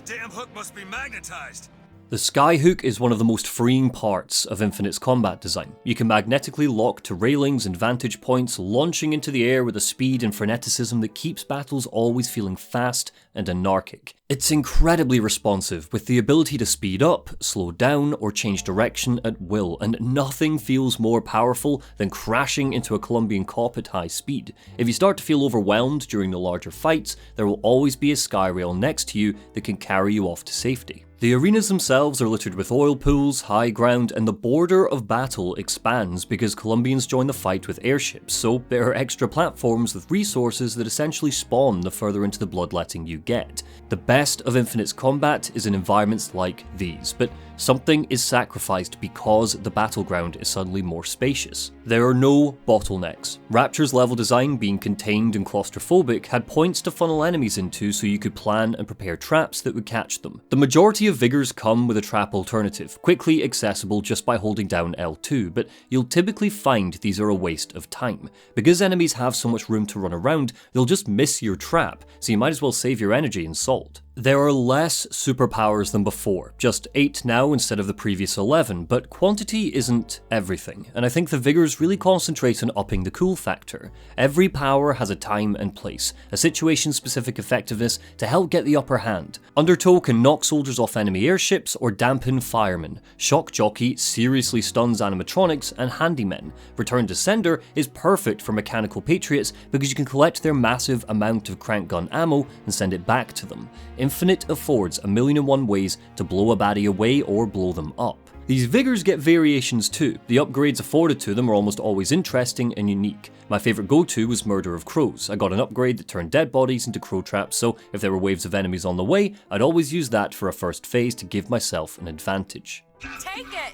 Damn hook must be magnetized. The skyhook is one of the most freeing parts of Infinite's combat design. You can magnetically lock to railings and vantage points, launching into the air with a speed and freneticism that keeps battles always feeling fast and anarchic. It's incredibly responsive, with the ability to speed up, slow down, or change direction at will, and nothing feels more powerful than crashing into a Colombian cop at high speed. If you start to feel overwhelmed during the larger fights, there will always be a skyrail next to you that can carry you off to safety. The arenas themselves are littered with oil pools, high ground, and the border of battle expands because Colombians join the fight with airships, so there are extra platforms with resources that essentially spawn the further into the bloodletting you get. The best of Infinite's combat is in environments like these, but something is sacrificed because the battleground is suddenly more spacious. There are no bottlenecks. Rapture's level design, being contained and claustrophobic, had points to funnel enemies into so you could plan and prepare traps that would catch them. The majority of vigors come with a trap alternative, quickly accessible just by holding down L2, but you'll typically find these are a waste of time. Because enemies have so much room to run around, they'll just miss your trap, so you might as well save your energy and salt. There are less superpowers than before, just 8 now instead of the previous 11, but quantity isn't everything, and I think the vigors really concentrate on upping the cool factor. Every power has a time and place, a situation-specific effectiveness to help get the upper hand. Undertow can knock soldiers off enemy airships or dampen firemen. Shock Jockey seriously stuns animatronics and handymen. Return to Sender is perfect for mechanical patriots because you can collect their massive amount of crank gun ammo and send it back to them. Infinite affords 1,000,001 ways to blow a baddie away or blow them up. These vigors get variations too. The upgrades afforded to them are almost always interesting and unique. My favourite go-to was Murder of Crows. I got an upgrade that turned dead bodies into crow traps, so if there were waves of enemies on the way, I'd always use that for a first phase to give myself an advantage. Take it!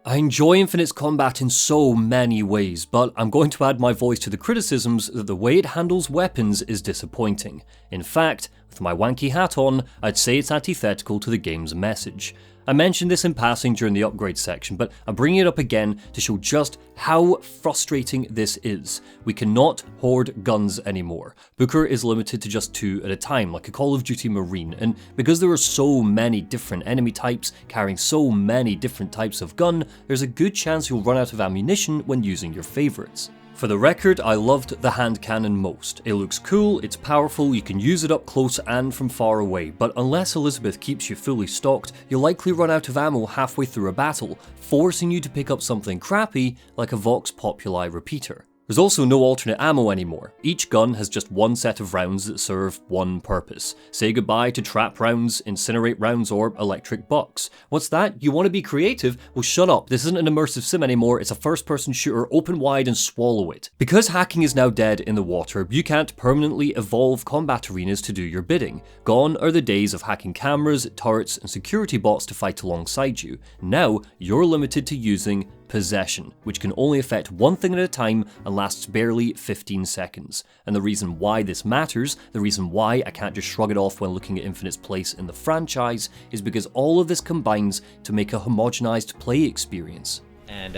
I enjoy Infinite's combat in so many ways, but I'm going to add my voice to the criticisms that the way it handles weapons is disappointing. In fact, with my wanky hat on, I'd say it's antithetical to the game's message. I mentioned this in passing during the upgrade section, but I'm bringing it up again to show just how frustrating this is. We cannot hoard guns anymore. Booker is limited to just 2 at a time, like a Call of Duty Marine, and because there are so many different enemy types carrying so many different types of gun, there's a good chance you'll run out of ammunition when using your favourites. For the record, I loved the hand cannon most. It looks cool, it's powerful, you can use it up close and from far away, but unless Elizabeth keeps you fully stocked, you'll likely run out of ammo halfway through a battle, forcing you to pick up something crappy like a Vox Populi repeater. There's also no alternate ammo anymore. Each gun has just one set of rounds that serve one purpose. Say goodbye to trap rounds, incinerate rounds, or electric bucks. What's that? You want to be creative? Well, shut up. This isn't an immersive sim anymore, it's a first-person shooter. Open wide and swallow it. Because hacking is now dead in the water, you can't permanently evolve combat arenas to do your bidding. Gone are the days of hacking cameras, turrets, and security bots to fight alongside you. Now, you're limited to using possession, which can only affect one thing at a time and lasts barely 15 seconds. And the reason why this matters, the reason why I can't just shrug it off when looking at Infinite's place in the franchise, is because all of this combines to make a homogenized play experience. And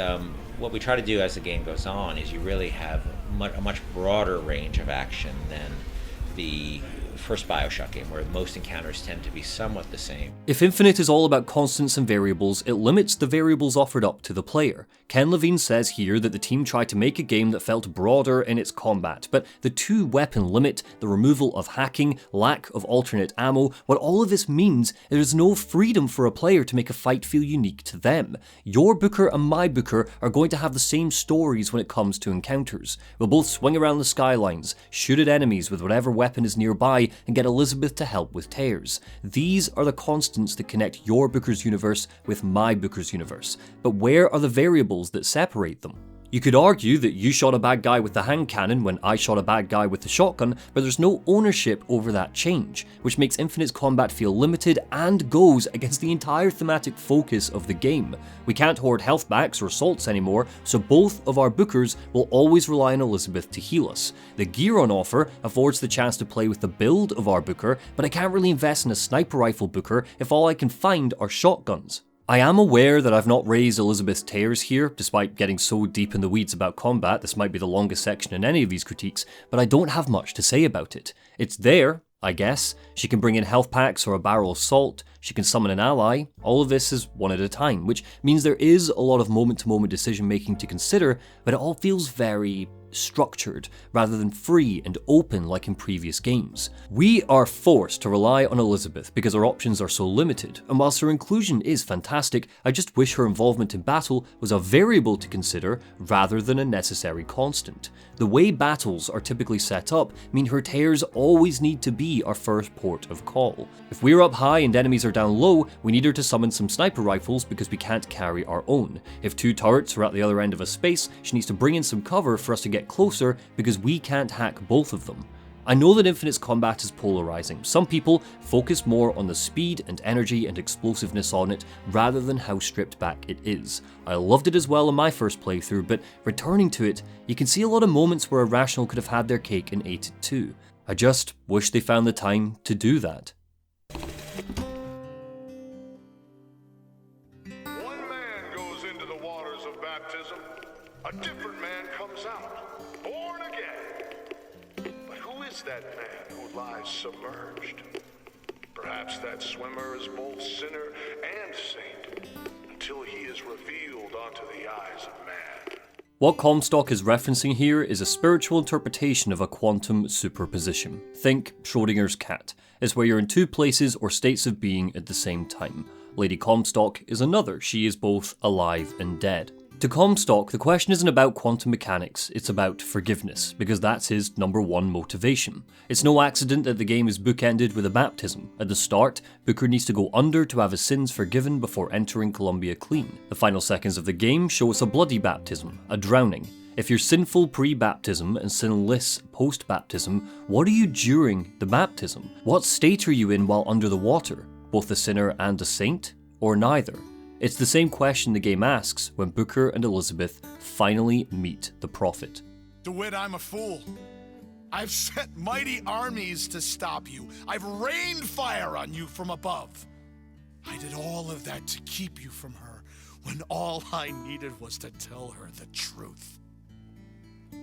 what we try to do as the game goes on is you really have a much broader range of action than the first Bioshock game, where most encounters tend to be somewhat the same. If Infinite is all about constants and variables, it limits the variables offered up to the player. Ken Levine says here that the team tried to make a game that felt broader in its combat, but the 2-weapon limit, the removal of hacking, lack of alternate ammo, what all of this means is there's no freedom for a player to make a fight feel unique to them. Your Booker and my Booker are going to have the same stories when it comes to encounters. We'll both swing around the skylines, shoot at enemies with whatever weapon is nearby, and get Elizabeth to help with tears. These are the constants that connect your Booker's universe with my Booker's universe. But where are the variables that separate them? You could argue that you shot a bad guy with the hand cannon when I shot a bad guy with the shotgun, but there's no ownership over that change, which makes Infinite's combat feel limited and goes against the entire thematic focus of the game. We can't hoard health packs or salts anymore, so both of our Bookers will always rely on Elizabeth to heal us. The gear on offer affords the chance to play with the build of our Booker, but I can't really invest in a sniper rifle Booker if all I can find are shotguns. I am aware that I've not raised Elizabeth's tears here, despite getting so deep in the weeds about combat. This might be the longest section in any of these critiques, but I don't have much to say about it. It's there, I guess. She can bring in health packs or a barrel of salt, she can summon an ally. All of this is one at a time, which means there is a lot of moment-to-moment decision making to consider, but it all feels very structured rather than free and open like in previous games. We are forced to rely on Elizabeth because our options are so limited, and whilst her inclusion is fantastic, I just wish her involvement in battle was a variable to consider rather than a necessary constant. The way battles are typically set up mean her tears always need to be our first port of call. If we're up high and enemies are down low, we need her to summon some sniper rifles because we can't carry our own. If 2 turrets are at the other end of a space, she needs to bring in some cover for us to get closer because we can't hack both of them. I know that Infinite's combat is polarizing. Some people focus more on the speed and energy and explosiveness on it rather than how stripped back it is. I loved it as well in my first playthrough, but returning to it, you can see a lot of moments where Irrational could have had their cake and ate it too. I just wish they found the time to do that. One man goes into the waters of baptism, a different man comes out, born again. But who is that man who lies submerged? Perhaps that swimmer is both sinner and saint, until he is revealed onto the eyes of man. What Comstock is referencing here is a spiritual interpretation of a quantum superposition. Think Schrodinger's cat. It's where you're in 2 places or states of being at the same time. Lady Comstock is another. She is both alive and dead. To Comstock, the question isn't about quantum mechanics, it's about forgiveness, because that's his #1 motivation. It's no accident that the game is bookended with a baptism. At the start, Booker needs to go under to have his sins forgiven before entering Columbia clean. The final seconds of the game show us a bloody baptism, a drowning. If you're sinful pre-baptism and sinless post-baptism, what are you during the baptism? What state are you in while under the water? Both a sinner and a saint? Or neither? It's the same question the game asks when Booker and Elizabeth finally meet the Prophet. DeWitt, I'm a fool. I've sent mighty armies to stop you. I've rained fire on you from above. I did all of that to keep you from her, when all I needed was to tell her the truth.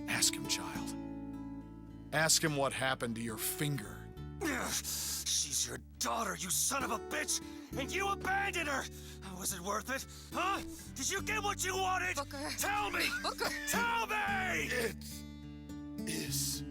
Ask him, child. Ask him what happened to your finger. She's your daughter, you son of a bitch! And you abandoned her! Was it worth it? Huh? Did you get what you wanted? Booker. Tell me! Booker. Tell me! It is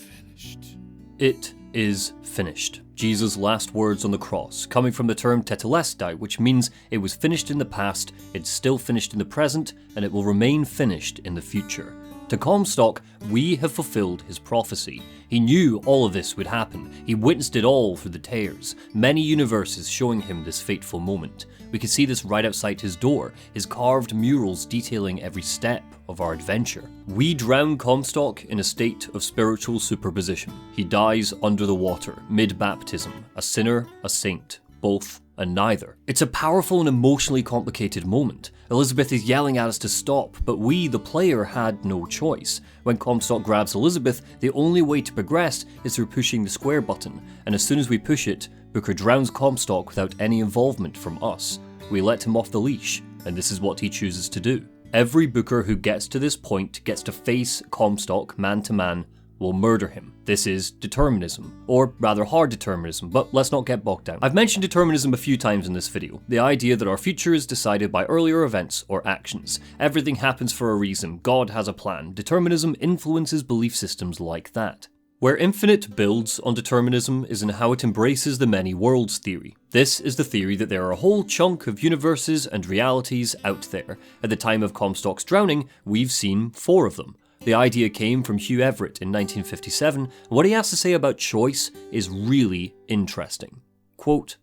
finished. It is finished. Jesus' last words on the cross, coming from the term tetelestai, which means it was finished in the past, it's still finished in the present, and it will remain finished in the future. To Comstock, we have fulfilled his prophecy. He knew all of this would happen. He witnessed it all through the tears, many universes showing him this fateful moment. We could see this right outside his door, his carved murals detailing every step of our adventure. We drown Comstock in a state of spiritual superposition. He dies under the water, mid-baptism, a sinner, a saint. both, and neither. It's a powerful and emotionally complicated moment. Elizabeth is yelling at us to stop, but we, the player, had no choice. When Comstock grabs Elizabeth, the only way to progress is through pushing the square button, and as soon as we push it, Booker drowns Comstock without any involvement from us. We let him off the leash, and this is what he chooses to do. Every Booker who gets to this point gets to face Comstock man to man, will murder him. This is determinism, or rather hard determinism, but let's not get bogged down. I've mentioned determinism a few times in this video, the idea that our future is decided by earlier events or actions. Everything happens for a reason, God has a plan. Determinism influences belief systems like that. Where Infinite builds on determinism is in how it embraces the many worlds theory. This is the theory that there are a whole chunk of universes and realities out there. At the time of Comstock's drowning, we've seen 4 of them. The idea came from Hugh Everett in 1957, and what he has to say about choice is really interesting. Quote,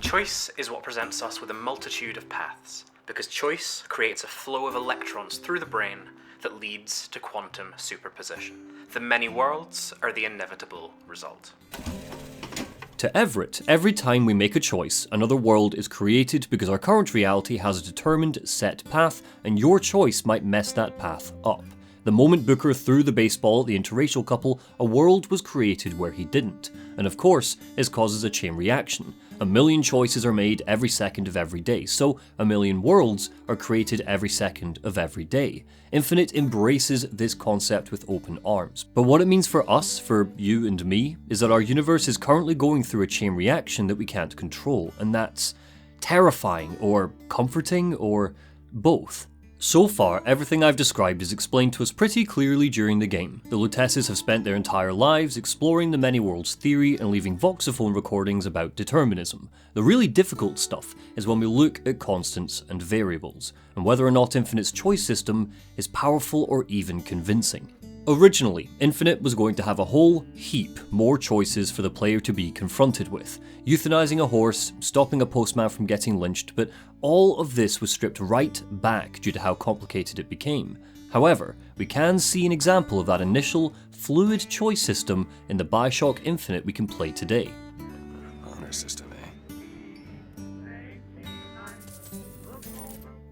"Choice is what presents us with a multitude of paths, because choice creates a flow of electrons through the brain that leads to quantum superposition. The many worlds are the inevitable result." To Everett, every time we make a choice, another world is created because our current reality has a determined set path, and your choice might mess that path up. The moment Booker threw the baseball at the interracial couple, a world was created where he didn't. And of course, this causes a chain reaction. A million choices are made every second of every day, so a million worlds are created every second of every day. Infinite embraces this concept with open arms. But what it means for us, for you and me, is that our universe is currently going through a chain reaction that we can't control, and that's terrifying, or comforting, or both. So far, everything I've described is explained to us pretty clearly during the game. The Lutesses have spent their entire lives exploring the many worlds theory and leaving voxophone recordings about determinism. The really difficult stuff is when we look at constants and variables, and whether or not Infinite's choice system is powerful or even convincing. Originally, Infinite was going to have a whole heap more choices for the player to be confronted with. Euthanizing a horse, stopping a postman from getting lynched, but all of this was stripped right back due to how complicated it became. However, we can see an example of that initial, fluid choice system in the Bioshock Infinite we can play today. Honor system, eh?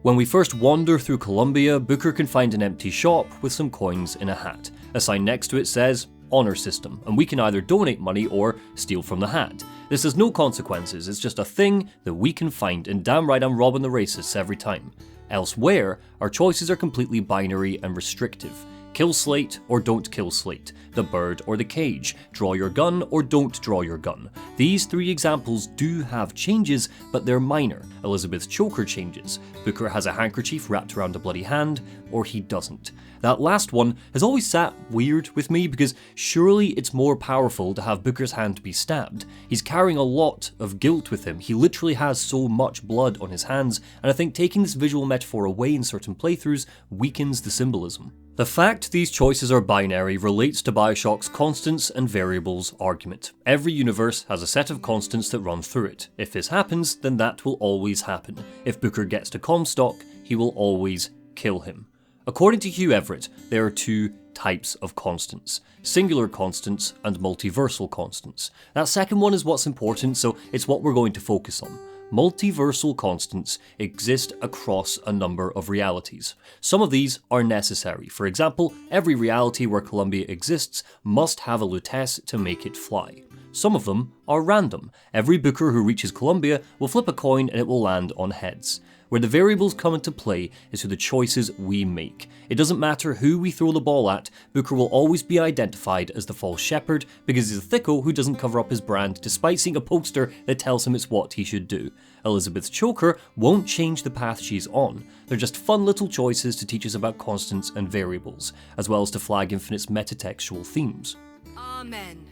When we first wander through Columbia, Booker can find an empty shop with some coins in a hat. A sign next to it says, Honor System, and we can either donate money or steal from the hat. This has no consequences, it's just a thing that we can find, and damn right I'm robbing the racists every time. Elsewhere, our choices are completely binary and restrictive. Kill Slate or don't kill Slate, the bird or the cage, draw your gun or don't draw your gun. These 3 examples do have changes, but they're minor. Elizabeth's choker changes, Booker has a handkerchief wrapped around a bloody hand, or he doesn't. That last one has always sat weird with me because surely it's more powerful to have Booker's hand be stabbed. He's carrying a lot of guilt with him, he literally has so much blood on his hands, and I think taking this visual metaphor away in certain playthroughs weakens the symbolism. The fact these choices are binary relates to Bioshock's constants and variables argument. Every universe has a set of constants that run through it. If this happens, then that will always happen. If Booker gets to Comstock, he will always kill him. According to Hugh Everett, there are 2 types of constants: singular constants and multiversal constants. That second one is what's important, so it's what we're going to focus on. Multiversal constants exist across a number of realities. Some of these are necessary. For example, every reality where Columbia exists must have a Lutece to make it fly. Some of them are random. Every Booker who reaches Columbia will flip a coin and it will land on heads. Where the variables come into play is through the choices we make. It doesn't matter who we throw the ball at, Booker will always be identified as the false shepherd because he's a thicko who doesn't cover up his brand despite seeing a poster that tells him it's what he should do. Elizabeth's choker won't change the path she's on. They're just fun little choices to teach us about constants and variables, as well as to flag Infinite's metatextual themes. Amen.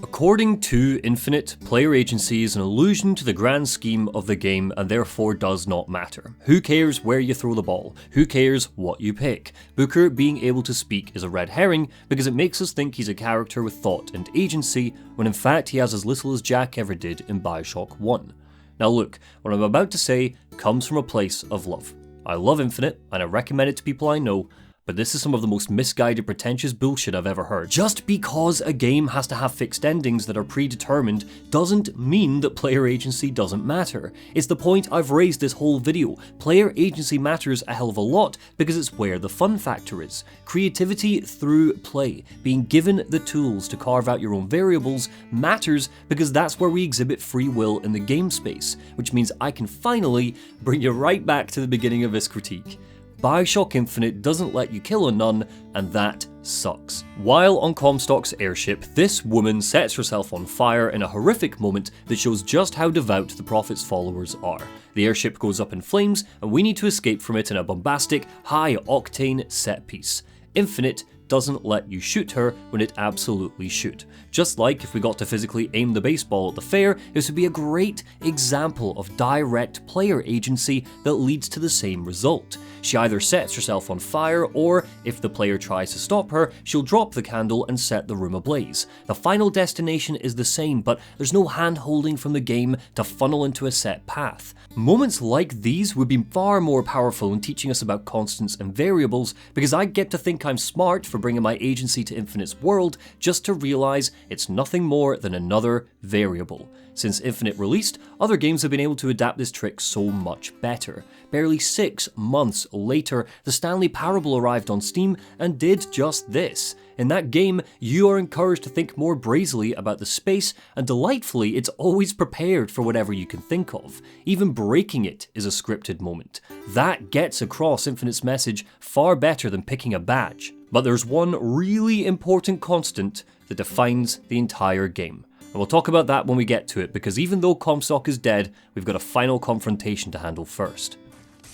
According to Infinite, player agency is an allusion to the grand scheme of the game and therefore does not matter. Who cares where you throw the ball? Who cares what you pick? Booker being able to speak is a red herring because it makes us think he's a character with thought and agency, when in fact he has as little as Jack ever did in Bioshock 1. Now look, what I'm about to say comes from a place of love. I love Infinite, and I recommend it to people I know, But this is some of the most misguided, pretentious bullshit I've ever heard. Just because a game has to have fixed endings that are predetermined doesn't mean that player agency doesn't matter. It's the point I've raised this whole video. Player agency matters a hell of a lot because it's where the fun factor is. Creativity through play, being given the tools to carve out your own variables, matters because that's where we exhibit free will in the game space, which means I can finally bring you right back to the beginning of this critique. Bioshock Infinite doesn't let you kill a nun, and that sucks. While on Comstock's airship, this woman sets herself on fire in a horrific moment that shows just how devout the Prophet's followers are. The airship goes up in flames, and we need to escape from it in a bombastic, high-octane set piece. Infinite doesn't let you shoot her when it absolutely should. Just like if we got to physically aim the baseball at the fair, this would be a great example of direct player agency that leads to the same result. She either sets herself on fire, or if the player tries to stop her, she'll drop the candle and set the room ablaze. The final destination is the same, but there's no hand-holding from the game to funnel into a set path. Moments like these would be far more powerful in teaching us about constants and variables, because I get to think I'm smart for bringing my agency to Infinite's world just to realise it's nothing more than another variable. Since Infinite released, other games have been able to adapt this trick so much better. Barely 6 months later, the Stanley Parable arrived on Steam and did just this. In that game, you are encouraged to think more brazenly about the space, and delightfully, it's always prepared for whatever you can think of. Even breaking it is a scripted moment. That gets across Infinite's message far better than picking a badge. But there's one really important constant that defines the entire game. And we'll talk about that when we get to it, because even though Comstock is dead, we've got a final confrontation to handle first.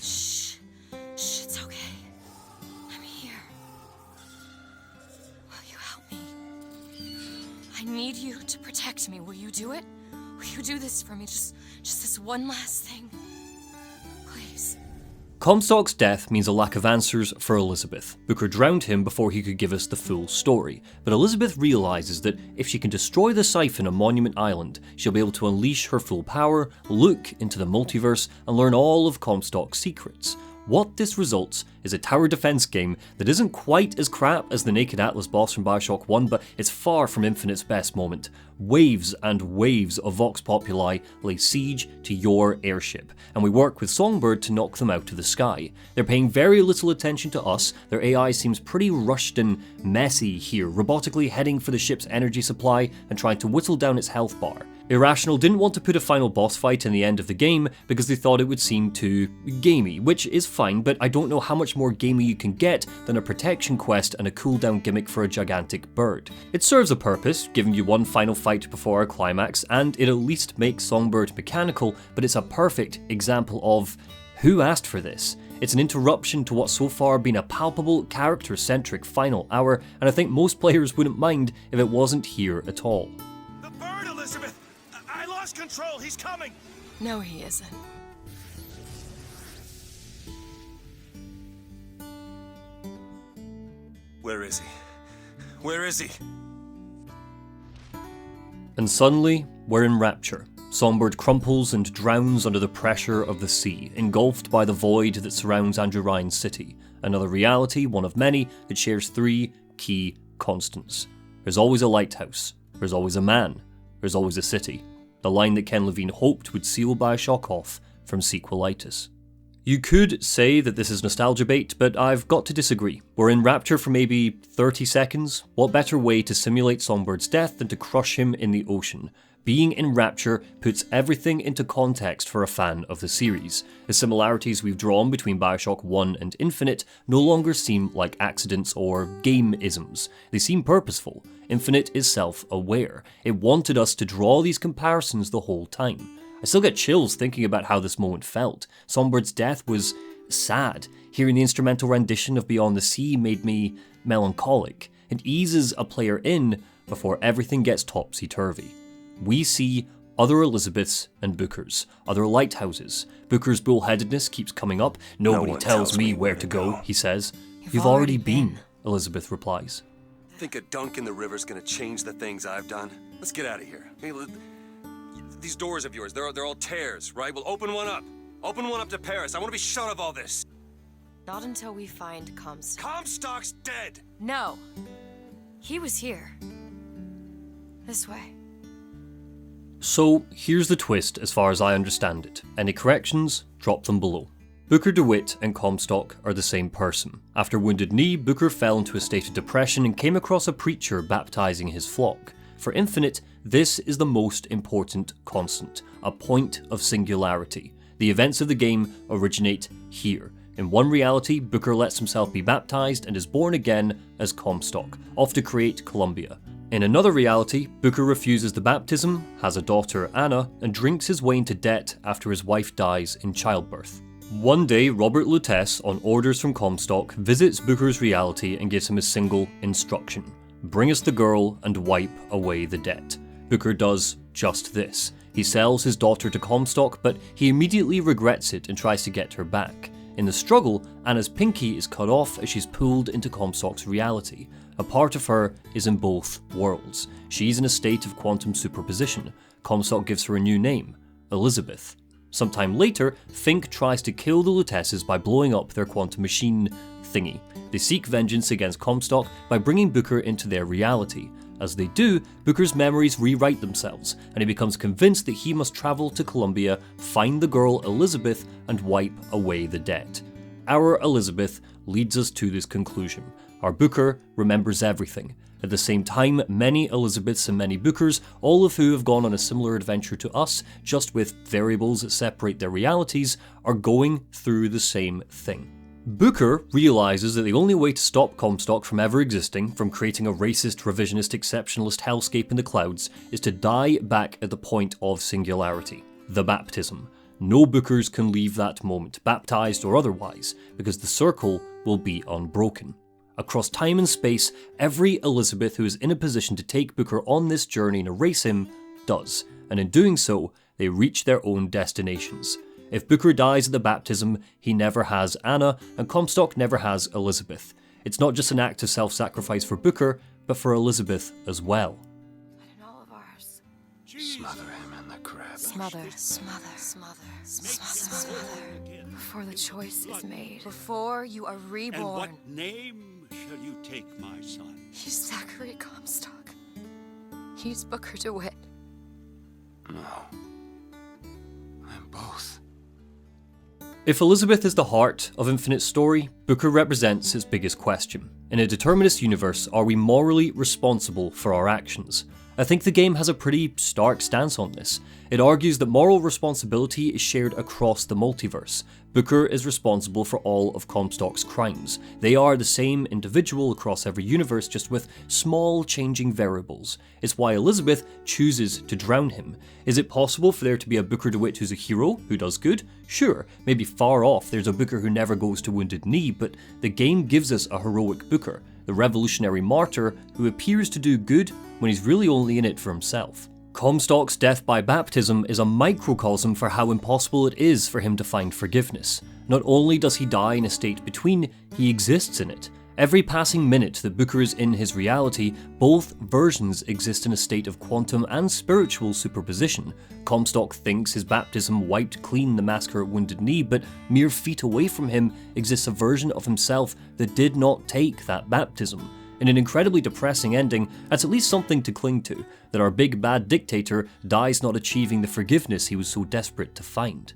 Shh, it's okay. I'm here. Will you help me? I need you to protect me. Will you do it? Will you do this for me? Just this one last thing. Please. Comstock's death means a lack of answers for Elizabeth. Booker drowned him before he could give us the full story, but Elizabeth realises that if she can destroy the siphon on Monument Island, she'll be able to unleash her full power, look into the multiverse, and learn all of Comstock's secrets. What this results is a tower defense game that isn't quite as crap as the Naked Atlas boss from Bioshock 1, but it's far from Infinite's best moment. Waves and waves of Vox Populi lay siege to your airship, and we work with Songbird to knock them out of the sky. They're paying very little attention to us, their AI seems pretty rushed and messy here, robotically heading for the ship's energy supply and trying to whittle down its health bar. Irrational didn't want to put a final boss fight in the end of the game because they thought it would seem too gamey, which is fine, but I don't know how much more gamey you can get than a protection quest and a cooldown gimmick for a gigantic bird. It serves a purpose, giving you one final fight before our climax, and it at least makes Songbird mechanical, but it's a perfect example of who asked for this. It's an interruption to what's so far been a palpable, character-centric final hour, and I think most players wouldn't mind if it wasn't here at all. The bird, Elizabeth! I lost control, he's coming! No, he isn't. Where is he? Where is he? And suddenly, we're in rapture. Songbird crumples and drowns under the pressure of the sea, engulfed by the void that surrounds Andrew Ryan's city. Another reality, one of many, that shares 3 key constants. There's always a lighthouse. There's always a man. There's always a city. The line that Ken Levine hoped would seal Bioshock off from sequelitis. You could say that this is nostalgia bait, but I've got to disagree. We're in rapture for maybe 30 seconds. What better way to simulate Songbird's death than to crush him in the ocean? Being in rapture puts everything into context for a fan of the series. The similarities we've drawn between Bioshock 1 and Infinite no longer seem like accidents or game-isms. They seem purposeful. Infinite is self-aware. It wanted us to draw these comparisons the whole time. I still get chills thinking about how this moment felt. Songbird's death was sad. Hearing the instrumental rendition of Beyond the Sea made me melancholic. It eases a player in before everything gets topsy-turvy. We see other Elizabeths and Bookers, other lighthouses. Booker's bullheadedness keeps coming up. Nobody tells me where to go, he says. You've already been, Elizabeth replies. Think a dunk in the river's gonna change the things I've done? Let's get out of here. Hey, these doors of yours, they're all tears, right? Well, open one up. Open one up to Paris. I want to be shut of all this. Not until we find Comstock. Comstock's dead! No. He was here. This way. So, here's the twist as far as I understand it. Any corrections? Drop them below. Booker DeWitt and Comstock are the same person. After Wounded Knee, Booker fell into a state of depression and came across a preacher baptizing his flock. For Infinite, this is the most important constant, a point of singularity. The events of the game originate here. In one reality, Booker lets himself be baptized and is born again as Comstock, off to create Columbia. In another reality, Booker refuses the baptism, has a daughter, Anna, and drinks his way into debt after his wife dies in childbirth. One day, Robert Lutece, on orders from Comstock, visits Booker's reality and gives him a single instruction. Bring us the girl and wipe away the debt. Booker does just this. He sells his daughter to Comstock, but he immediately regrets it and tries to get her back. In the struggle, Anna's pinky is cut off as she's pulled into Comstock's reality. A part of her is in both worlds. She's in a state of quantum superposition. Comstock gives her a new name, Elizabeth. Sometime later, Fink tries to kill the Luteces by blowing up their quantum machine thingy. They seek vengeance against Comstock by bringing Booker into their reality. As they do, Booker's memories rewrite themselves, and he becomes convinced that he must travel to Columbia, find the girl Elizabeth, and wipe away the debt. Our Elizabeth leads us to this conclusion. Our Booker remembers everything. At the same time, many Elizabeths and many Bookers, all of who have gone on a similar adventure to us, just with variables that separate their realities, are going through the same thing. Booker realises that the only way to stop Comstock from ever existing, from creating a racist, revisionist, exceptionalist hellscape in the clouds, is to die back at the point of singularity, the baptism. No Bookers can leave that moment, baptised or otherwise, because the circle will be unbroken. Across time and space, every Elizabeth who is in a position to take Booker on this journey and erase him does, and in doing so, they reach their own destinations. If Booker dies at the baptism, he never has Anna, and Comstock never has Elizabeth. It's not just an act of self-sacrifice for Booker, but for Elizabeth as well. And all of ours. Smother him in the crab. Smother, smother, smother, smother. Before the choice is made. Before you are reborn. And what name shall you take, my son? He's Zachary Comstock. He's Booker DeWitt. No. I'm both. If Elizabeth is the heart of Infinite's story, Booker represents its biggest question. In a determinist universe, are we morally responsible for our actions? I think the game has a pretty stark stance on this. It argues that moral responsibility is shared across the multiverse. Booker is responsible for all of Comstock's crimes. They are the same individual across every universe, just with small changing variables. It's why Elizabeth chooses to drown him. Is it possible for there to be a Booker DeWitt who's a hero, who does good? Sure, maybe far off there's a Booker who never goes to Wounded Knee, but the game gives us a heroic Booker, the revolutionary martyr who appears to do good when he's really only in it for himself. Comstock's death by baptism is a microcosm for how impossible it is for him to find forgiveness. Not only does he die in a state between, he exists in it. Every passing minute that Booker is in his reality, both versions exist in a state of quantum and spiritual superposition. Comstock thinks his baptism wiped clean the massacre at Wounded Knee, but mere feet away from him exists a version of himself that did not take that baptism. In an incredibly depressing ending, that's at least something to cling to, that our big bad dictator dies not achieving the forgiveness he was so desperate to find.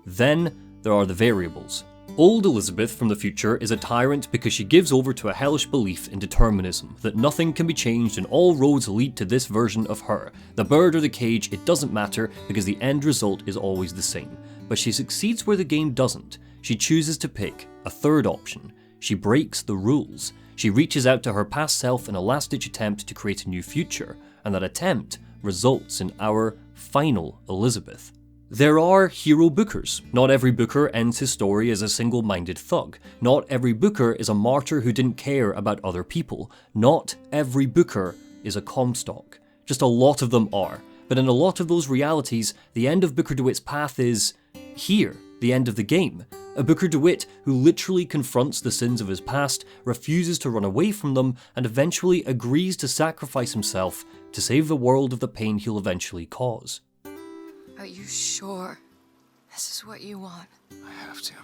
Then there are the variables. Old Elizabeth from the future is a tyrant because she gives over to a hellish belief in determinism, that nothing can be changed and all roads lead to this version of her. The bird or the cage, it doesn't matter because the end result is always the same. But she succeeds where the game doesn't. She chooses to pick a third option. She breaks the rules. She reaches out to her past self in a last-ditch attempt to create a new future, and that attempt results in our final Elizabeth. There are hero Bookers. Not every Booker ends his story as a single-minded thug. Not every Booker is a martyr who didn't care about other people. Not every Booker is a Comstock. Just a lot of them are. But in a lot of those realities, the end of Booker DeWitt's path is here, the end of the game. A Booker DeWitt who literally confronts the sins of his past, refuses to run away from them, and eventually agrees to sacrifice himself to save the world of the pain he'll eventually cause. Are you sure this is what you want? I have to.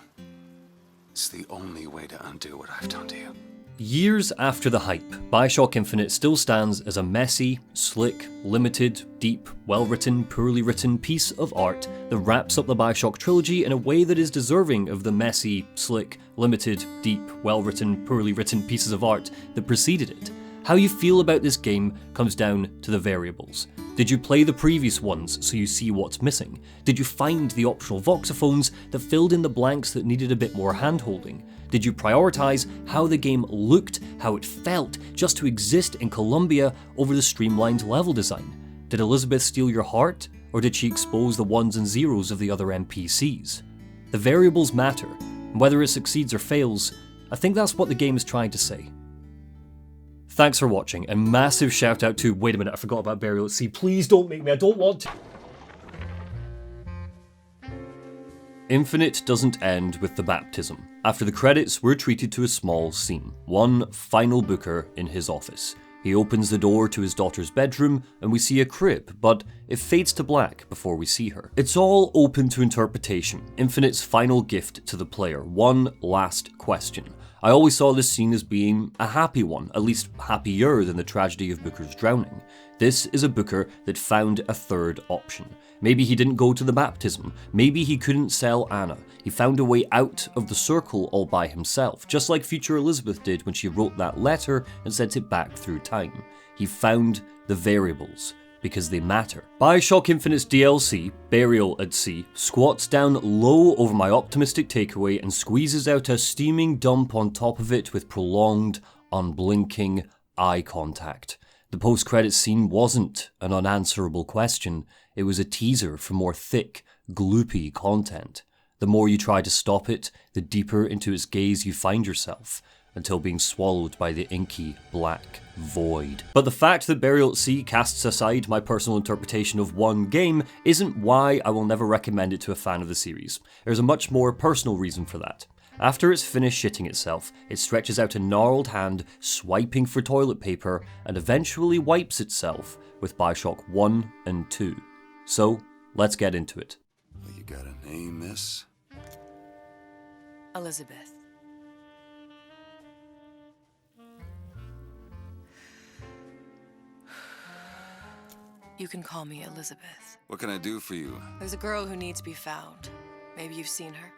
It's the only way to undo what I've done to you. Years after the hype, Bioshock Infinite still stands as a messy, slick, limited, deep, well-written, poorly written piece of art that wraps up the Bioshock trilogy in a way that is deserving of the messy, slick, limited, deep, well-written, poorly written pieces of art that preceded it. How you feel about this game comes down to the variables. Did you play the previous ones so you see what's missing? Did you find the optional voxophones that filled in the blanks that needed a bit more hand-holding? Did you prioritise how the game looked, how it felt, just to exist in Columbia over the streamlined level design? Did Elizabeth steal your heart, or did she expose the ones and zeros of the other NPCs? The variables matter, and whether it succeeds or fails, I think that's what the game is trying to say. Thanks for watching, and massive shout out to, wait a minute, I forgot about Burial at Sea, please don't make me, I don't want to. Infinite doesn't end with the baptism. After the credits, we're treated to a small scene. One final Booker in his office. He opens the door to his daughter's bedroom, and we see a crib, but it fades to black before we see her. It's all open to interpretation. Infinite's final gift to the player. One last question. I always saw this scene as being a happy one, at least happier than the tragedy of Booker's drowning. This is a Booker that found a third option. Maybe he didn't go to the baptism, maybe he couldn't sell Anna. He found a way out of the circle all by himself, just like future Elizabeth did when she wrote that letter and sent it back through time. He found the variables, because they matter. Bioshock Infinite's DLC, Burial at Sea, squats down low over my optimistic takeaway and squeezes out a steaming dump on top of it with prolonged, unblinking eye contact. The post-credits scene wasn't an unanswerable question, it was a teaser for more thick, gloopy content. The more you try to stop it, the deeper into its gaze you find yourself, until being swallowed by the inky, black void. But the fact that Burial at Sea casts aside my personal interpretation of one game isn't why I will never recommend it to a fan of the series. There's a much more personal reason for that. After it's finished shitting itself, it stretches out a gnarled hand, swiping for toilet paper, and eventually wipes itself with Bioshock 1 and 2. So, let's get into it. Well, you got a name, miss? Elizabeth. You can call me Elizabeth. What can I do for you? There's a girl who needs to be found. Maybe you've seen her.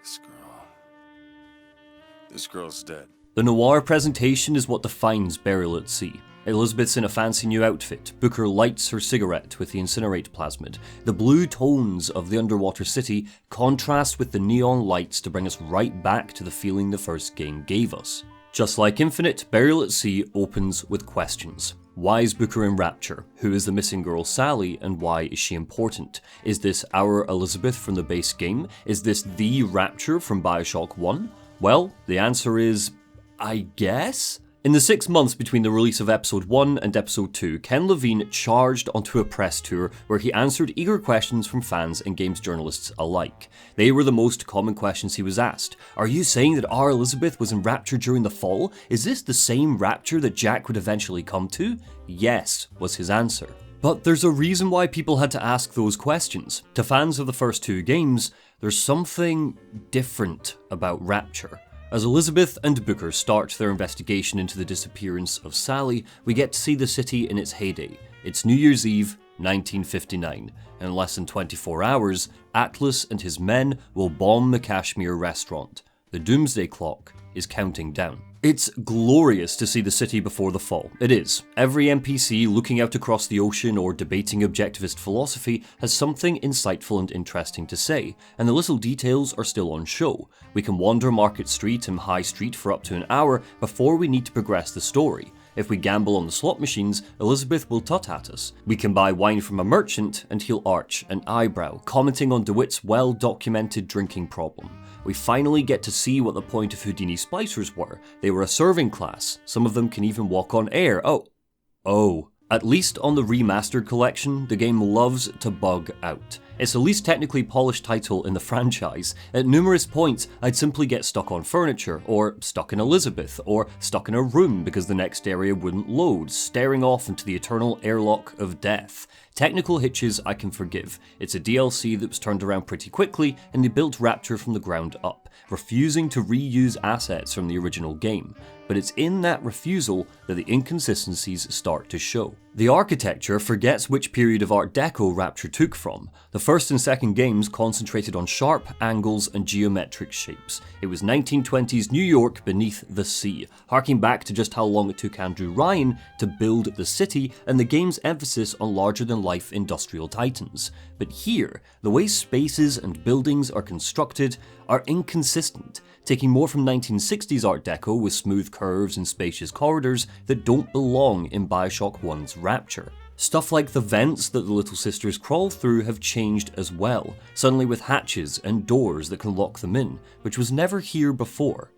This girl's dead. The Noire presentation is what defines Burial at Sea. Elizabeth's in a fancy new outfit. Booker lights her cigarette with the incinerate plasmid. The blue tones of the underwater city contrast with the neon lights to bring us right back to the feeling the first game gave us. Just like Infinite, Burial at Sea opens with questions. Why is Booker in Rapture? Who is the missing girl Sally, and why is she important? Is this our Elizabeth from the base game? Is this the Rapture from Bioshock 1? Well, the answer is, I guess? In the 6 months between the release of Episode 1 and Episode 2, Ken Levine charged onto a press tour where he answered eager questions from fans and games journalists alike. They were the most common questions he was asked. Are you saying that our Elizabeth was in Rapture during the fall? Is this the same Rapture that Jack would eventually come to? Yes, was his answer. But there's a reason why people had to ask those questions. To fans of the first two games, there's something different about Rapture. As Elizabeth and Booker start their investigation into the disappearance of Sally, we get to see the city in its heyday. It's New Year's Eve, 1959. In less than 24 hours, Artlist and his men will bomb the Kashmir restaurant. The doomsday clock is counting down. It's glorious to see the city before the fall. It is. Every NPC looking out across the ocean or debating objectivist philosophy has something insightful and interesting to say, and the little details are still on show. We can wander Market Street and High Street for up to an hour before we need to progress the story. If we gamble on the slot machines, Elizabeth will tut at us. We can buy wine from a merchant and he'll arch an eyebrow, commenting on DeWitt's well-documented drinking problem. We finally get to see what the point of Houdini splicers were. They were a serving class. Some of them can even walk on air. Oh, At least on the remastered collection, the game loves to bug out. It's the least technically polished title in the franchise. At numerous points, I'd simply get stuck on furniture, or stuck in Elizabeth, or stuck in a room because the next area wouldn't load, staring off into the eternal airlock of death. Technical hitches I can forgive. It's a DLC that was turned around pretty quickly, and they built Rapture from the ground up, refusing to reuse assets from the original game. But it's in that refusal that the inconsistencies start to show. The architecture forgets which period of Art Deco Rapture took from. The first and second games concentrated on sharp angles and geometric shapes. It was 1920s New York beneath the sea, harking back to just how long it took Andrew Ryan to build the city and the game's emphasis on larger-than-life industrial titans. But here, the way spaces and buildings are constructed are inconsistent, taking more from 1960s Art Deco with smooth curves and spacious corridors that don't belong in Bioshock 1's Rapture. Stuff like the vents that the Little Sisters crawl through have changed as well, suddenly with hatches and doors that can lock them in, which was never here before.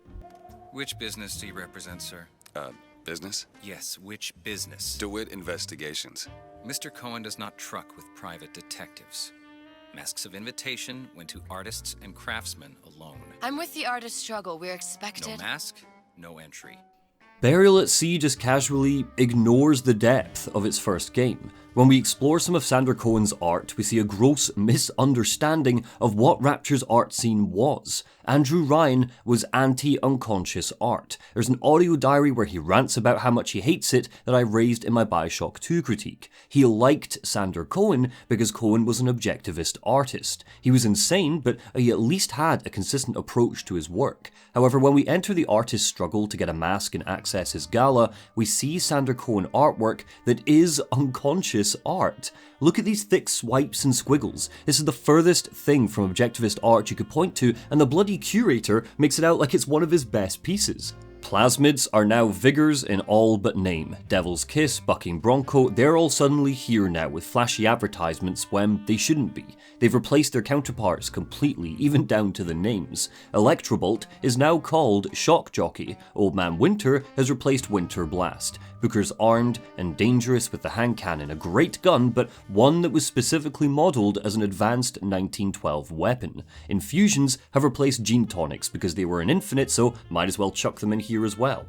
Which business do you represent, sir? Business? Yes, which business? DeWitt Investigations. Mr. Cohen does not truck with private detectives. Masks of invitation went to artists and craftsmen alone. I'm with the artist struggle. We're expected. No mask, no entry. Burial at Sea just casually ignores the depth of its first game. When we explore some of Sander Cohen's art, we see a gross misunderstanding of what Rapture's art scene was. Andrew Ryan was anti-unconscious art. There's an audio diary where he rants about how much he hates it that I raised in my Bioshock 2 critique. He liked Sander Cohen because Cohen was an objectivist artist. He was insane, but he at least had a consistent approach to his work. However, when we enter the artist's struggle to get a mask and access his gala, we see Sander Cohen artwork that is unconscious art. Look at these thick swipes and squiggles. This is the furthest thing from objectivist art you could point to, and the bloody curator makes it out like it's one of his best pieces. Plasmids are now vigors in all but name. Devil's Kiss, Bucking Bronco, they're all suddenly here now with flashy advertisements when they shouldn't be. They've replaced their counterparts completely, even down to the names. Electrobolt is now called Shock Jockey. Old Man Winter has replaced Winter Blast. Booker's armed and dangerous with the hand cannon, a great gun, but one that was specifically modelled as an advanced 1912 weapon. Infusions have replaced gene tonics because they were an infinite, so might as well chuck them in here as well.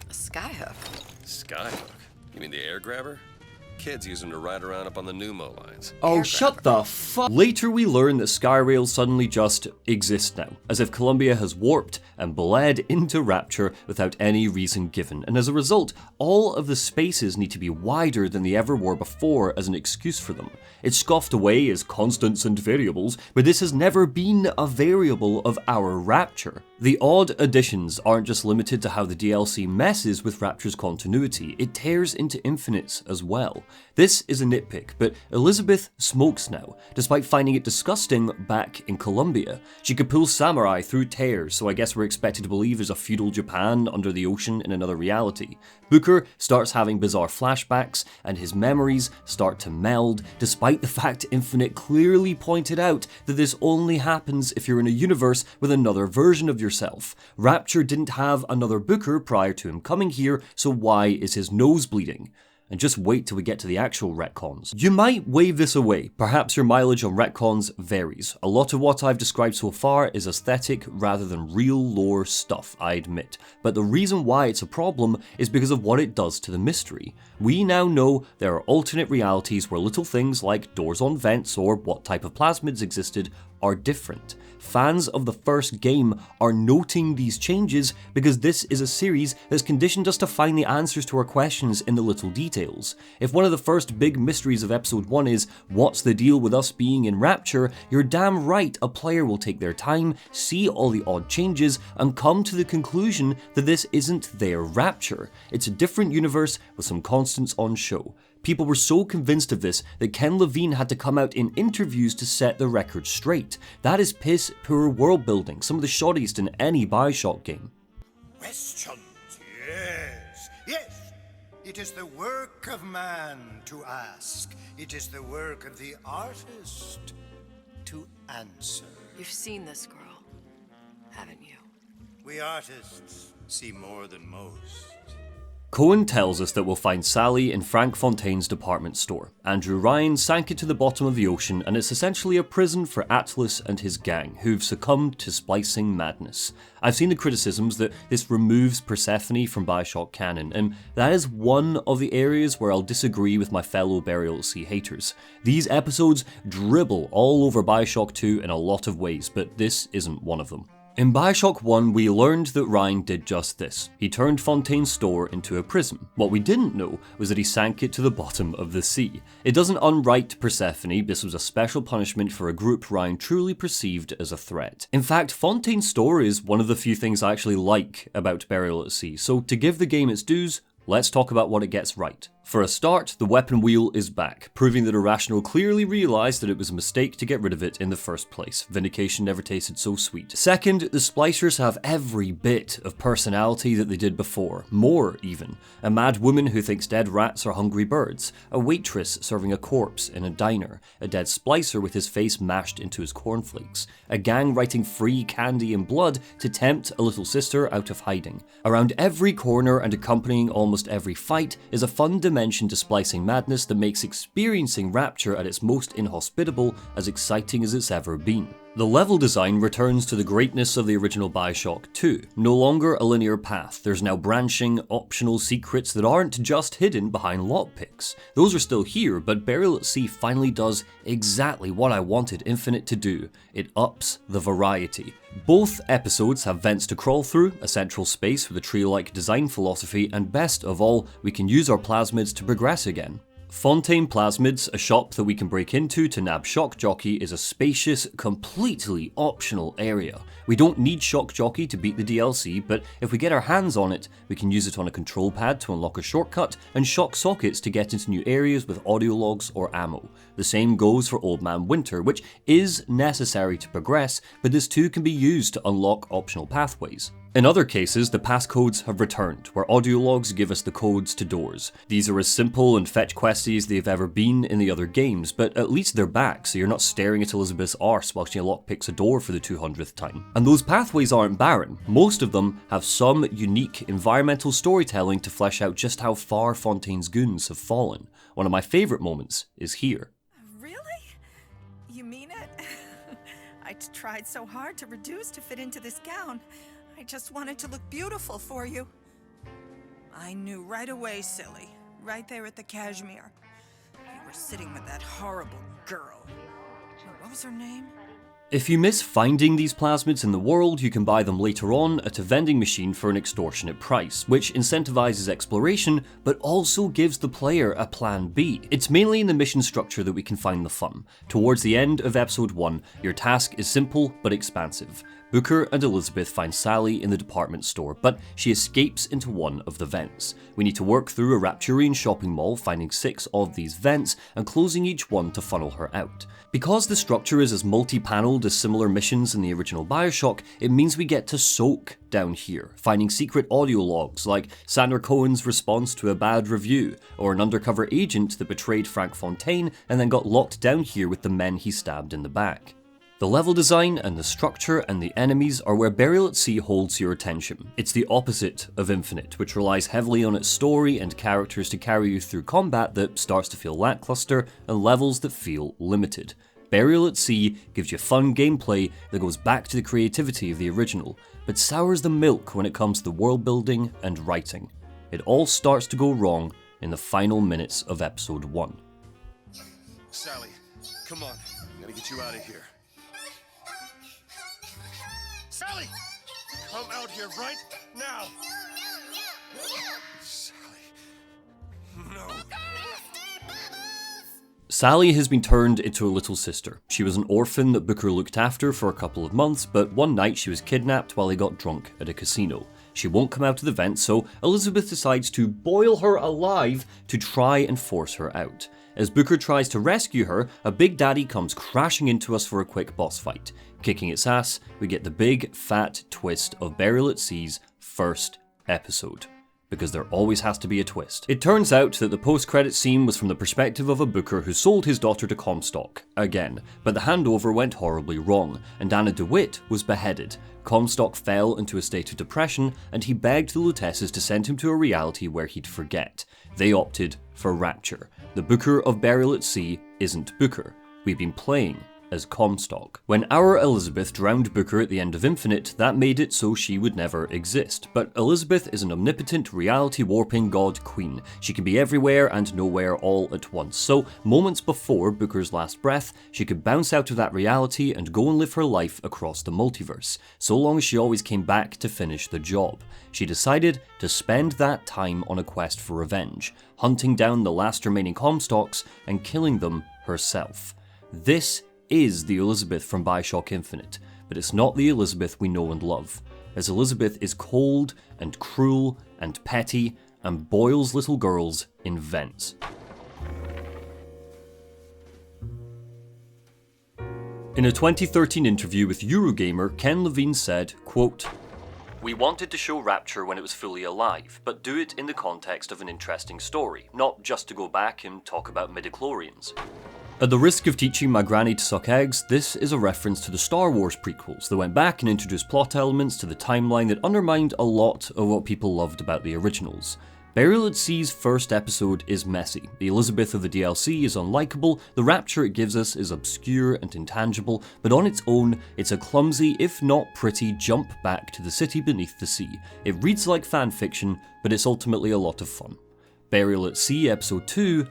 A skyhook. Skyhook? You mean the air grabber? Kids use them to ride around up on the pneumo lines. Oh, shut the fuck. Later we learn that Skyrail suddenly just exists now, as if Columbia has warped and bled into Rapture without any reason given, and as a result, all of the spaces need to be wider than they ever were before as an excuse for them. It's scoffed away as constants and variables, but this has never been a variable of our Rapture. The odd additions aren't just limited to how the DLC messes with Rapture's continuity, it tears into infinites as well. This is a nitpick, but Elizabeth smokes now, despite finding it disgusting back in Columbia. She could pull samurai through tears, so I guess we're expected to believe there's a feudal Japan under the ocean in another reality. Booker starts having bizarre flashbacks, and his memories start to meld, despite the fact Infinite clearly pointed out that this only happens if you're in a universe with another version of yourself. Rapture didn't have another Booker prior to him coming here, so why is his nose bleeding? And just wait till we get to the actual retcons. You might wave this away, perhaps your mileage on retcons varies. A lot of what I've described so far is aesthetic rather than real lore stuff, I admit. But the reason why it's a problem is because of what it does to the mystery. We now know there are alternate realities where little things like doors on vents or what type of plasmids existed are different. Fans of the first game are noting these changes because this is a series that's conditioned us to find the answers to our questions in the little details. If one of the first big mysteries of episode 1 is, what's the deal with us being in Rapture, you're damn right a player will take their time, see all the odd changes, and come to the conclusion that this isn't their Rapture. It's a different universe with some constants on show. People were so convinced of this that Ken Levine had to come out in interviews to set the record straight. That is piss poor world building, some of the shoddiest in any Bioshock game. Questions, yes, yes. It is the work of man to ask. It is the work of the artist to answer. You've seen this girl, haven't you? We artists see more than most. Cohen tells us that we'll find Sally in Frank Fontaine's department store. Andrew Ryan sank it to the bottom of the ocean, and it's essentially a prison for Atlas and his gang, who've succumbed to splicing madness. I've seen the criticisms that this removes Persephone from Bioshock canon, and that is one of the areas where I'll disagree with my fellow Burial at Sea haters. These episodes dribble all over Bioshock 2 in a lot of ways, but this isn't one of them. In Bioshock 1, we learned that Ryan did just this. He turned Fontaine's store into a prison. What we didn't know was that he sank it to the bottom of the sea. It doesn't unright Persephone, this was a special punishment for a group Ryan truly perceived as a threat. In fact, Fontaine's store is one of the few things I actually like about Burial at Sea, so to give the game its dues, let's talk about what it gets right. For a start, the weapon wheel is back, proving that Irrational clearly realised that it was a mistake to get rid of it in the first place. Vindication never tasted so sweet. Second, the splicers have every bit of personality that they did before, more even. A mad woman who thinks dead rats are hungry birds, a waitress serving a corpse in a diner, a dead splicer with his face mashed into his cornflakes, a gang writing free candy and blood to tempt a little sister out of hiding. Around every corner and accompanying almost every fight is a fun dimension to splicing madness that makes experiencing Rapture at its most inhospitable as exciting as it's ever been. The level design returns to the greatness of the original Bioshock 2. No longer a linear path, there's now branching, optional secrets that aren't just hidden behind lockpicks. Those are still here, but Burial at Sea finally does exactly what I wanted Infinite to do. It ups the variety. Both episodes have vents to crawl through, a central space with a tree-like design philosophy, and best of all, we can use our plasmids to progress again. Fontaine Plasmids, a shop that we can break into to nab Shock Jockey, is a spacious, completely optional area. We don't need Shock Jockey to beat the DLC, but if we get our hands on it, we can use it on a control pad to unlock a shortcut, and shock sockets to get into new areas with audio logs or ammo. The same goes for Old Man Winter, which is necessary to progress, but this too can be used to unlock optional pathways. In other cases, the passcodes have returned, where audio logs give us the codes to doors. These are as simple and fetch questy as they've ever been in the other games, but at least they're back, so you're not staring at Elizabeth's arse while she lockpicks a door for the 200th time. And those pathways aren't barren. Most of them have some unique environmental storytelling to flesh out just how far Fontaine's goons have fallen. One of my favourite moments is here. Really? You mean it? I tried so hard to reduce to fit into this gown. I just wanted to look beautiful for you. I knew right away, silly. Right there at the Cashmere. You were sitting with that horrible girl. What was her name? If you miss finding these plasmids in the world, you can buy them later on at a vending machine for an extortionate price, which incentivizes exploration, but also gives the player a plan B. It's mainly in the mission structure that we can find the fun. Towards the end of episode 1, your task is simple but expansive. Booker and Elizabeth find Sally in the department store, but she escapes into one of the vents. We need to work through a Rapturian shopping mall, finding 6 of these vents and closing each one to funnel her out. Because the structure is as multi-paneled as similar missions in the original Bioshock, it means we get to soak down here, finding secret audio logs like Sandra Cohen's response to a bad review, or an undercover agent that betrayed Frank Fontaine and then got locked down here with the men he stabbed in the back. The level design and the structure and the enemies are where Burial at Sea holds your attention. It's the opposite of Infinite, which relies heavily on its story and characters to carry you through combat that starts to feel lackluster and levels that feel limited. Burial at Sea gives you fun gameplay that goes back to the creativity of the original, but sours the milk when it comes to the world building and writing. It all starts to go wrong in the final minutes of episode 1. Sally, come on. I'm gonna get you out of here. Sally! Come out here right now! Sally. No. Sally has been turned into a little sister. She was an orphan that Booker looked after for a couple of months, but one night she was kidnapped while he got drunk at a casino. She won't come out of the vent, so Elizabeth decides to boil her alive to try and force her out. As Booker tries to rescue her, a Big Daddy comes crashing into us for a quick boss fight. Kicking its ass, we get the big, fat twist of Burial at Sea's first episode. because there always has to be a twist. It turns out that the post-credit scene was from the perspective of a booker who sold his daughter to Comstock, again, but the handover went horribly wrong, and Anna DeWitt was beheaded. Comstock fell into a state of depression, and he begged the Lutesses to send him to a reality where he'd forget. They opted for Rapture. The Booker of Burial at Sea isn't Booker. We've been playing as Comstock. When our Elizabeth drowned Booker at the end of Infinite, that made it so she would never exist. But Elizabeth is an omnipotent, reality-warping god queen. She can be everywhere and nowhere all at once. So, moments before Booker's last breath, she could bounce out of that reality and go and live her life across the multiverse, so long as she always came back to finish the job. She decided to spend that time on a quest for revenge, hunting down the last remaining Comstocks and killing them herself. This is the Elizabeth from Bioshock Infinite, but it's not the Elizabeth we know and love, as Elizabeth is cold and cruel and petty and boils little girls in vents. In a 2013 interview with Eurogamer, Ken Levine said, quote, "We wanted to show Rapture when it was fully alive, but do it in the context of an interesting story, not just to go back and talk about midichlorians." At the risk of teaching my granny to suck eggs, this is a reference to the Star Wars prequels that went back and introduced plot elements to the timeline that undermined a lot of what people loved about the originals. Burial at Sea's first episode is messy. The Elizabeth of the DLC is unlikable, the Rapture it gives us is obscure and intangible, but on its own, it's a clumsy, if not pretty, jump back to the city beneath the sea. It reads like fanfiction, but it's ultimately a lot of fun. Burial at Sea Episode 2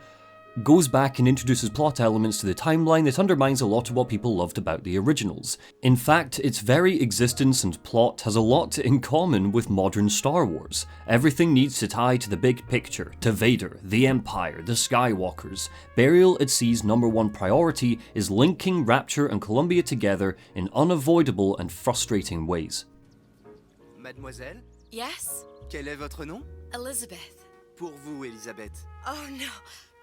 goes back and introduces plot elements to the timeline that undermines a lot of what people loved about the originals. In fact, its very existence and plot has a lot in common with modern Star Wars. Everything needs to tie to the big picture, to Vader, the Empire, the Skywalkers. Burial at Sea's #1 priority is linking Rapture and Columbia together in unavoidable and frustrating ways. Mademoiselle? Yes? Quel est votre nom? Elizabeth. Pour vous, Elisabeth. Oh no.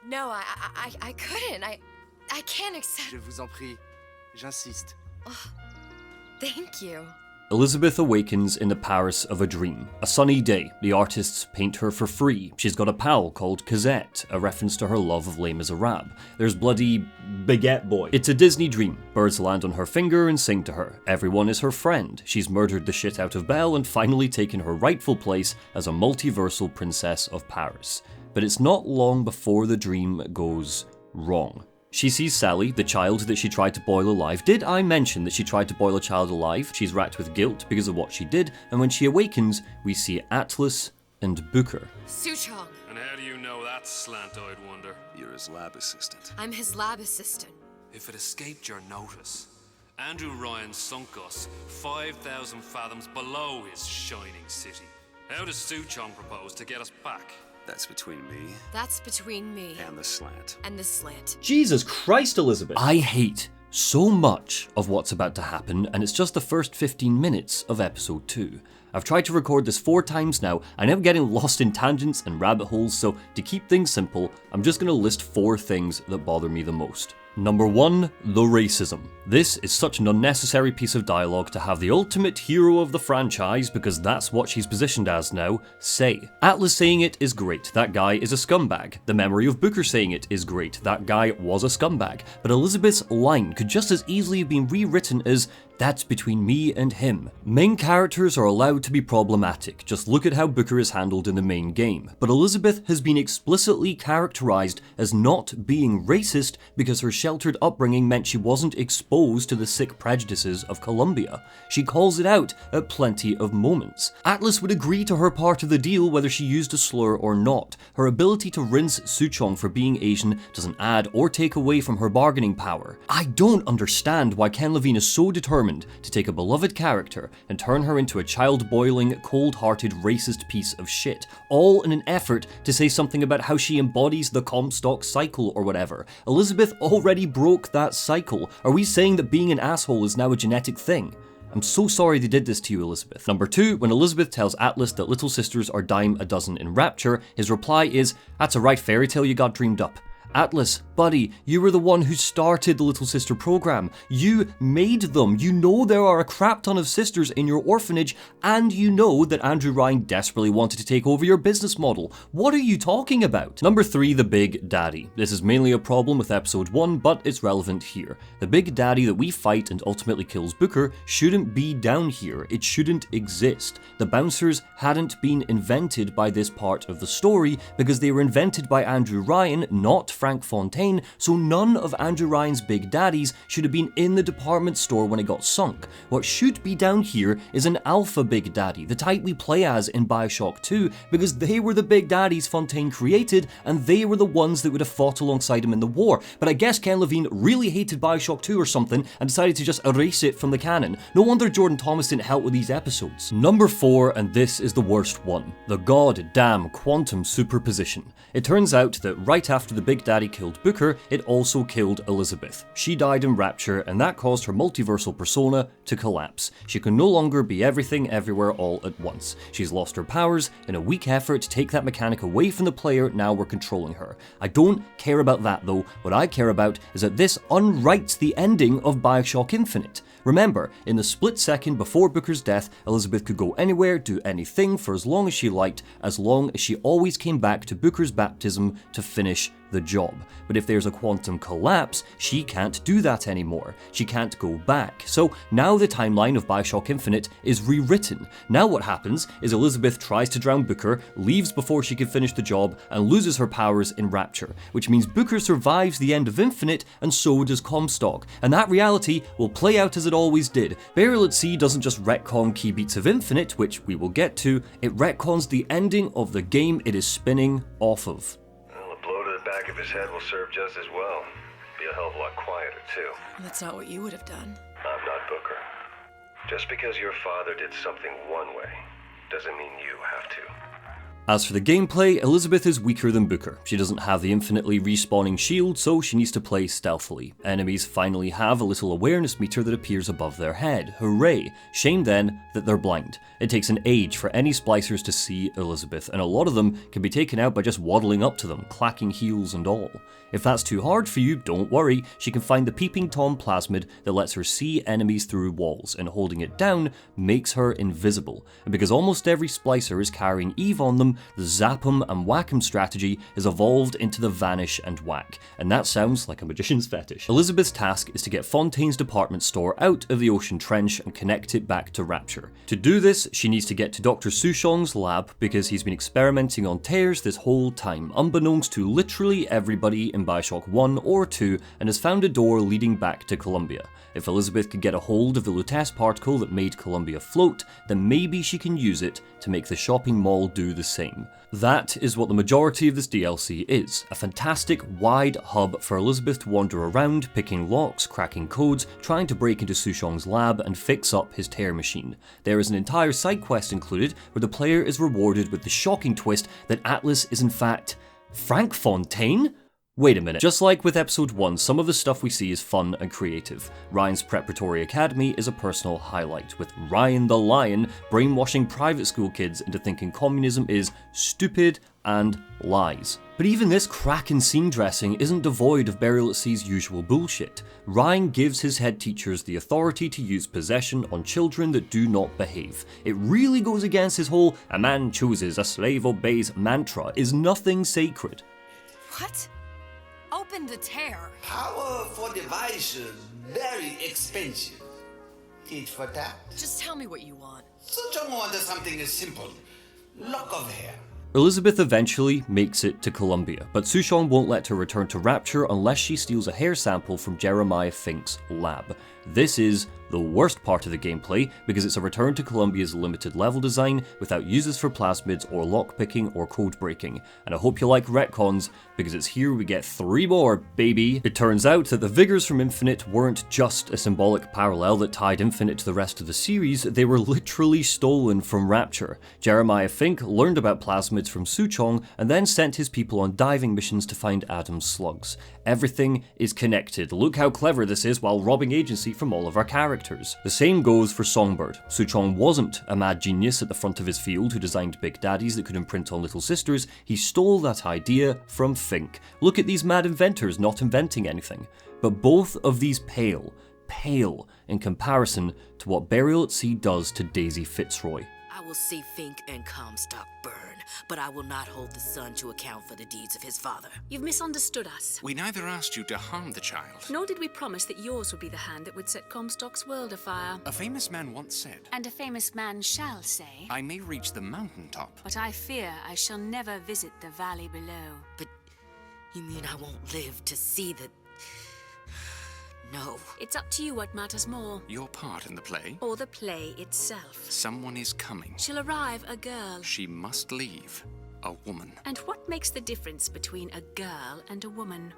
No, I couldn't. I can't accept. Je vous en prie. J'insiste. Oh, thank you. Elizabeth awakens in the Paris of a dream. A sunny day, the artists paint her for free. She's got a pal called Cosette, a reference to her love of Les Miserables. There's bloody Baguette Boy. It's a Disney dream. Birds land on her finger and sing to her. Everyone is her friend. She's murdered the shit out of Belle and finally taken her rightful place as a multiversal princess of Paris. But it's not long before the dream goes wrong. She sees Sally, the child that she tried to boil alive. Did I mention that she tried to boil a child alive? She's racked with guilt because of what she did, and when she awakens, we see Atlas and Booker. Suchong. And how do you know that, slant-eyed wonder? You're his lab assistant. I'm his lab assistant. If it escaped your notice, Andrew Ryan sunk us 5,000 fathoms below his shining city. How does Suchong propose to get us back? That's between me. That's between me. And the slant. And the slant. Jesus Christ, Elizabeth! I hate so much of what's about to happen, and it's just the first 15 minutes of episode 2. I've tried to record this 4 times now, and I'm getting lost in tangents and rabbit holes, so to keep things simple, I'm just going to list 4 things that bother me the most. Number 1, the racism. This is such an unnecessary piece of dialogue to have the ultimate hero of the franchise, because that's what she's positioned as now, say. Atlas saying it is great, that guy is a scumbag. The memory of Booker saying it is great, that guy was a scumbag. But Elizabeth's line could just as easily have been rewritten as, "That's between me and him." Main characters are allowed to be problematic, just look at how Booker is handled in the main game. But Elizabeth has been explicitly characterized as not being racist because her sheltered upbringing meant she wasn't exposed to the sick prejudices of Columbia. She calls it out at plenty of moments. Atlas would agree to her part of the deal whether she used a slur or not. Her ability to rinse Suchong for being Asian doesn't add or take away from her bargaining power. I don't understand why Ken Levine is so determined to take a beloved character and turn her into a child-boiling, cold-hearted, racist piece of shit, all in an effort to say something about how she embodies the Comstock cycle or whatever. Elizabeth already broke that cycle. Are we saying that being an asshole is now a genetic thing? I'm so sorry they did this to you, Elizabeth. Number 2, when Elizabeth tells Atlas that little sisters are dime a dozen in Rapture, his reply is, "That's a right fairy tale you got dreamed up." Atlas, Buddy, you were the one who started the Little Sister program. You made them. You know there are a crap ton of sisters in your orphanage, and you know that Andrew Ryan desperately wanted to take over your business model. What are you talking about? Number 3, the Big Daddy. This is mainly a problem with episode 1, but it's relevant here. The Big Daddy that we fight and ultimately kills Booker shouldn't be down here. It shouldn't exist. The bouncers hadn't been invented by this part of the story because they were invented by Andrew Ryan, not Frank Fontaine, so none of Andrew Ryan's Big Daddies should have been in the department store when it got sunk. What should be down here is an alpha Big Daddy, the type we play as in Bioshock 2, because they were the Big Daddies Fontaine created, and they were the ones that would have fought alongside him in the war. But I guess Ken Levine really hated Bioshock 2 or something and decided to just erase it from the canon. No wonder Jordan Thomas didn't help with these episodes. Number 4, and this is the worst one, the goddamn quantum superposition. It turns out that right after the Big Daddy killed Booker, it also killed Elizabeth. She died in Rapture, and that caused her multiversal persona to collapse. She can no longer be everything everywhere all at once. She's lost her powers in a weak effort to take that mechanic away from the player. Now we're controlling her. I don't care about that though. What I care about is that this unwrites the ending of Bioshock Infinite. Remember, in the split second before Booker's death, Elizabeth could go anywhere, do anything for as long as she liked, as long as she always came back to Booker's baptism to finish the job. But if there's a quantum collapse, she can't do that anymore. She can't go back. So now the timeline of Bioshock Infinite is rewritten. Now what happens is Elizabeth tries to drown Booker, leaves before she can finish the job, and loses her powers in Rapture, which means Booker survives the end of Infinite, and so does Comstock. And that reality will play out as it always did. Burial at Sea doesn't just retcon key beats of Infinite, which we will get to, it retcons the ending of the game it is spinning off of. Back of his head will serve just as well. Be a hell of a lot quieter, too. That's not what you would have done. I'm not Booker. Just because your father did something one way, doesn't mean you have to. As for the gameplay, Elizabeth is weaker than Booker. She doesn't have the infinitely respawning shield, so she needs to play stealthily. Enemies finally have a little awareness meter that appears above their head. Hooray! Shame then that they're blind. It takes an age for any splicers to see Elizabeth, and a lot of them can be taken out by just waddling up to them, clacking heels and all. If that's too hard for you, don't worry, she can find the Peeping Tom plasmid that lets her see enemies through walls, and holding it down makes her invisible. And because almost every splicer is carrying Eve on them, the zap 'em and whack 'em strategy is evolved into the vanish and whack, and that sounds like a magician's fetish. Elizabeth's task is to get Fontaine's department store out of the ocean trench and connect it back to Rapture. To do this, she needs to get to Dr. Souchong's lab because he's been experimenting on tears this whole time, unbeknownst to literally everybody in Bioshock 1 or 2, and has found a door leading back to Columbia. If Elizabeth could get a hold of the Lutece particle that made Columbia float, then maybe she can use it to make the shopping mall do the same. That is what the majority of this DLC is, a fantastic wide hub for Elizabeth to wander around, picking locks, cracking codes, trying to break into Souchong's lab and fix up his tear machine. There is an entire side quest included where the player is rewarded with the shocking twist that Atlas is in fact Frank Fontaine? Wait a minute, just like with episode 1, some of the stuff we see is fun and creative. Ryan's preparatory academy is a personal highlight, with Ryan the Lion brainwashing private school kids into thinking communism is stupid and lies. But even this cracking scene dressing isn't devoid of Burial at Sea's usual bullshit. Ryan gives his head teachers the authority to use possession on children that do not behave. It really goes against his whole "a man chooses, a slave obeys" mantra, is nothing sacred. What? Open the tear. Power for device very expensive. Tit for tat. Just tell me what you want. Souchong wants something simple. Lock of hair. Elizabeth eventually makes it to Columbia, but Souchong won't let her return to Rapture unless she steals a hair sample from Jeremiah Fink's lab. This is the worst part of the gameplay because it's a return to Columbia's limited level design without uses for plasmids or lockpicking or code breaking. And I hope you like retcons because it's here we get 3 more, baby. It turns out that the Vigors from Infinite weren't just a symbolic parallel that tied Infinite to the rest of the series, they were literally stolen from Rapture. Jeremiah Fink learned about plasmids from Souchong and then sent his people on diving missions to find Adam's slugs. Everything is connected. Look how clever this is while robbing agency from all of our characters. characters. The same goes for Songbird. Suchong wasn't a mad genius at the front of his field who designed big daddies that could imprint on little sisters. He stole that idea from Fink. Look at these mad inventors not inventing anything. But both of these pale in comparison to what Burial at Sea does to Daisy Fitzroy. I will see Fink and Comstock burn, but I will not hold the son to account for the deeds of his father. You've misunderstood us. We neither asked you to harm the child. Nor did we promise that yours would be the hand that would set Comstock's world afire. A famous man once said, And a famous man shall say, I may reach the mountaintop, but I fear I shall never visit the valley below. But you mean I won't live to see the... No. It's up to you what matters more. Your part in the play? Or the play itself. Someone is coming. She'll arrive a girl. She must leave a woman. And what makes the difference between a girl and a woman?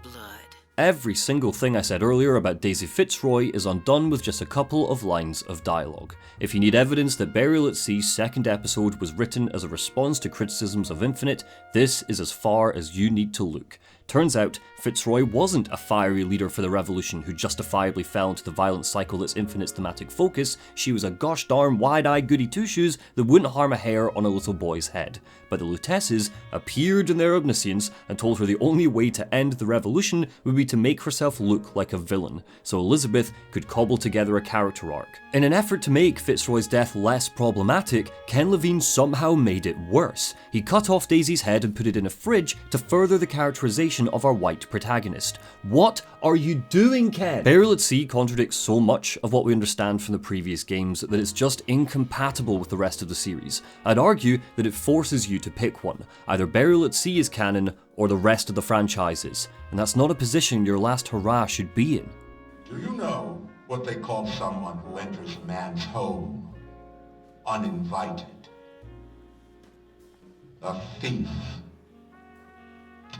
Blood. Every single thing I said earlier about Daisy Fitzroy is undone with just a couple of lines of dialogue. If you need evidence that Burial at Sea's second episode was written as a response to criticisms of Infinite, this is as far as you need to look. Turns out, Fitzroy wasn't a fiery leader for the revolution who justifiably fell into the violent cycle that's Infinite's thematic focus. She was a gosh darn wide-eyed goody two-shoes that wouldn't harm a hair on a little boy's head. But the Lutesses appeared in their omniscience and told her the only way to end the revolution would be to make herself look like a villain, so Elizabeth could cobble together a character arc. In an effort to make Fitzroy's death less problematic, Ken Levine somehow made it worse. He cut off Daisy's head and put it in a fridge to further the characterization of our white protagonist. What are you doing, Ken? Burial at Sea contradicts so much of what we understand from the previous games that it's just incompatible with the rest of the series. I'd argue that it forces you to pick one. Either Burial at Sea is canon or the rest of the franchises, and that's not a position your last hurrah should be in. Do you know what they call someone who enters a man's home uninvited? A thief.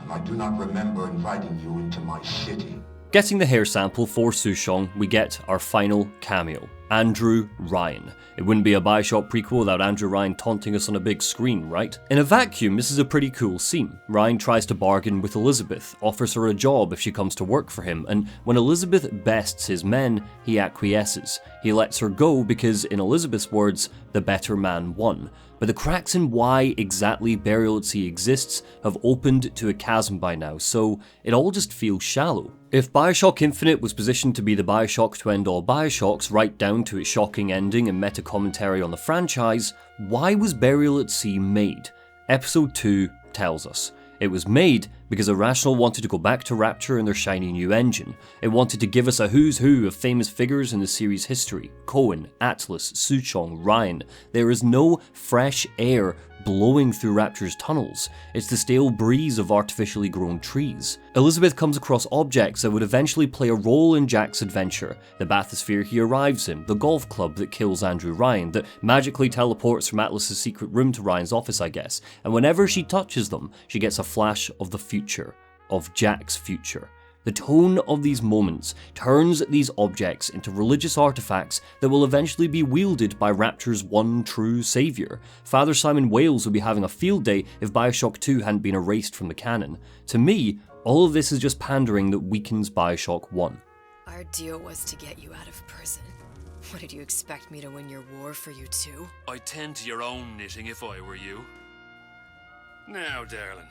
And I do not remember inviting you into my city. Getting the hair sample for Suchong, we get our final cameo, Andrew Ryan. It wouldn't be a Bioshock prequel without Andrew Ryan taunting us on a big screen, right? In a vacuum, this is a pretty cool scene. Ryan tries to bargain with Elizabeth, offers her a job if she comes to work for him, and when Elizabeth bests his men, he acquiesces. He lets her go because, in Elizabeth's words, the better man won. But the cracks in why exactly Burial at Sea exists have opened to a chasm by now, so it all just feels shallow. If Bioshock Infinite was positioned to be the Bioshock to end all Bioshocks, right down to its shocking ending and meta-commentary on the franchise, why was Burial at Sea made? Episode 2 tells us. It was made because Irrational wanted to go back to Rapture and their shiny new engine. It wanted to give us a who's who of famous figures in the series' history. Cohen, Artlist, Suchong, Ryan. There is no fresh air blowing through Rapture's tunnels. It's the stale breeze of artificially grown trees. Elizabeth comes across objects that would eventually play a role in Jack's adventure. The bathysphere he arrives in, the golf club that kills Andrew Ryan, that magically teleports from Atlas's secret room to Ryan's office, I guess. And whenever she touches them, she gets a flash of the future, of Jack's future. The tone of these moments turns these objects into religious artifacts that will eventually be wielded by Rapture's one true saviour. Father Simon Wales would be having a field day if Bioshock 2 hadn't been erased from the canon. To me, all of this is just pandering that weakens Bioshock 1. Our deal was to get you out of prison. What, did you expect me to win your war for you too? I'd tend to your own knitting if I were you. Now, darling,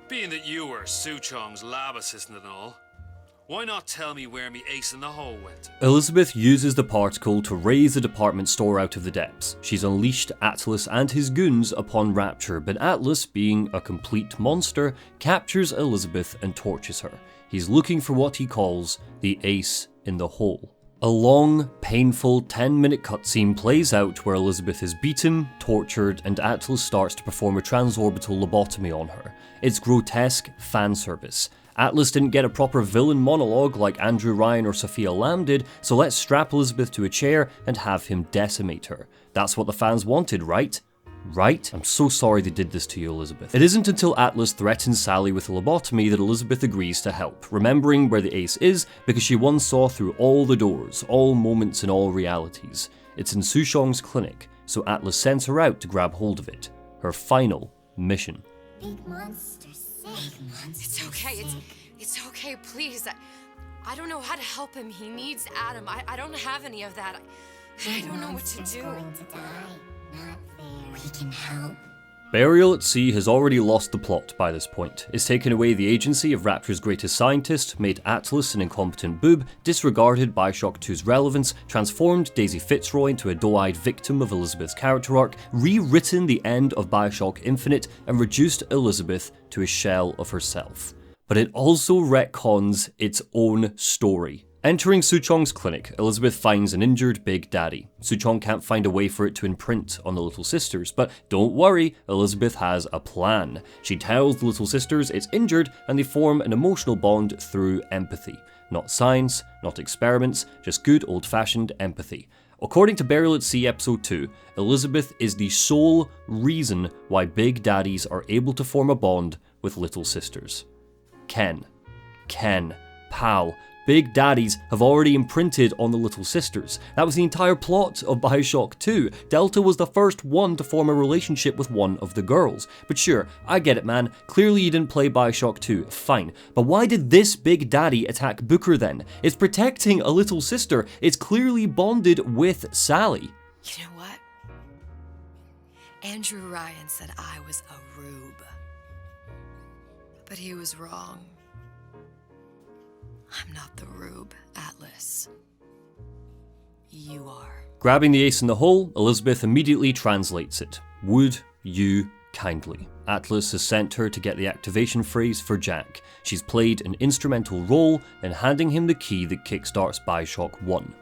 being that you were Suchong's lab assistant and all, why not tell me where me ace in the hole went? Elizabeth uses the particle to raise the department store out of the depths. She's unleashed Atlas and his goons upon Rapture, but Atlas, being a complete monster, captures Elizabeth and tortures her. He's looking for what he calls the ace in the hole. A long, painful 10-minute cutscene plays out where Elizabeth is beaten, tortured, and Atlas starts to perform a transorbital lobotomy on her. It's grotesque fan service. Atlas didn't get a proper villain monologue like Andrew Ryan or Sophia Lamb did, so let's strap Elizabeth to a chair and have him decimate her. That's what the fans wanted, right? Right? I'm so sorry they did this to you, Elizabeth. It isn't until Atlas threatens Sally with a lobotomy that Elizabeth agrees to help, remembering where the ace is because she once saw through all the doors, all moments and all realities. It's in Suchong's clinic, so Atlas sends her out to grab hold of it. Her final mission. Big monster, safe monster. It's okay, please. I don't know how to help him. He needs Adam. I don't have any of that. I don't know what to do. Going to die. Not fair. We can help. Burial at Sea has already lost the plot by this point. It's taken away the agency of Rapture's greatest scientist, made Artlist an incompetent boob, disregarded Bioshock 2's relevance, transformed Daisy Fitzroy into a doe-eyed victim of Elizabeth's character arc, rewritten the end of Bioshock Infinite, and reduced Elizabeth to a shell of herself. But it also retcons its own story. Entering Suchong's clinic, Elizabeth finds an injured Big Daddy. Suchong can't find a way for it to imprint on the Little Sisters, but don't worry, Elizabeth has a plan. She tells the Little Sisters it's injured, and they form an emotional bond through empathy. Not science, not experiments, just good old-fashioned empathy. According to Burial at Sea Episode 2, Elizabeth is the sole reason why Big Daddies are able to form a bond with Little Sisters. Ken, pal, Big Daddies have already imprinted on the Little Sisters. That was the entire plot of Bioshock 2. Delta was the first one to form a relationship with one of the girls. But sure, I get it, man. Clearly you didn't play Bioshock 2. Fine. But why did this Big Daddy attack Booker then? It's protecting a little sister. It's clearly bonded with Sally. You know what? Andrew Ryan said I was a rube. But he was wrong. I'm not the rube, Atlas. You are. Grabbing the ace in the hole, Elizabeth immediately translates it. Would you kindly? Atlas has sent her to get the activation phrase for Jack. She's played an instrumental role in handing him the key that kickstarts Bioshock 1.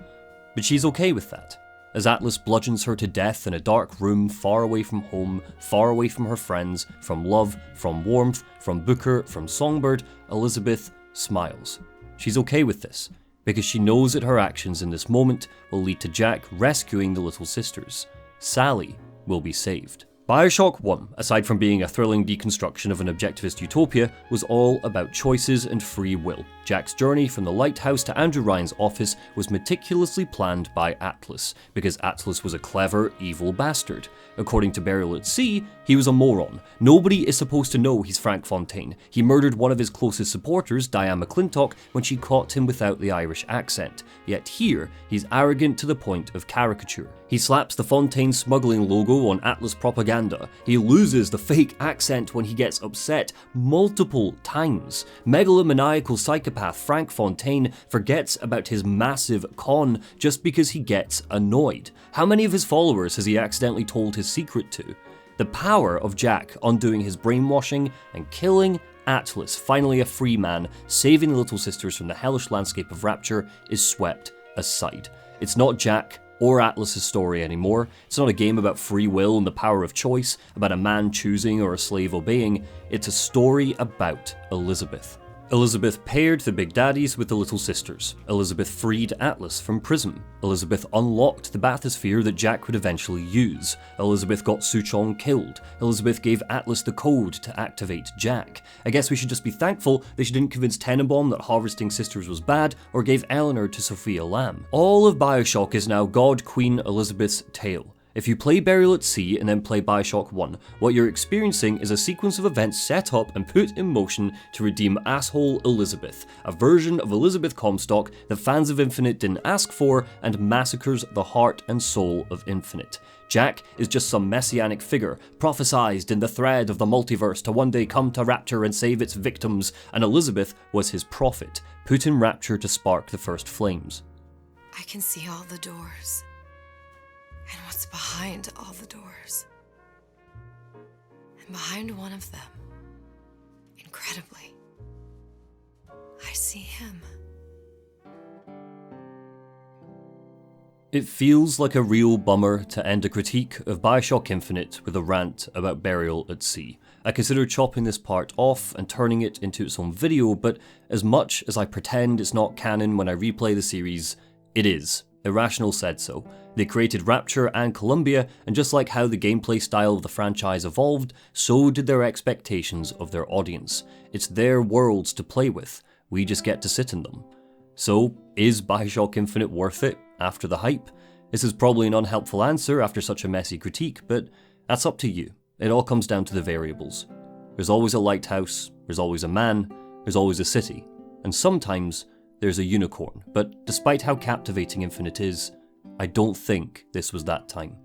But she's okay with that. As Atlas bludgeons her to death in a dark room far away from home, far away from her friends, from love, from warmth, from Booker, from Songbird, Elizabeth smiles. She's okay with this, because she knows that her actions in this moment will lead to Jack rescuing the Little Sisters. Sally will be saved. Bioshock 1, aside from being a thrilling deconstruction of an objectivist utopia, was all about choices and free will. Jack's journey from the Lighthouse to Andrew Ryan's office was meticulously planned by Atlas, because Atlas was a clever, evil bastard. According to Burial at Sea, he was a moron. Nobody is supposed to know he's Frank Fontaine. He murdered one of his closest supporters, Diane McClintock, when she caught him without the Irish accent. Yet here, he's arrogant to the point of caricature. He slaps the Fontaine smuggling logo on Atlas propaganda. He loses the fake accent when he gets upset multiple times. Megalomaniacal psychopath Frank Fontaine forgets about his massive con just because he gets annoyed. How many of his followers has he accidentally told his secret to? The power of Jack undoing his brainwashing and killing Atlas, finally a free man, saving the Little Sisters from the hellish landscape of Rapture, is swept aside. It's not Jack or Atlas's story anymore. It's not a game about free will and the power of choice, about a man choosing or a slave obeying. It's a story about Elizabeth. Elizabeth paired the Big Daddies with the Little Sisters. Elizabeth freed Atlas from prison. Elizabeth unlocked the bathysphere that Jack would eventually use. Elizabeth got Suchong killed. Elizabeth gave Atlas the code to activate Jack. I guess we should just be thankful that she didn't convince Tenenbaum that harvesting sisters was bad, or gave Eleanor to Sophia Lamb. All of Bioshock is now God Queen Elizabeth's tale. If you play Burial at Sea and then play Bioshock 1, what you're experiencing is a sequence of events set up and put in motion to redeem asshole Elizabeth, a version of Elizabeth Comstock that fans of Infinite didn't ask for and massacres the heart and soul of Infinite. Jack is just some messianic figure, prophesized in the thread of the multiverse to one day come to Rapture and save its victims, and Elizabeth was his prophet, put in Rapture to spark the first flames. I can see all the doors. And what's behind all the doors. And behind one of them, incredibly, I see him. It feels like a real bummer to end a critique of Bioshock Infinite with a rant about Burial at Sea. I considered chopping this part off and turning it into its own video, but as much as I pretend it's not canon when I replay the series, it is. Irrational said so. They created Rapture and Columbia, and just like how the gameplay style of the franchise evolved, so did their expectations of their audience. It's their worlds to play with, we just get to sit in them. So, is Bioshock Infinite worth it after the hype? This is probably an unhelpful answer after such a messy critique, but that's up to you. It all comes down to the variables. There's always a lighthouse, there's always a man, there's always a city, and sometimes there's a unicorn, but despite how captivating Infinite is, I don't think this was that time.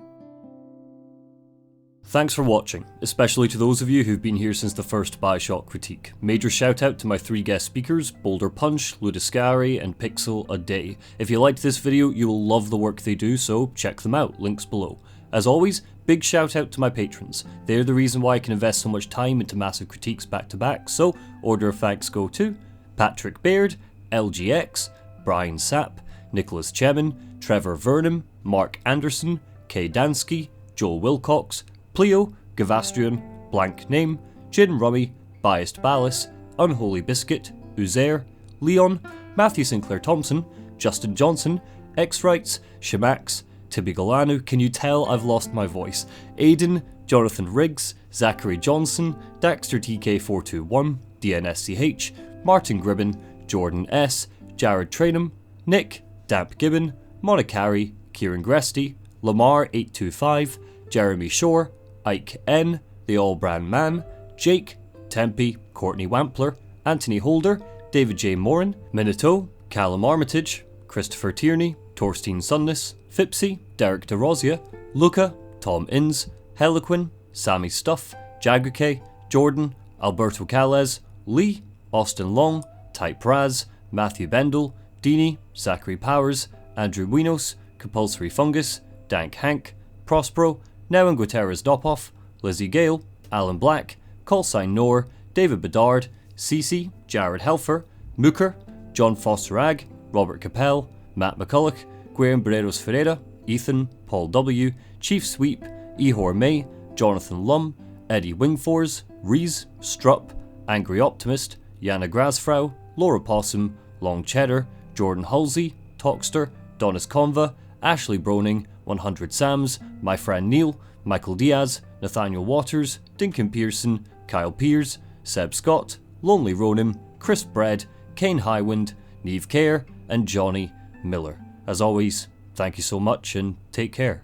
Thanks for watching, especially to those of you who've been here since the first Bioshock critique. Major shout out to my 3 guest speakers, Boulder Punch, Ludiscari, and Pixel a Day. If you liked this video, you will love the work they do, so check them out, links below. As always, big shout out to my patrons. They're the reason why I can invest so much time into massive critiques back to back, so order of thanks go to Patrick Baird, LGX, Brian Sapp, Nicholas Chemin, Trevor Vernham, Mark Anderson, Kay Dansky, Joel Wilcox, Pleo, Gavastrian, Blank Name, Jin Rummy, Biased Ballas, Unholy Biscuit, Uzair, Leon, Matthew Sinclair Thompson, Justin Johnson, X-Rights, Shamax, Tibi Galanu, can you tell I've lost my voice, Aiden, Jonathan Riggs, Zachary Johnson, Daxter TK421, DNSCH, Martin Gribben, Jordan S, Jared Trainham, Nick, Damp Gibbon, Monicari, Kieran Gresty, Lamar825, Jeremy Shore, Ike N, The All Brand Man, Jake, Tempe, Courtney Wampler, Anthony Holder, David J. Morin, Minato, Callum Armitage, Christopher Tierney, Torstein Sunness, Fipsy, Derek DeRosia, Luca, Tom Inns, Heliquin, Sammy Stuff, Jaguke, Jordan, Alberto Calles, Lee, Austin Long, Type Raz, Matthew Bendel, Dini, Zachary Powers, Andrew Winos, Compulsory Fungus, Dank Hank, Prospero, Neuen Guterres Dopoff, Lizzie Gale, Alan Black, Callsign Noire, David Bedard, Cece, Jared Helfer, Mooker, John Foster Ag, Robert Capel, Matt McCulloch, Graham Barreros Ferreira, Ethan, Paul W, Chief Sweep, Ehor May, Jonathan Lum, Eddie Wingfors, Rees, Strupp, Angry Optimist, Yana Grasfrau, Laura Possum, Long Cheddar, Jordan Halsey, Talkster, Donis Conva, Ashley Broning, 100 Sams, My Friend Neil, Michael Diaz, Nathaniel Waters, Dinkin Pearson, Kyle Pears, Seb Scott, Lonely Ronim, Chris Bread, Kane Highwind, Neve Kerr, and Johnny Miller. As always, thank you so much and take care.